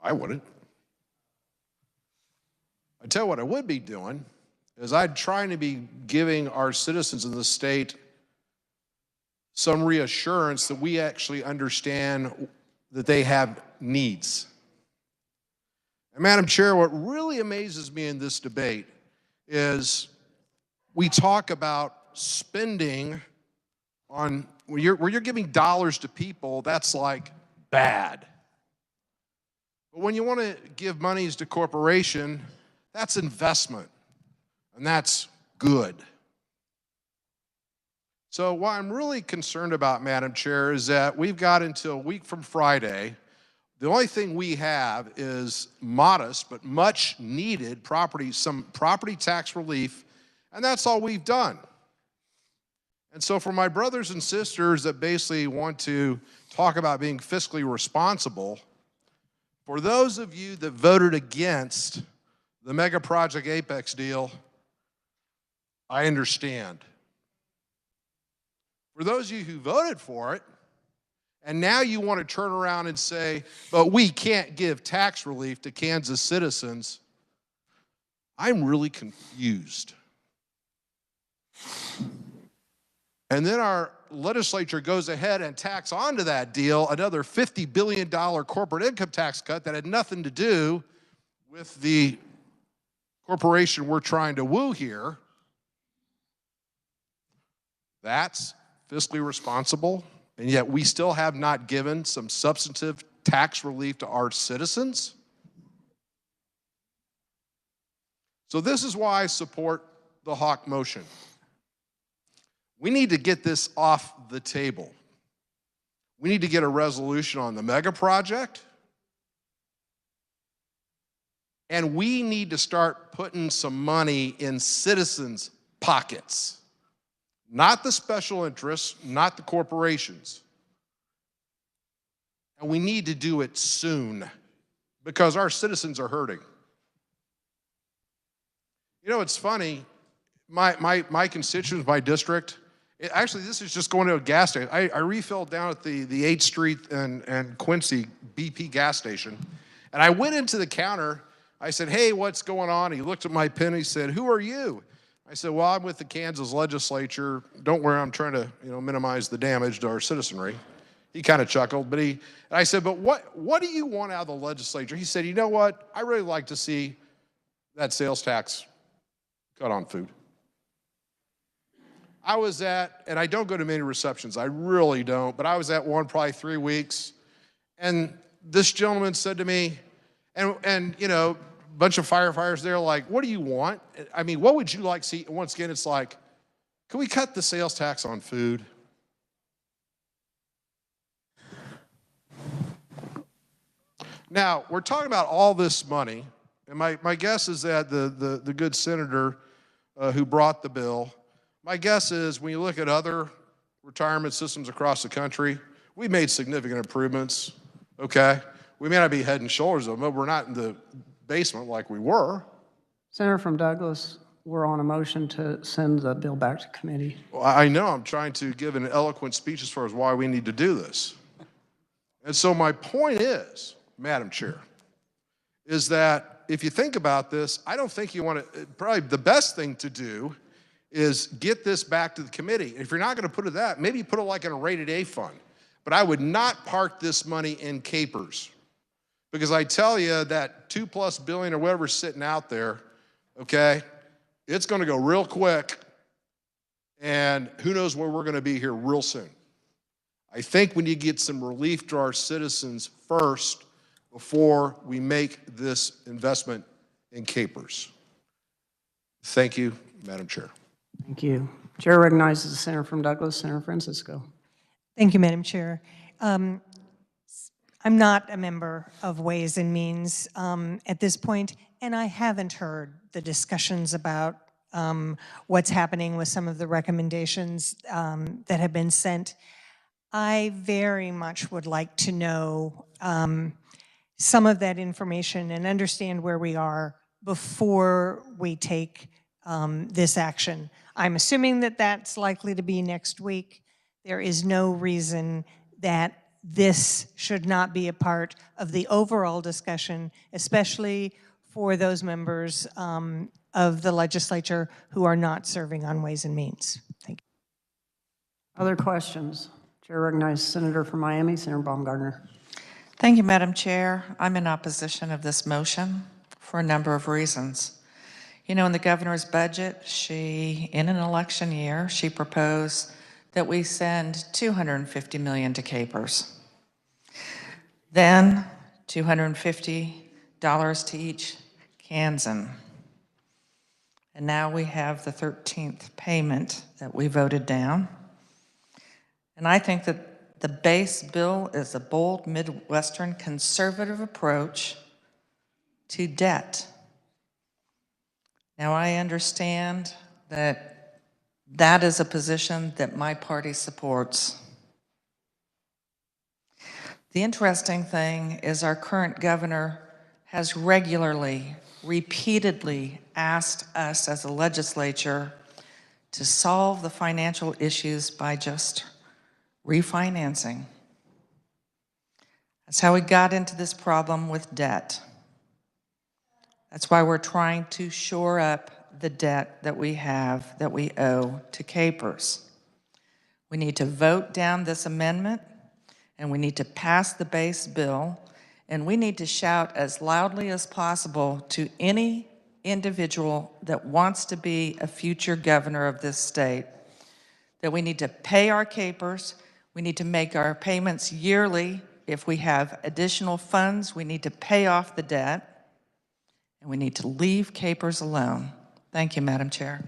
I wouldn't. I tell you what I would be doing is I'd try to be giving our citizens in the state some reassurance that we actually understand that they have needs. And Madam Chair, what really amazes me in this debate is we talk about spending on, when you're giving dollars to people, that's like bad. But when you want to give monies to corporation, that's investment, and that's good. So what I'm really concerned about, Madam Chair, is that we've got until a week from Friday. The only thing we have is modest but much needed some property tax relief, and that's all we've done. And so for my brothers and sisters that basically want to talk about being fiscally responsible, for those of you that voted against the Mega Project Apex deal, I understand. For those of you who voted for it, and now you want to turn around and say, but we can't give tax relief to Kansas citizens, I'm really confused. And then our legislature goes ahead and tacks onto that deal another $50 billion corporate income tax cut that had nothing to do with the corporation we're trying to woo here. That's fiscally responsible, and yet we still have not given some substantive tax relief to our citizens. So this is why I support the Hawk motion. We need to get this off the table. We need to get a resolution on the mega project. And we need to start putting some money in citizens' pockets. Not the special interests, not the corporations. And we need to do it soon. because our citizens are hurting. You know, it's funny, my constituents, my district, actually this is just going to a gas station. I refilled down at the 8th Street and Quincy BP gas station, and I went into the counter. I said, hey, what's going on? He looked at my pen, he said, who are you? I said, well, I'm with the Kansas Legislature. Don't worry, I'm trying to minimize the damage to our citizenry. He kind of chuckled, but I said, but what do you want out of the legislature? He said, you know what? I really like to see that sales tax cut on food. I was at, and I don't go to many receptions, I really don't, but I was at one probably 3 weeks, and this gentleman said to me, and you know, a bunch of firefighters there like, what do you want? I mean, what would you like to see? Once again, it's like, can we cut the sales tax on food? Now, we're talking about all this money, and my guess is that the good senator who brought the bill, my guess is when you look at other retirement systems across the country, we made significant improvements, okay? We may not be head and shoulders of them, but we're not in the basement like we were. Senator from Douglas, we're on a motion to send the bill back to committee. Well, I know I'm trying to give an eloquent speech as far as why we need to do this. And so my point is, Madam Chair, is that if you think about this, I don't think you want to, probably the best thing to do is get this back to the committee. If you're not going to put it that, maybe put it like in a rated A fund. But I would not park this money in capers. Because I tell you that $2+ billion or whatever's sitting out there, okay, it's going to go real quick, and who knows where we're going to be here real soon. I think we need to get some relief to our citizens first before we make this investment in capers. Thank you, Madam Chair. Thank you. Chair recognizes the senator from Douglas, Senator Francisco. Thank you, Madam Chair. I'm not a member of Ways and Means at this point, and I haven't heard the discussions about what's happening with some of the recommendations that have been sent. I very much would like to know some of that information and understand where we are before we take this action. I'm assuming that that's likely to be next week. There is no reason that this should not be a part of the overall discussion, especially for those members of the legislature who are not serving on Ways and Means. Thank you. Other questions? Chair recognizes Senator from Miami, Senator Baumgartner. Thank you, Madam Chair. I'm in opposition of this motion for a number of reasons. You know, in the governor's budget, in an election year, she proposed that we send $250 million to capers. Then $250 to each Kansan. And now we have the 13th payment that we voted down. And I think that the base bill is a bold Midwestern conservative approach to debt. Now, I understand that that is a position that my party supports. The interesting thing is our current governor has regularly, repeatedly asked us as a legislature to solve the financial issues by just refinancing. That's how we got into this problem with debt. That's why we're trying to shore up the debt that we have, that we owe to capers. We need to vote down this amendment, and we need to pass the base bill, and we need to shout as loudly as possible to any individual that wants to be a future governor of this state that we need to pay our capers, we need to make our payments yearly. If we have additional funds, we need to pay off the debt, and we need to leave capers alone. Thank you, Madam Chair.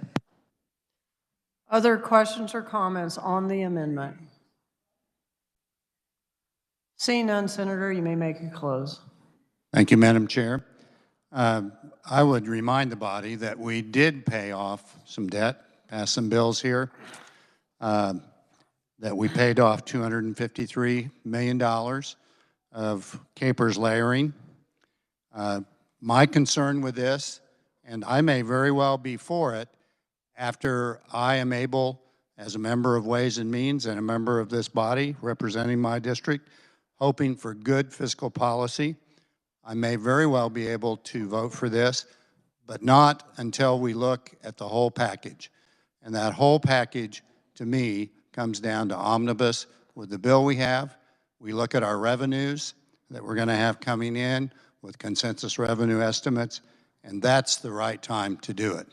Other questions or comments on the amendment? Seeing none, Senator, you may make a close. Thank you, Madam Chair. I would remind the body that we did pay off some debt, pass some bills here, that we paid off $253 million of capers layering. My concern with this, and I may very well be for it, after I am able, as a member of Ways and Means and a member of this body representing my district, hoping for good fiscal policy, I may very well be able to vote for this, but not until we look at the whole package. And that whole package, to me, comes down to omnibus. With the bill we have, we look at our revenues that we're going to have coming in with consensus revenue estimates, and that's the right time to do it.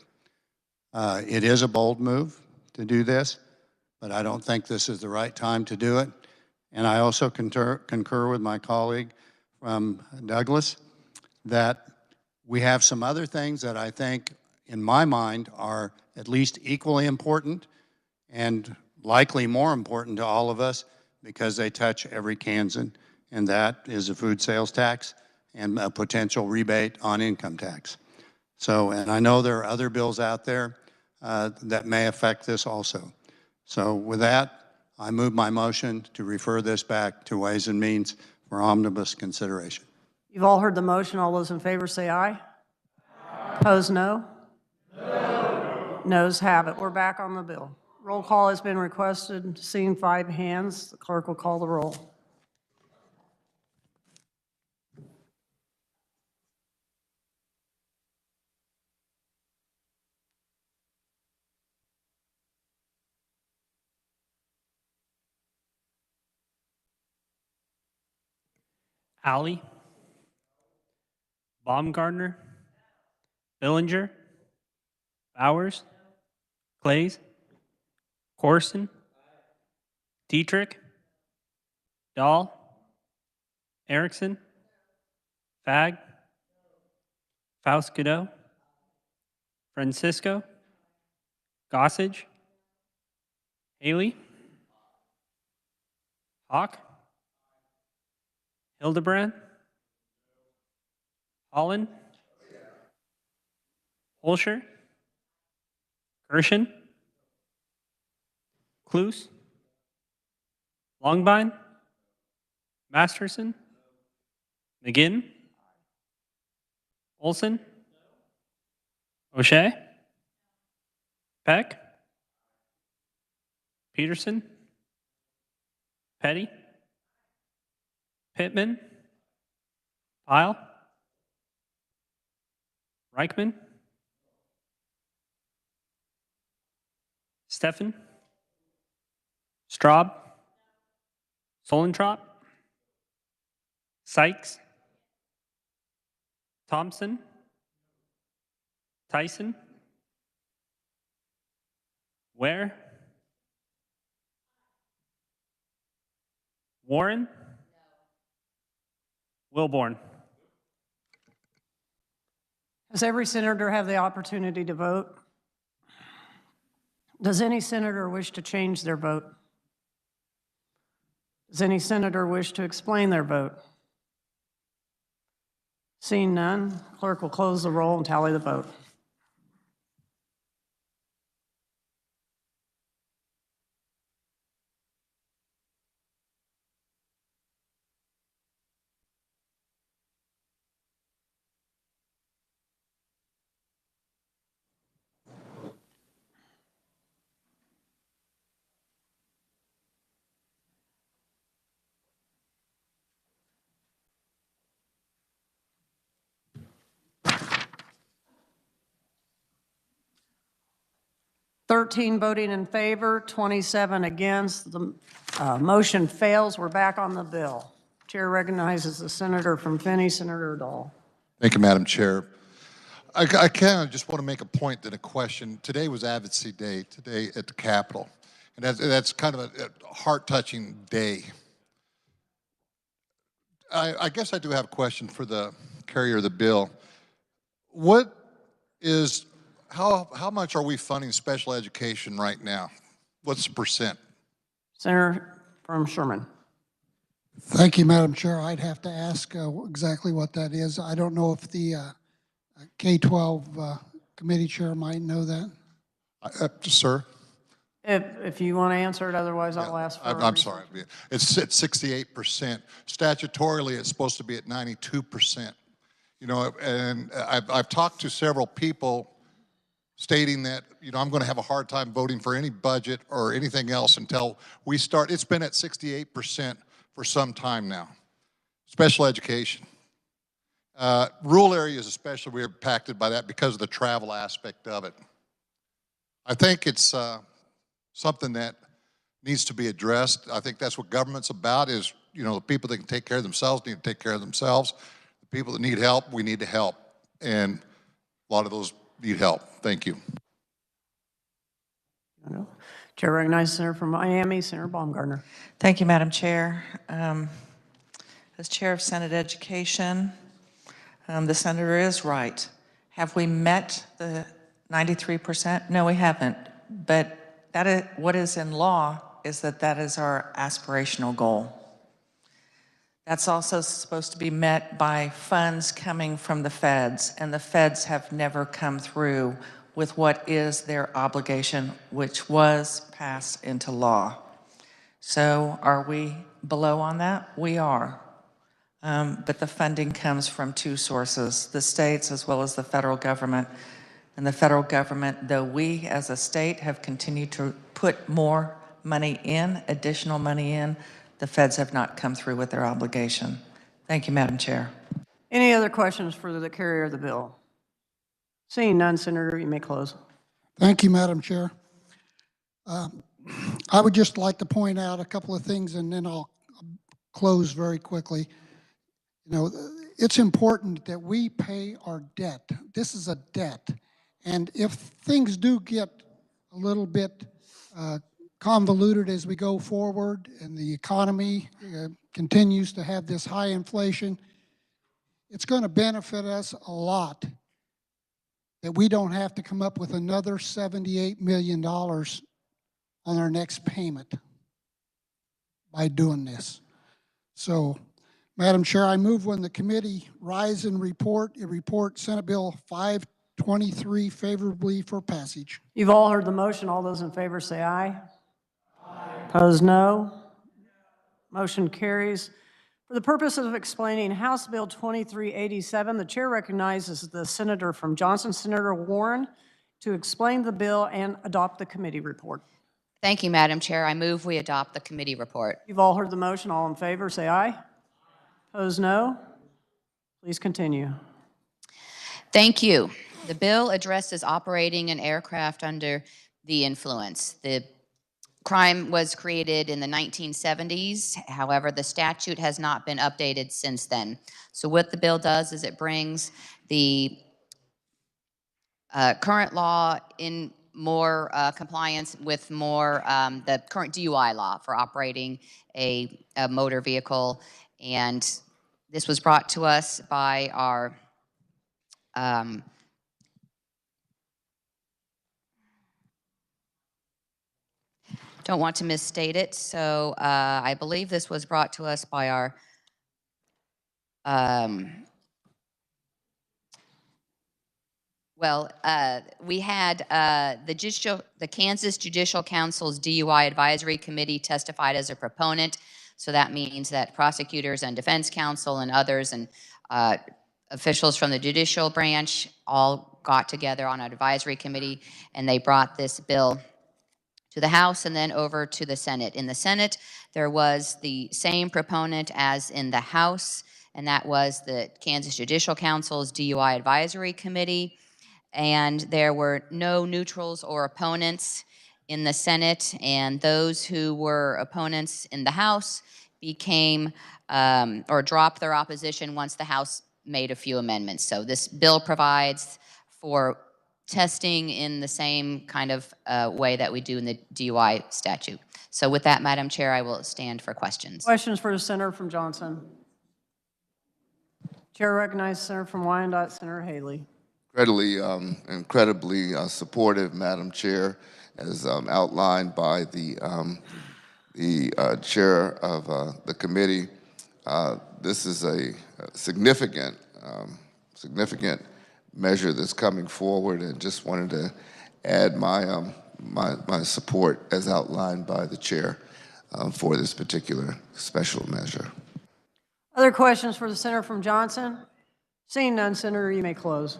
It is a bold move to do this, but I don't think this is the right time to do it. And I also concur with my colleague from Douglas that we have some other things that I think, in my mind, are at least equally important and likely more important to all of us because they touch every Kansan, and that is a food sales tax and a potential rebate on income tax. So, and I know there are other bills out there that may affect this also. So with that, I move my motion to refer this back to Ways and Means for omnibus consideration. You've all heard the motion. All those in favor say aye. Opposed, no? Noes have it. We're back on the bill. Roll call has been requested. Seeing 5 hands, the clerk will call the roll. Alley, Baumgartner, Billinger, Bowers, Clays, Corson, Dietrich, Dahl, Erickson, Fag, Faust-Godot, Francisco, Gossage, Haley, Hawk, Hildebrand, Holland, Holscher, Kirshen, Cluse, Longbine, Masterson, McGinn, Olson, O'Shea, Peck, Peterson, Petty, Pittman, Pyle, Reichman, Steffen, Straub, Solentrop, Sykes, Thompson, Tyson, Ware, Warren, Wilborn. Does every senator have the opportunity to vote? Does any senator wish to change their vote? Does any senator wish to explain their vote? Seeing none, clerk will close the roll and tally the vote. Thirteen voting in favor, 27 against. The motion fails. We're back on the bill. Chair recognizes the senator from Finney, Senator Dahl. Thank you, Madam Chair. I kind of just want to make a point and a question. Today was Advocacy Day, today at the Capitol. And that's kind of a heart-touching day. I guess I do have a question for the carrier of the bill. How much are we funding special education right now? What's the percent? Senator from Sherman. Thank you, Madam Chair. I'd have to ask exactly what that is. I don't know if the K-12 committee chair might know that. Sir? If you want to answer it, otherwise I'll ask for I'm sorry. It's at 68%. Statutorily, it's supposed to be at 92%. You know, and I've talked to several people stating that, you know, I'm going to have a hard time voting for any budget or anything else until we start. It's been at 68% for some time now. Special education. Rural areas especially, we're impacted by that because of the travel aspect of it. I think it's something that needs to be addressed. I think that's what government's about is, you know, the people that can take care of themselves need to take care of themselves. The people that need help, we need to help. And a lot of those need help. Thank you. Chair recognizes Senator from Miami, Senator Baumgartner. Thank you, Madam Chair. As Chair of Senate Education, the senator is right. Have we met the 93%? No, we haven't. But that is, what is in law is that is our aspirational goal. That's also supposed to be met by funds coming from the feds, and the feds have never come through with what is their obligation, which was passed into law. So are we below on that? We are. But the funding comes from two sources, the states as well as the federal government. And the federal government, though we as a state have continued to put more money in, additional money in, the feds have not come through with their obligation. Thank you, Madam Chair. Any other questions for the carrier of the bill? Seeing none, Senator, you may close. Thank you, Madam Chair. I would just like to point out a couple of things and then I'll close very quickly. You know, it's important that we pay our debt. This is a debt. And if things do get a little bit convoluted as we go forward and the economy continues to have this high inflation, it's going to benefit us a lot that we don't have to come up with another $78 million on our next payment by doing this. So, Madam Chair, I move when the committee rise and report Senate Bill 523 favorably for passage. You've all heard the motion. All those in favor say aye. Aye. Opposed, no. Motion carries. For the purpose of explaining House Bill 2387, the chair recognizes the senator from Johnson, Senator Warren, to explain the bill and adopt the committee report. Thank you, Madam Chair. I move we adopt the committee report. You've all heard the motion. All in favor say aye. Opposed, no. Please continue. Thank you. The bill addresses operating an aircraft under the influence. The crime was created in the 1970s. However, the statute has not been updated since then. So what the bill does is it brings the current law in more compliance with more the current DUI law for operating a motor vehicle. And this was brought to us by our don't want to misstate it, so I believe this was brought to us by our we had the Kansas Judicial Council's DUI Advisory Committee testified as a proponent. So that means that prosecutors and defense counsel and others and officials from the judicial branch all got together on an advisory committee, and they brought this bill to the House and then over to the Senate. In the Senate, there was the same proponent as in the House, and that was the Kansas Judicial Council's DUI Advisory Committee. And there were no neutrals or opponents in the Senate, and those who were opponents in the House became or dropped their opposition once the House made a few amendments. So this bill provides for testing in the same kind of way that we do in the DUI statute. So with that, Madam Chair, I will stand for questions. Questions for the senator from Johnson. Chair recognizes Senator from Wyandotte, Senator Haley. Incredibly supportive, Madam Chair, as outlined by the chair of the committee. This is a significant measure that's coming forward, and just wanted to add my my support as outlined by the chair for this particular special measure. Other questions for the senator from Johnson? Seeing none, Senator, you may close.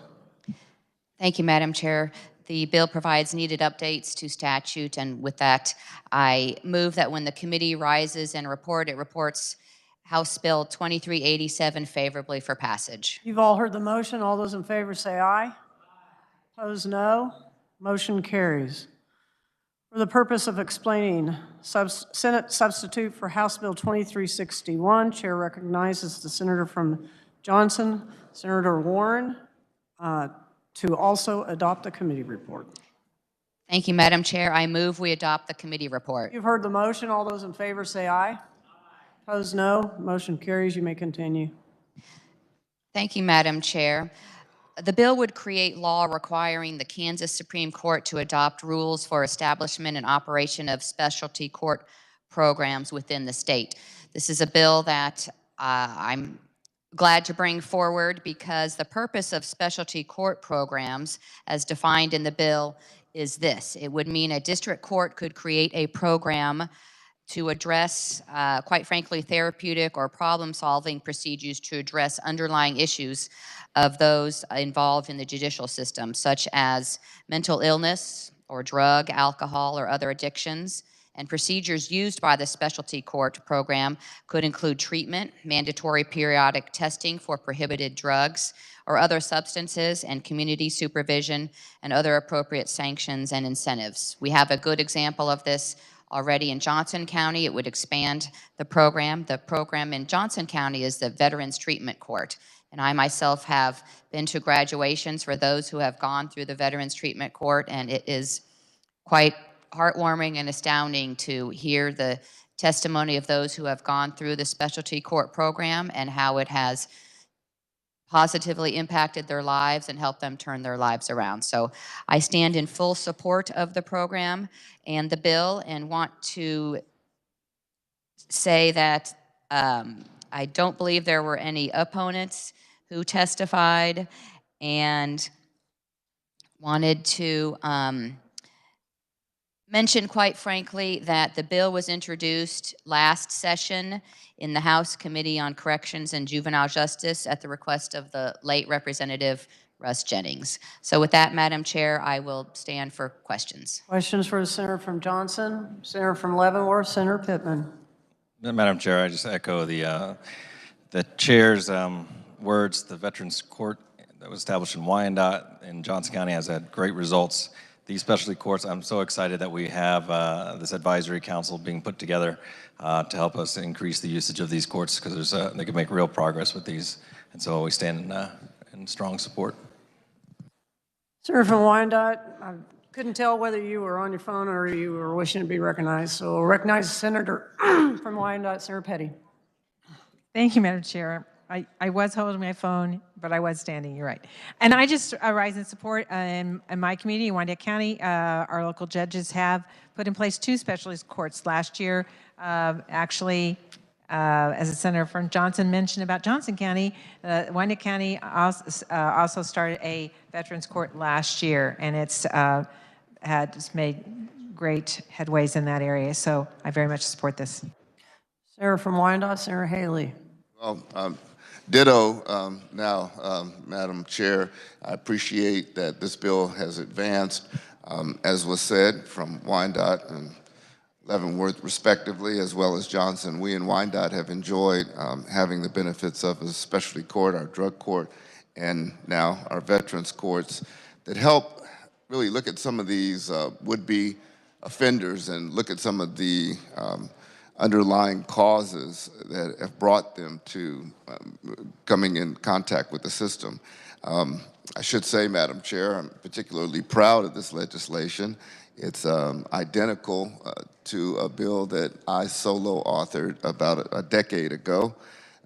Thank you, Madam Chair. The bill provides needed updates to statute, and with that, I move that when the committee rises and it reports House Bill 2387 favorably for passage. You've all heard the motion. All those in favor say aye. Opposed, no. Motion carries. For the purpose of explaining Senate substitute for House Bill 2361, Chair recognizes the Senator from Johnson, Senator Warren, to also adopt the committee report. Thank you, Madam Chair. I move we adopt the committee report. You've heard the motion. All those in favor say aye. Opposed, no. Motion carries. You may continue. Thank you, Madam Chair. The bill would create law requiring the Kansas Supreme Court to adopt rules for establishment and operation of specialty court programs within the state. This is a bill that I'm glad to bring forward because the purpose of specialty court programs, as defined in the bill, is this. It would mean a district court could create a program to address, quite frankly, therapeutic or problem-solving procedures to address underlying issues of those involved in the judicial system, such as mental illness or drug, alcohol, or other addictions. And procedures used by the specialty court program could include treatment, mandatory periodic testing for prohibited drugs or other substances, and community supervision and other appropriate sanctions and incentives. We have a good example of this already in Johnson County. It would expand the program. The program in Johnson County is the Veterans Treatment Court. And I myself have been to graduations for those who have gone through the Veterans Treatment Court, and it is quite heartwarming and astounding to hear the testimony of those who have gone through the specialty court program and how it has positively impacted their lives and helped them turn their lives around. So I stand in full support of the program and the bill, and want to say that I don't believe there were any opponents who testified, and wanted to mention, quite frankly, that the bill was introduced last session in the House Committee on Corrections and Juvenile Justice at the request of the late Representative Russ Jennings. So with that, Madam Chair, I will stand for questions. Questions for the Senator from Johnson, Senator from Leavenworth, Senator Pittman. Madam Chair, I just echo the chair's words. The Veterans Court that was established in Wyandotte in Johnson County has had great results. These specialty courts, I'm so excited that we have this advisory council being put together to help us increase the usage of these courts, because they can make real progress with these. And so we stand in strong support. Senator from Wyandotte, I couldn't tell whether you were on your phone or you were wishing to be recognized. So we'll recognize the Senator from Wyandotte, Senator Petty. Thank you, Madam Chair. I was holding my phone, but I was standing, you're right. And I just rise in support in my community, in Wyandotte County. Our local judges have put in place 2 specialist courts last year. Actually, as the Senator from Johnson mentioned about Johnson County, Wyandotte County also started a Veterans Court last year, and it's made great headways in that area. So I very much support this. Senator from Wyandotte, Senator Haley. Well, ditto now, Madam Chair. I appreciate that this bill has advanced, as was said, from Wyandotte and Leavenworth respectively, as well as Johnson. We in Wyandotte have enjoyed having the benefits of a specialty court, our drug court, and now our veterans courts that help really look at some of these would-be offenders and look at some of the underlying causes that have brought them to coming in contact with the system. I should say, Madam Chair, I'm particularly proud of this legislation. It's identical to a bill that I solo authored about a decade ago.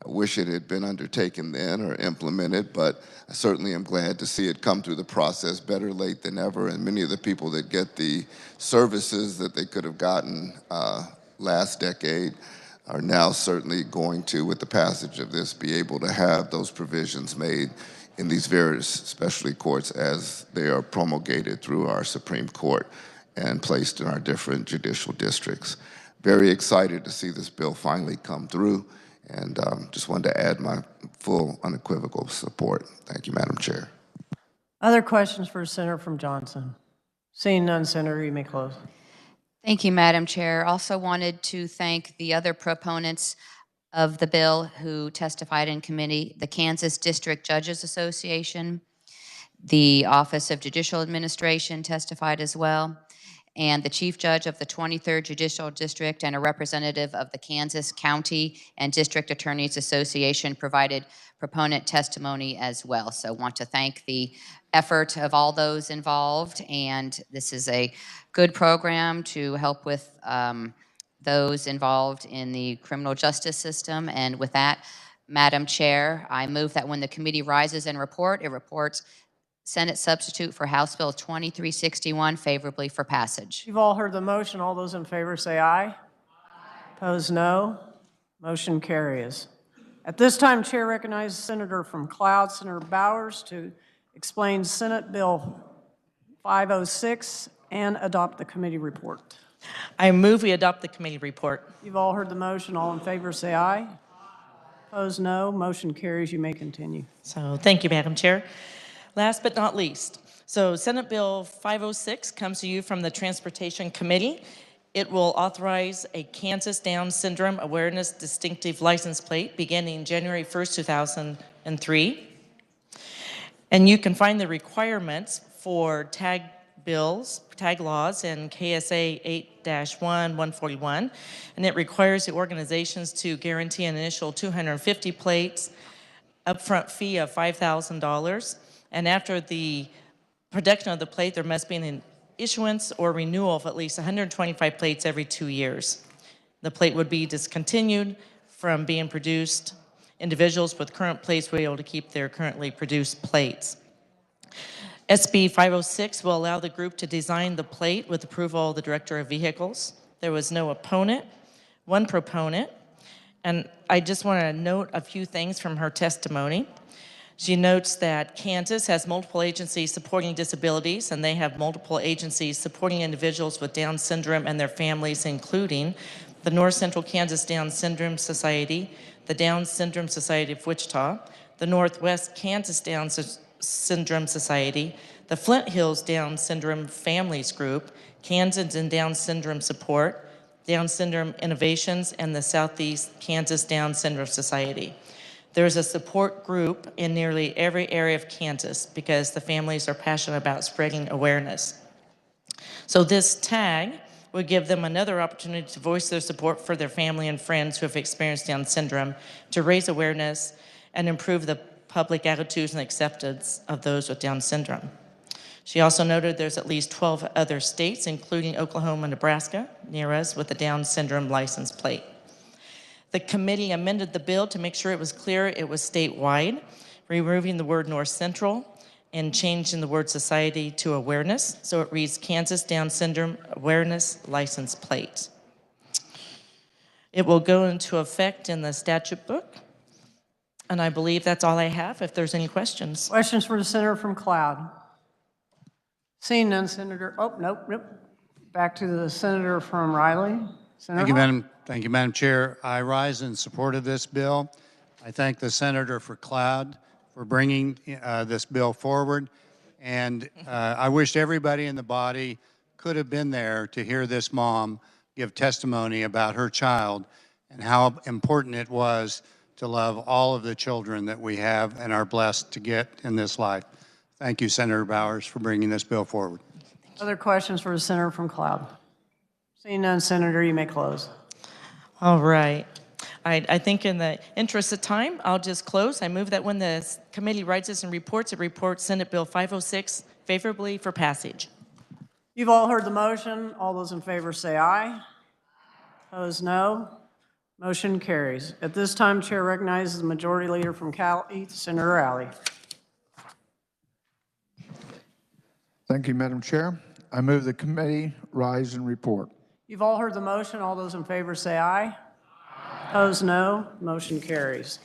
I wish it had been undertaken then or implemented, but I certainly am glad to see it come through the process. Better late than ever, and many of the people that get the services that they could have gotten last decade are now certainly going to, with the passage of this, be able to have those provisions made in these various specialty courts as they are promulgated through our Supreme Court and placed in our different judicial districts. Very excited to see this bill finally come through, and just wanted to add my full unequivocal support. Thank you, Madam Chair. Other questions for Senator from Johnson? Seeing none, Senator, you may close. Thank you, Madam Chair. Also wanted to thank the other proponents of the bill who testified in committee, the Kansas District Judges Association, the Office of Judicial Administration testified as well, and the Chief Judge of the 23rd Judicial District and a representative of the Kansas County and District Attorneys Association provided proponent testimony as well. So want to thank the effort of all those involved, and this is a good program to help with those involved in the criminal justice system. And with that, Madam Chair, I move that when the committee rises and it reports Senate substitute for House Bill 2361 favorably for passage. You've all heard the motion. All those in favor say aye. Opposed, no. Motion carries. At this time, Chair recognizes Senator from Cloud, Senator Bowers, to explain Senate Bill 506 and adopt the committee report. I move we adopt the committee report. You've all heard the motion. All in favor say aye. Opposed, no. Motion carries. You may continue. So thank you, Madam Chair. Last but not least, so Senate Bill 506 comes to you from the Transportation Committee. It will authorize a Kansas Down Syndrome Awareness Distinctive License Plate beginning January 1st, 2003. And you can find the requirements for tag laws in KSA 8-1-141. And it requires the organizations to guarantee an initial 250 plates, upfront fee of $5,000. And after the production of the plate, there must be an issuance or renewal of at least 125 plates every 2 years. The plate would be discontinued from being produced. Individuals with current plates will be able to keep their currently produced plates. SB 506 will allow the group to design the plate with approval of the Director of Vehicles. There was no opponent, one proponent, and I just want to note a few things from her testimony. She notes that Kansas has multiple agencies supporting disabilities, and they have multiple agencies supporting individuals with Down syndrome and their families, including the North Central Kansas Down Syndrome Society, the Down Syndrome Society of Wichita, the Northwest Kansas Down Syndrome Society, the Flint Hills Down Syndrome Families Group, Kansas and Down Syndrome Support, Down Syndrome Innovations, and the Southeast Kansas Down Syndrome Society. There's a support group in nearly every area of Kansas because the families are passionate about spreading awareness. So this tag would give them another opportunity to voice their support for their family and friends who have experienced Down syndrome, to raise awareness and improve the public attitudes and acceptance of those with Down syndrome. She also noted there's at least 12 other states, including Oklahoma and Nebraska, near us, with a Down syndrome license plate. The committee amended the bill to make sure it was clear it was statewide, removing the word North Central and changing the word society to awareness. So it reads Kansas Down Syndrome Awareness License Plate. It will go into effect in the statute book. And I believe that's all I have, if there's any questions. Questions for the Senator from Cloud? Seeing none, Senator, nope. Back to the Senator from Riley. Senator Thank you, Madam Chair. I rise in support of this bill. I thank the Senator for Cloud for bringing this bill forward. And I wish everybody in the body could have been there to hear this mom give testimony about her child and how important it was to love all of the children that we have and are blessed to get in this life. Thank you, Senator Bowers, for bringing this bill forward. Other questions for the Senator from Cloud? Seeing none, Senator, you may close. All right. I think in the interest of time, I'll just close. I move that when the committee rises and reports, it reports Senate Bill 506 favorably for passage. You've all heard the motion. All those in favor say aye. Opposed, no. Motion carries. At this time, Chair recognizes the Majority Leader from Cal East, Senator Alley. Thank you, Madam Chair. I move the committee rise and report. You've all heard the motion. All those in favor say aye. Opposed, no. Motion carries.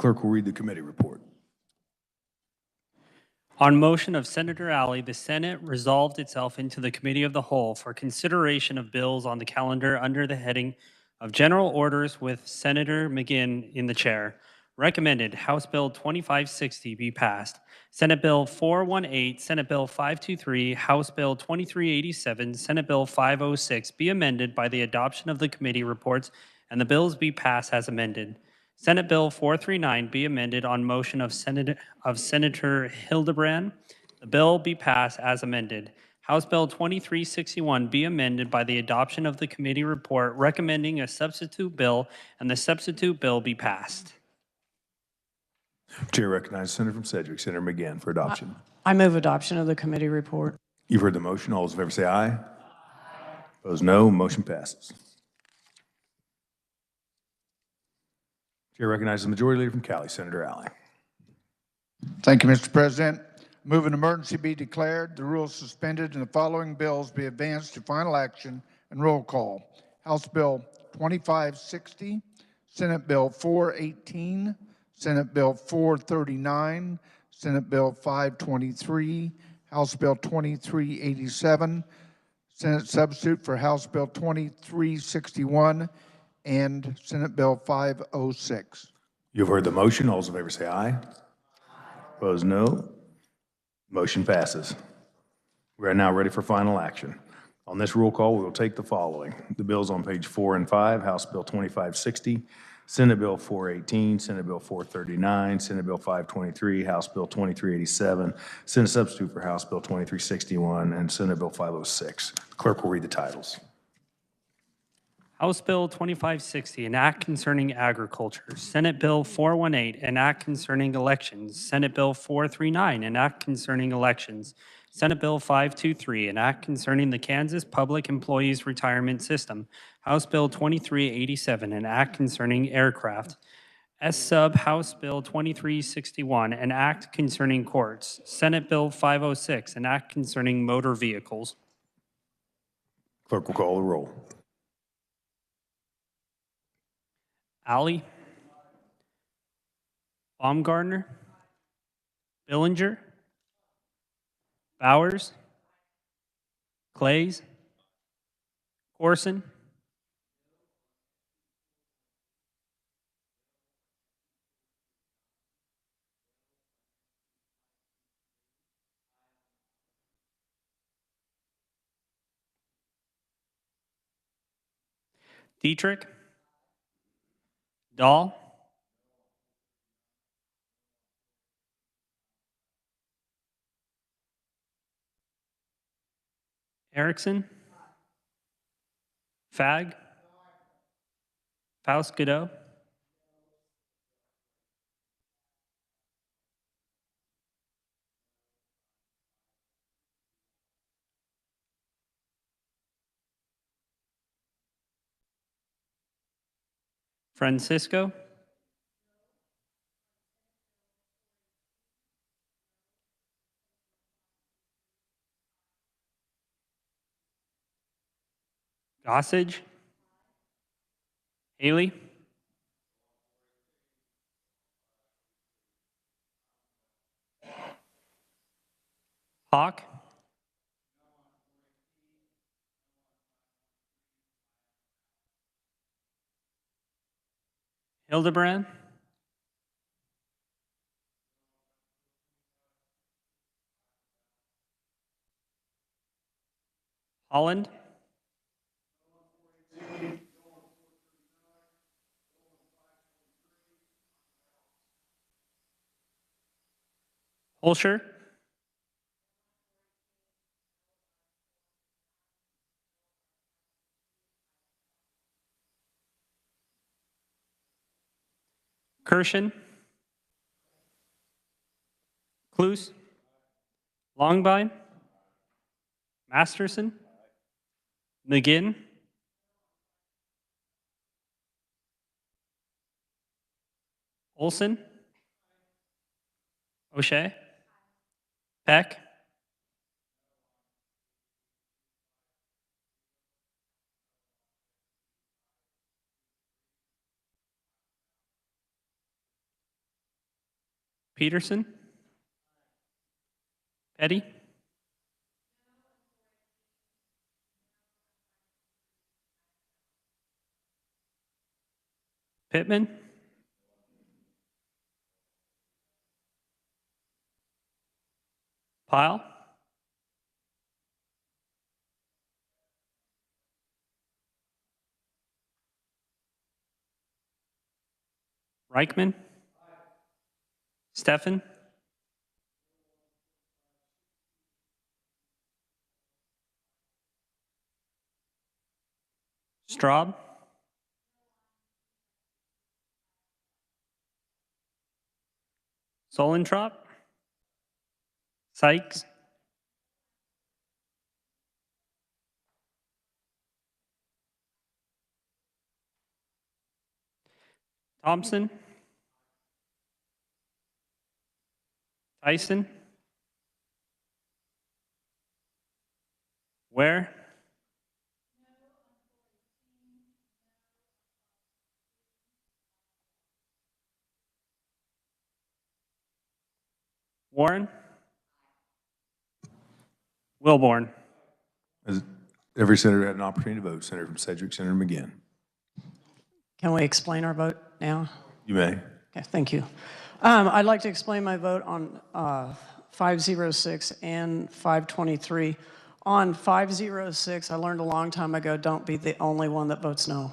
Clerk will read the committee report. On motion of Senator Alley, the Senate resolved itself into the Committee of the Whole for consideration of bills on the calendar under the heading of General Orders with Senator McGinn in the chair. Recommended House Bill 2560 be passed. Senate Bill 418, Senate Bill 523, House Bill 2387, Senate Bill 506 be amended by the adoption of the committee reports and the bills be passed as amended. Senate Bill 439 be amended on motion of Senator Hildebrand. The bill be passed as amended. House Bill 2361 be amended by the adoption of the committee report recommending a substitute bill and the substitute bill be passed. Chair recognizes Senator from Sedgwick, Senator McGinn, for adoption. I move adoption of the committee report. You've heard the motion. All those in favor say aye. Opposed, no. Motion passes. Chair recognizes the Majority Leader from Cali, Senator Alley. Thank you, Mr. President. Move an emergency be declared, the rules suspended, and the following bills be advanced to final action and roll call. House Bill 2560, Senate Bill 418, Senate Bill 439, Senate Bill 523, House Bill 2387, Senate substitute for House Bill 2361, and Senate Bill 506. You've heard the motion. All those in favor say aye. Opposed, no. Motion passes. We are now ready for final action. On this roll call, we will take the following. The bills on page 4 and 5, House Bill 2560, Senate Bill 418, Senate Bill 439, Senate Bill 523, House Bill 2387, Senate substitute for House Bill 2361, and Senate Bill 506. The clerk will read the titles. House Bill 2560, an act concerning agriculture. Senate Bill 418, an act concerning elections. Senate Bill 439, an act concerning elections. Senate Bill 523, an act concerning the Kansas Public Employees Retirement System. House Bill 2387, an act concerning aircraft. S-Sub House Bill 2361, an act concerning courts. Senate Bill 506, an act concerning motor vehicles. Clerk will call the roll. Alley, Baumgartner, Billinger, Bowers, Clays, Corson, Dietrich, Dahl, Erickson, Fag, Faust Godot, Francisco, Gossage, Haley, Hawk, Hildebrand, Holland, Holscher, Kirshen, Cluse, Longbine, Masterson, McGinn, Olson, O'Shea, Peck, Peterson? Petty? Pittman? Pyle? Reichman? Steffen? Straub? Solentrop? Sykes? Thompson? Tyson? Ware? Warren? Wilborn? Has every senator had an opportunity to vote? Senator from Sedgwick, Senator McGinn. Can we explain our vote now? You may. Okay, thank you. I'd like to explain my vote on 506 and 523. On 506, I learned a long time ago, don't be the only one that votes no.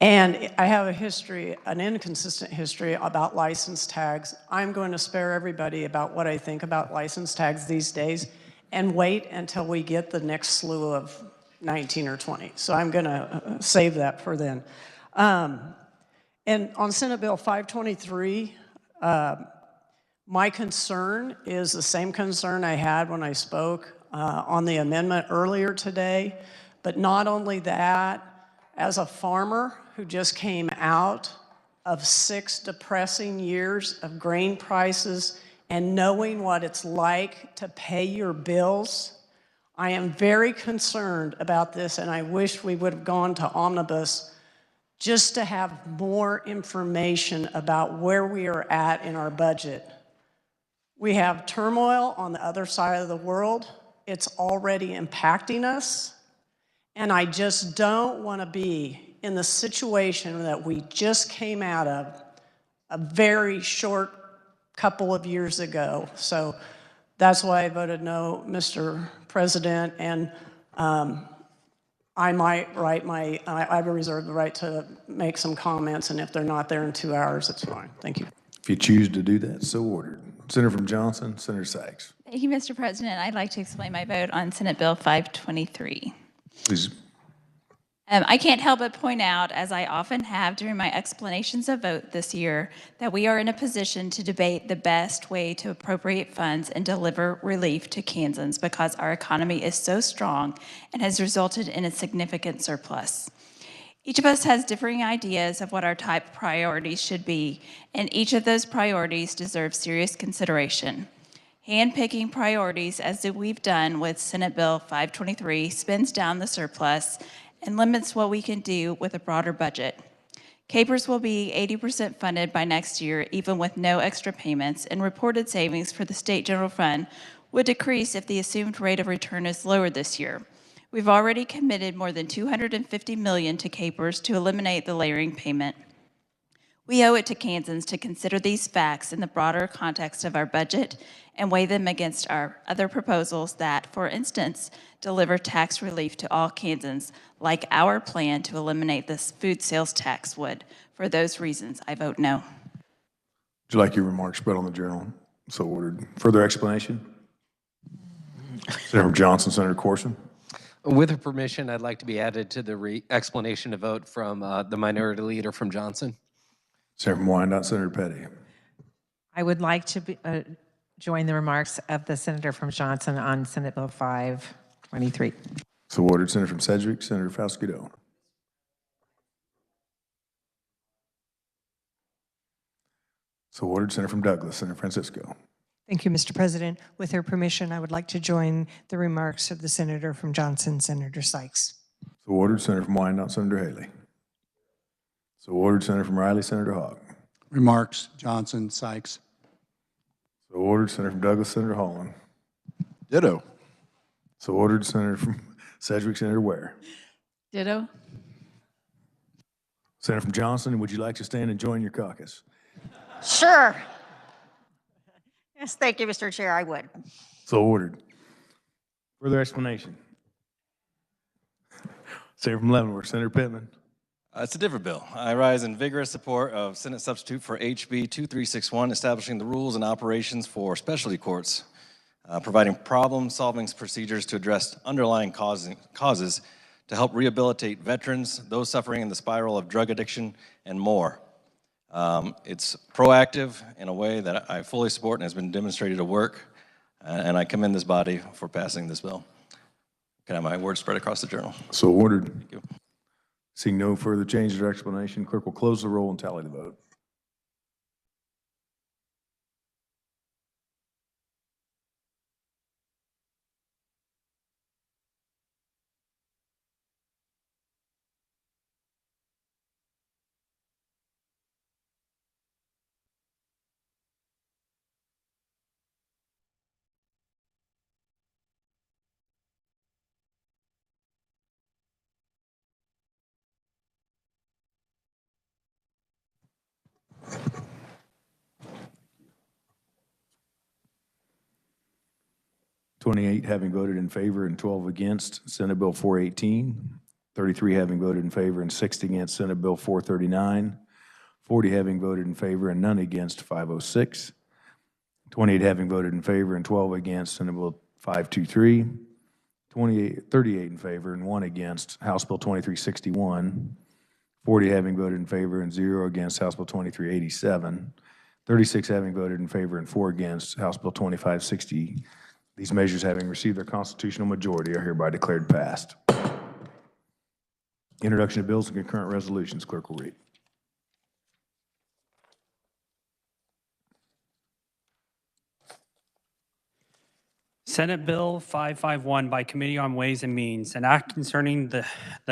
And I have a history, an inconsistent history about license tags. I'm going to spare everybody about what I think about license tags these days and wait until we get the next slew of 19 or 20. So I'm going to save that for then. And on Senate Bill 523, my concern is the same concern I had when I spoke on the amendment earlier today. But not only that, as a farmer who just came out of 6 depressing years of grain prices and knowing what it's like to pay your bills, I am very concerned about this, and I wish we would have gone to omnibus just to have more information about where we are at in our budget. We have turmoil on the other side of the world. It's already impacting us, and I just don't want to be in the situation that we just came out of a very short couple of years ago. So that's why I voted no, Mr. President, and I might I reserve the right to make some comments, and if they're not there in 2 hours, it's fine. Thank you. If you choose to do that, so ordered. Senator from Johnson, Senator Sykes. Thank you, Mr. President. I'd like to explain my vote on Senate Bill 523. Please. I can't help but point out, as I often have during my explanations of vote this year, that we are in a position to debate the best way to appropriate funds and deliver relief to Kansans because our economy is so strong and has resulted in a significant surplus. Each of us has differing ideas of what our top priorities should be, and each of those priorities deserves serious consideration. Handpicking priorities, as we've done with Senate Bill 523, spends down the surplus and limits what we can do with a broader budget. CAPERS will be 80% funded by next year, even with no extra payments, and reported savings for the state general fund would decrease if the assumed rate of return is lower this year. We've already committed more than $250 million to CAPERS to eliminate the layering payment. We owe it to Kansans to consider these facts in the broader context of our budget and weigh them against our other proposals that, for instance, deliver tax relief to all Kansans, like our plan to eliminate this food sales tax would. For those reasons, I vote no. Would you like your remarks spread on the journal? So ordered. Further explanation? Senator from Johnson, Senator Corson. With your permission, I'd like to be added to the explanation of vote from the minority leader from Johnson. Senator from Wyandotte, Senator Petty. I would like to join the remarks of the senator from Johnson on Senate Bill 523. So ordered. Senator from Sedgwick, Senator Fauskido. So ordered. Senator from Douglas, Senator Francisco. Thank you, Mr. President. With your permission, I would like to join the remarks of the senator from Johnson, Senator Sykes. So ordered. Senator from Wyandotte, Senator Haley. So ordered. Senator from Riley, Senator Hogg. Remarks, Johnson, Sykes. So ordered. Senator from Douglas, Senator Holland. Ditto. So ordered. Senator from Sedgwick, Senator Ware. Ditto. Senator from Johnson, would you like to stand and join your caucus? Sure. Yes, thank you, Mr. Chair, I would. So ordered. Further explanation? Senator from Leavenworth, Senator Pittman. It's a different bill. I rise in vigorous support of Senate substitute for HB 2361, establishing the rules and operations for specialty courts, providing problem-solving procedures to address underlying causes to help rehabilitate veterans, those suffering in the spiral of drug addiction, and more. It's proactive in a way that I fully support and has been demonstrated to work, and I commend this body for passing this bill. Can I have my word spread across the journal? So ordered. Thank you. Seeing no further changes or explanation, clerk will close the roll and tally the vote. (28) having voted in favor and 12 against Senate Bill 418, 33 having voted in favor and 6 against Senate Bill 439, 40 having voted in favor and none against 506, 28 having voted in favor and 12 against Senate Bill 523, 38 in favor and 1 against House Bill 2361, 40 having voted in favor and 0 against House Bill 2387, 36 having voted in favor and 4 against House Bill 2560. These measures having received their constitutional majority are hereby declared passed. Introduction of bills and concurrent resolutions. Clerk will read. Senate Bill 551 by Committee on Ways and Means, an act concerning the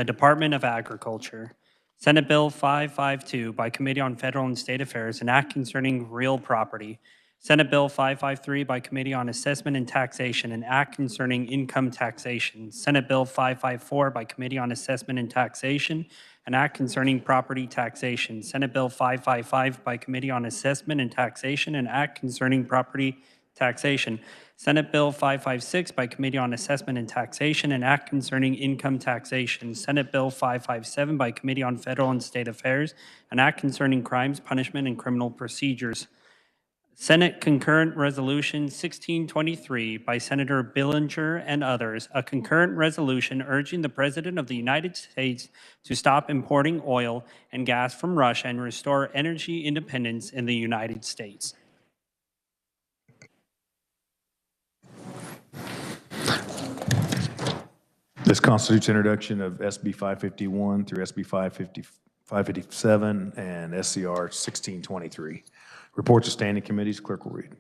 Department of Agriculture. Senate Bill 552 by Committee on Federal and State Affairs, an act concerning real property. Senate Bill 553 by Committee on Assessment and Taxation, an act concerning income taxation. Senate Bill 554 by Committee on Assessment and Taxation, an act concerning property taxation. Senate Bill 555 by Committee on Assessment and Taxation, an act concerning property taxation. Senate Bill 556 by Committee on Assessment and Taxation, an act concerning income taxation. Senate Bill 557 by Committee on Federal and State Affairs, an act concerning crimes, punishment, and criminal procedures. Senate Concurrent Resolution 1623 by Senator Billinger and others, a concurrent resolution urging the President of the United States to stop importing oil and gas from Russia and restore energy independence in the United States. This constitutes introduction of SB 551 through SB 557 and SCR 1623. Reports of standing committees, clerk will read.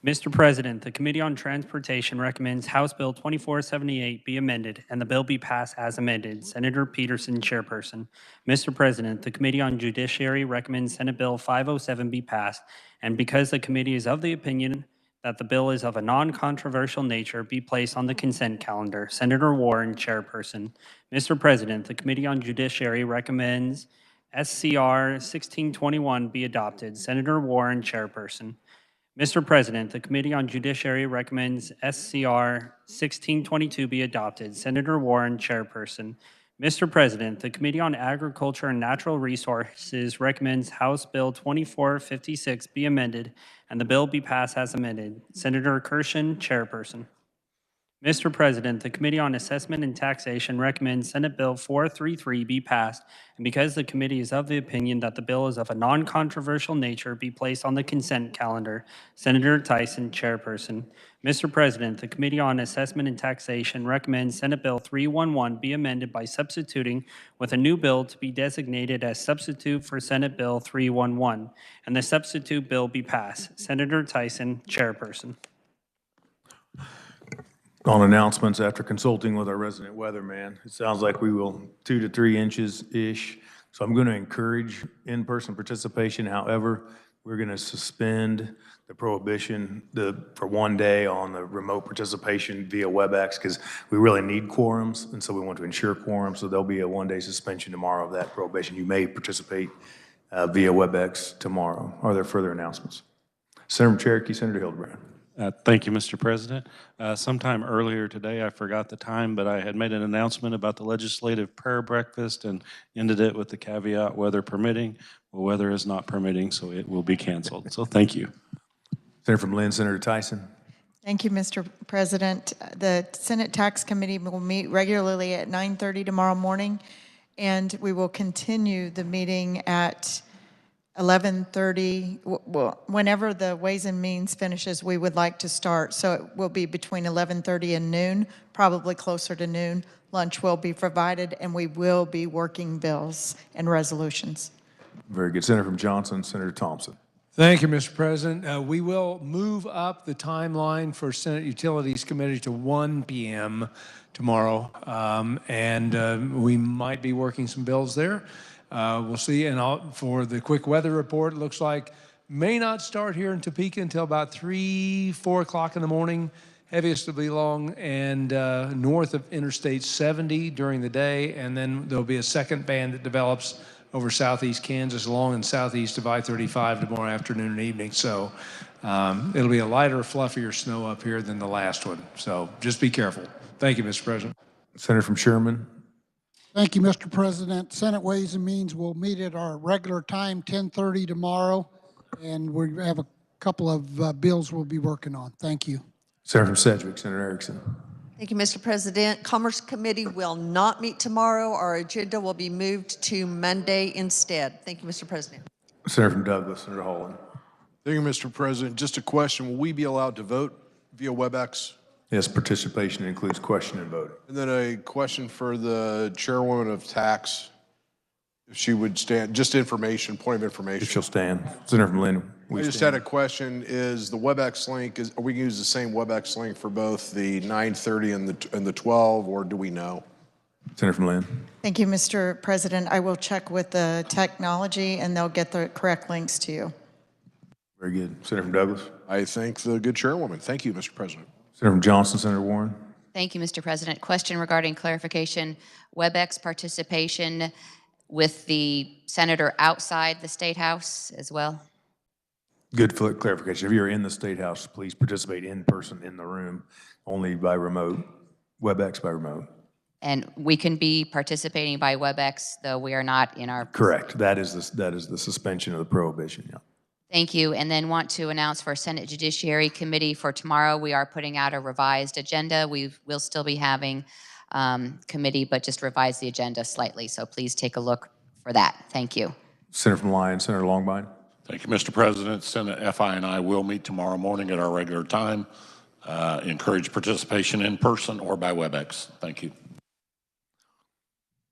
Mr. President, the Committee on Transportation recommends House Bill 2478 be amended and the bill be passed as amended. Senator Peterson, chairperson. Mr. President, the Committee on Judiciary recommends Senate Bill 507 be passed, and because the committee is of the opinion that the bill is of a non-controversial nature, be placed on the consent calendar. Senator Warren, chairperson. Mr. President, the Committee on Judiciary recommends SCR 1621 be adopted. Senator Warren, chairperson. Mr. President, the Committee on Judiciary recommends SCR 1622 be adopted. Senator Warren, chairperson. Mr. President, the Committee on Agriculture and Natural Resources recommends House Bill 2456 be amended and the bill be passed as amended. Senator Kirshen, chairperson. Mr. President, the Committee on Assessment and Taxation recommends Senate Bill 433 be passed, and because the committee is of the opinion that the bill is of a non-controversial nature, be placed on the consent calendar. Senator Tyson, chairperson. Mr. President, the Committee on Assessment and Taxation recommends Senate Bill 311 be amended by substituting with a new bill to be designated as substitute for Senate Bill 311, and the substitute bill be passed. Senator Tyson, chairperson. On announcements, after consulting with our resident weatherman, it sounds like we will 2 to 3 inches-ish. So I'm going to encourage in-person participation. However, we're going to suspend the prohibition for one day on the remote participation via WebEx because we really need quorums, and so we want to ensure quorums. So there'll be a one-day suspension tomorrow of that prohibition. You may participate via WebEx tomorrow. Are there further announcements? Senator from Cherokee, Senator Hildebrand. Thank you, Mr. President. Sometime earlier today, I forgot the time, but I had made an announcement about the legislative prayer breakfast and ended it with the caveat, weather permitting. Well, weather is not permitting, so it will be canceled. So thank you. Senator from Lynn, Senator Tyson. Thank you, Mr. President. The Senate Tax Committee will meet regularly at 9:30 tomorrow morning, and we will continue the meeting at 11:30. Well, whenever the Ways and Means finishes, we would like to start. So it will be between 11:30 and noon, probably closer to noon. Lunch will be provided, and we will be working bills and resolutions. Very good. Senator from Johnson, Senator Thompson. Thank you, Mr. President. We will move up the timeline for Senate Utilities Committee to 1 p.m. tomorrow, and we might be working some bills there. We'll see. And for the quick weather report, it looks like may not start here in Topeka until about 3, 4 o'clock in the morning. Heaviest will be along and north of Interstate 70 during the day, and then there'll be a second band that develops over southeast Kansas along and southeast of I-35 tomorrow afternoon and evening. So it'll be a lighter, fluffier snow up here than the last one. So just be careful. Thank you, Mr. President. Senator from Sherman. Thank you, Mr. President. Senate Ways and Means will meet at our regular time, 10:30 tomorrow, and we have a couple of bills we'll be working on. Thank you. Senator from Sedgwick, Senator Erickson. Thank you, Mr. President. Commerce Committee will not meet tomorrow. Our agenda will be moved to Monday instead. Thank you, Mr. President. Senator from Douglas, Senator Holland. Thank you, Mr. President. Just a question. Will we be allowed to vote via WebEx? Yes, participation includes question and voting. And then a question for the chairwoman of tax, if she would stand, just information, point of information. If she'll stand. Senator from Lynn. I just had a question. Is the WebEx link, are we going to use the same WebEx link for both the 9:30 and the 12, or do we know? Senator from Lynn. Thank you, Mr. President. I will check with the technology, and they'll get the correct links to you. Very good. Senator from Douglas. I thank the good chairwoman. Thank you, Mr. President. Senator from Johnson, Senator Warren. Thank you, Mr. President. Question regarding clarification, WebEx participation with the senator outside the State House as well? Good clarification. If you're in the State House, please participate in person in the room, only by remote, WebEx by remote. And we can be participating by WebEx, though we are not in our... Correct. That is the suspension of the prohibition, yeah. Thank you. And then want to announce for Senate Judiciary Committee for tomorrow, we are putting out a revised agenda. We'll still be having committee, but just revise the agenda slightly. So please take a look for that. Thank you. Senator from Lyon, Senator Longbine. Thank you, Mr. President. Senate FI and I will meet tomorrow morning at our regular time. Encourage participation in person or by WebEx. Thank you.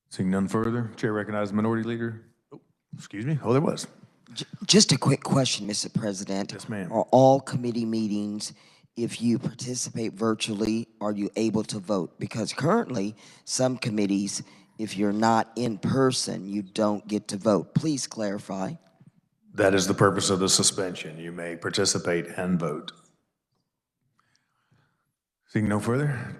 Seeing none further, Chair recognizes Minority Leader. Oh, excuse me. Oh, there was. Just a quick question, Mr. President. Yes, ma'am. Are all committee meetings, if you participate virtually, are you able to vote? Because currently, some committees, if you're not in person, you don't get to vote. Please clarify. That is the purpose of the suspension. You may participate and vote. Seeing no further,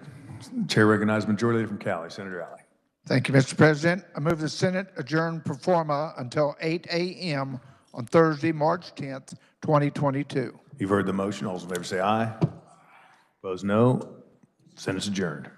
Chair recognizes Majority Leader from Cali, Senator Alley. Thank you, Mr. President. I move the Senate adjourn pro forma until 8 a.m. on Thursday, March 10th, 2022. You've heard the motion. All those in favor say aye. Opposed, no. Senate's adjourned.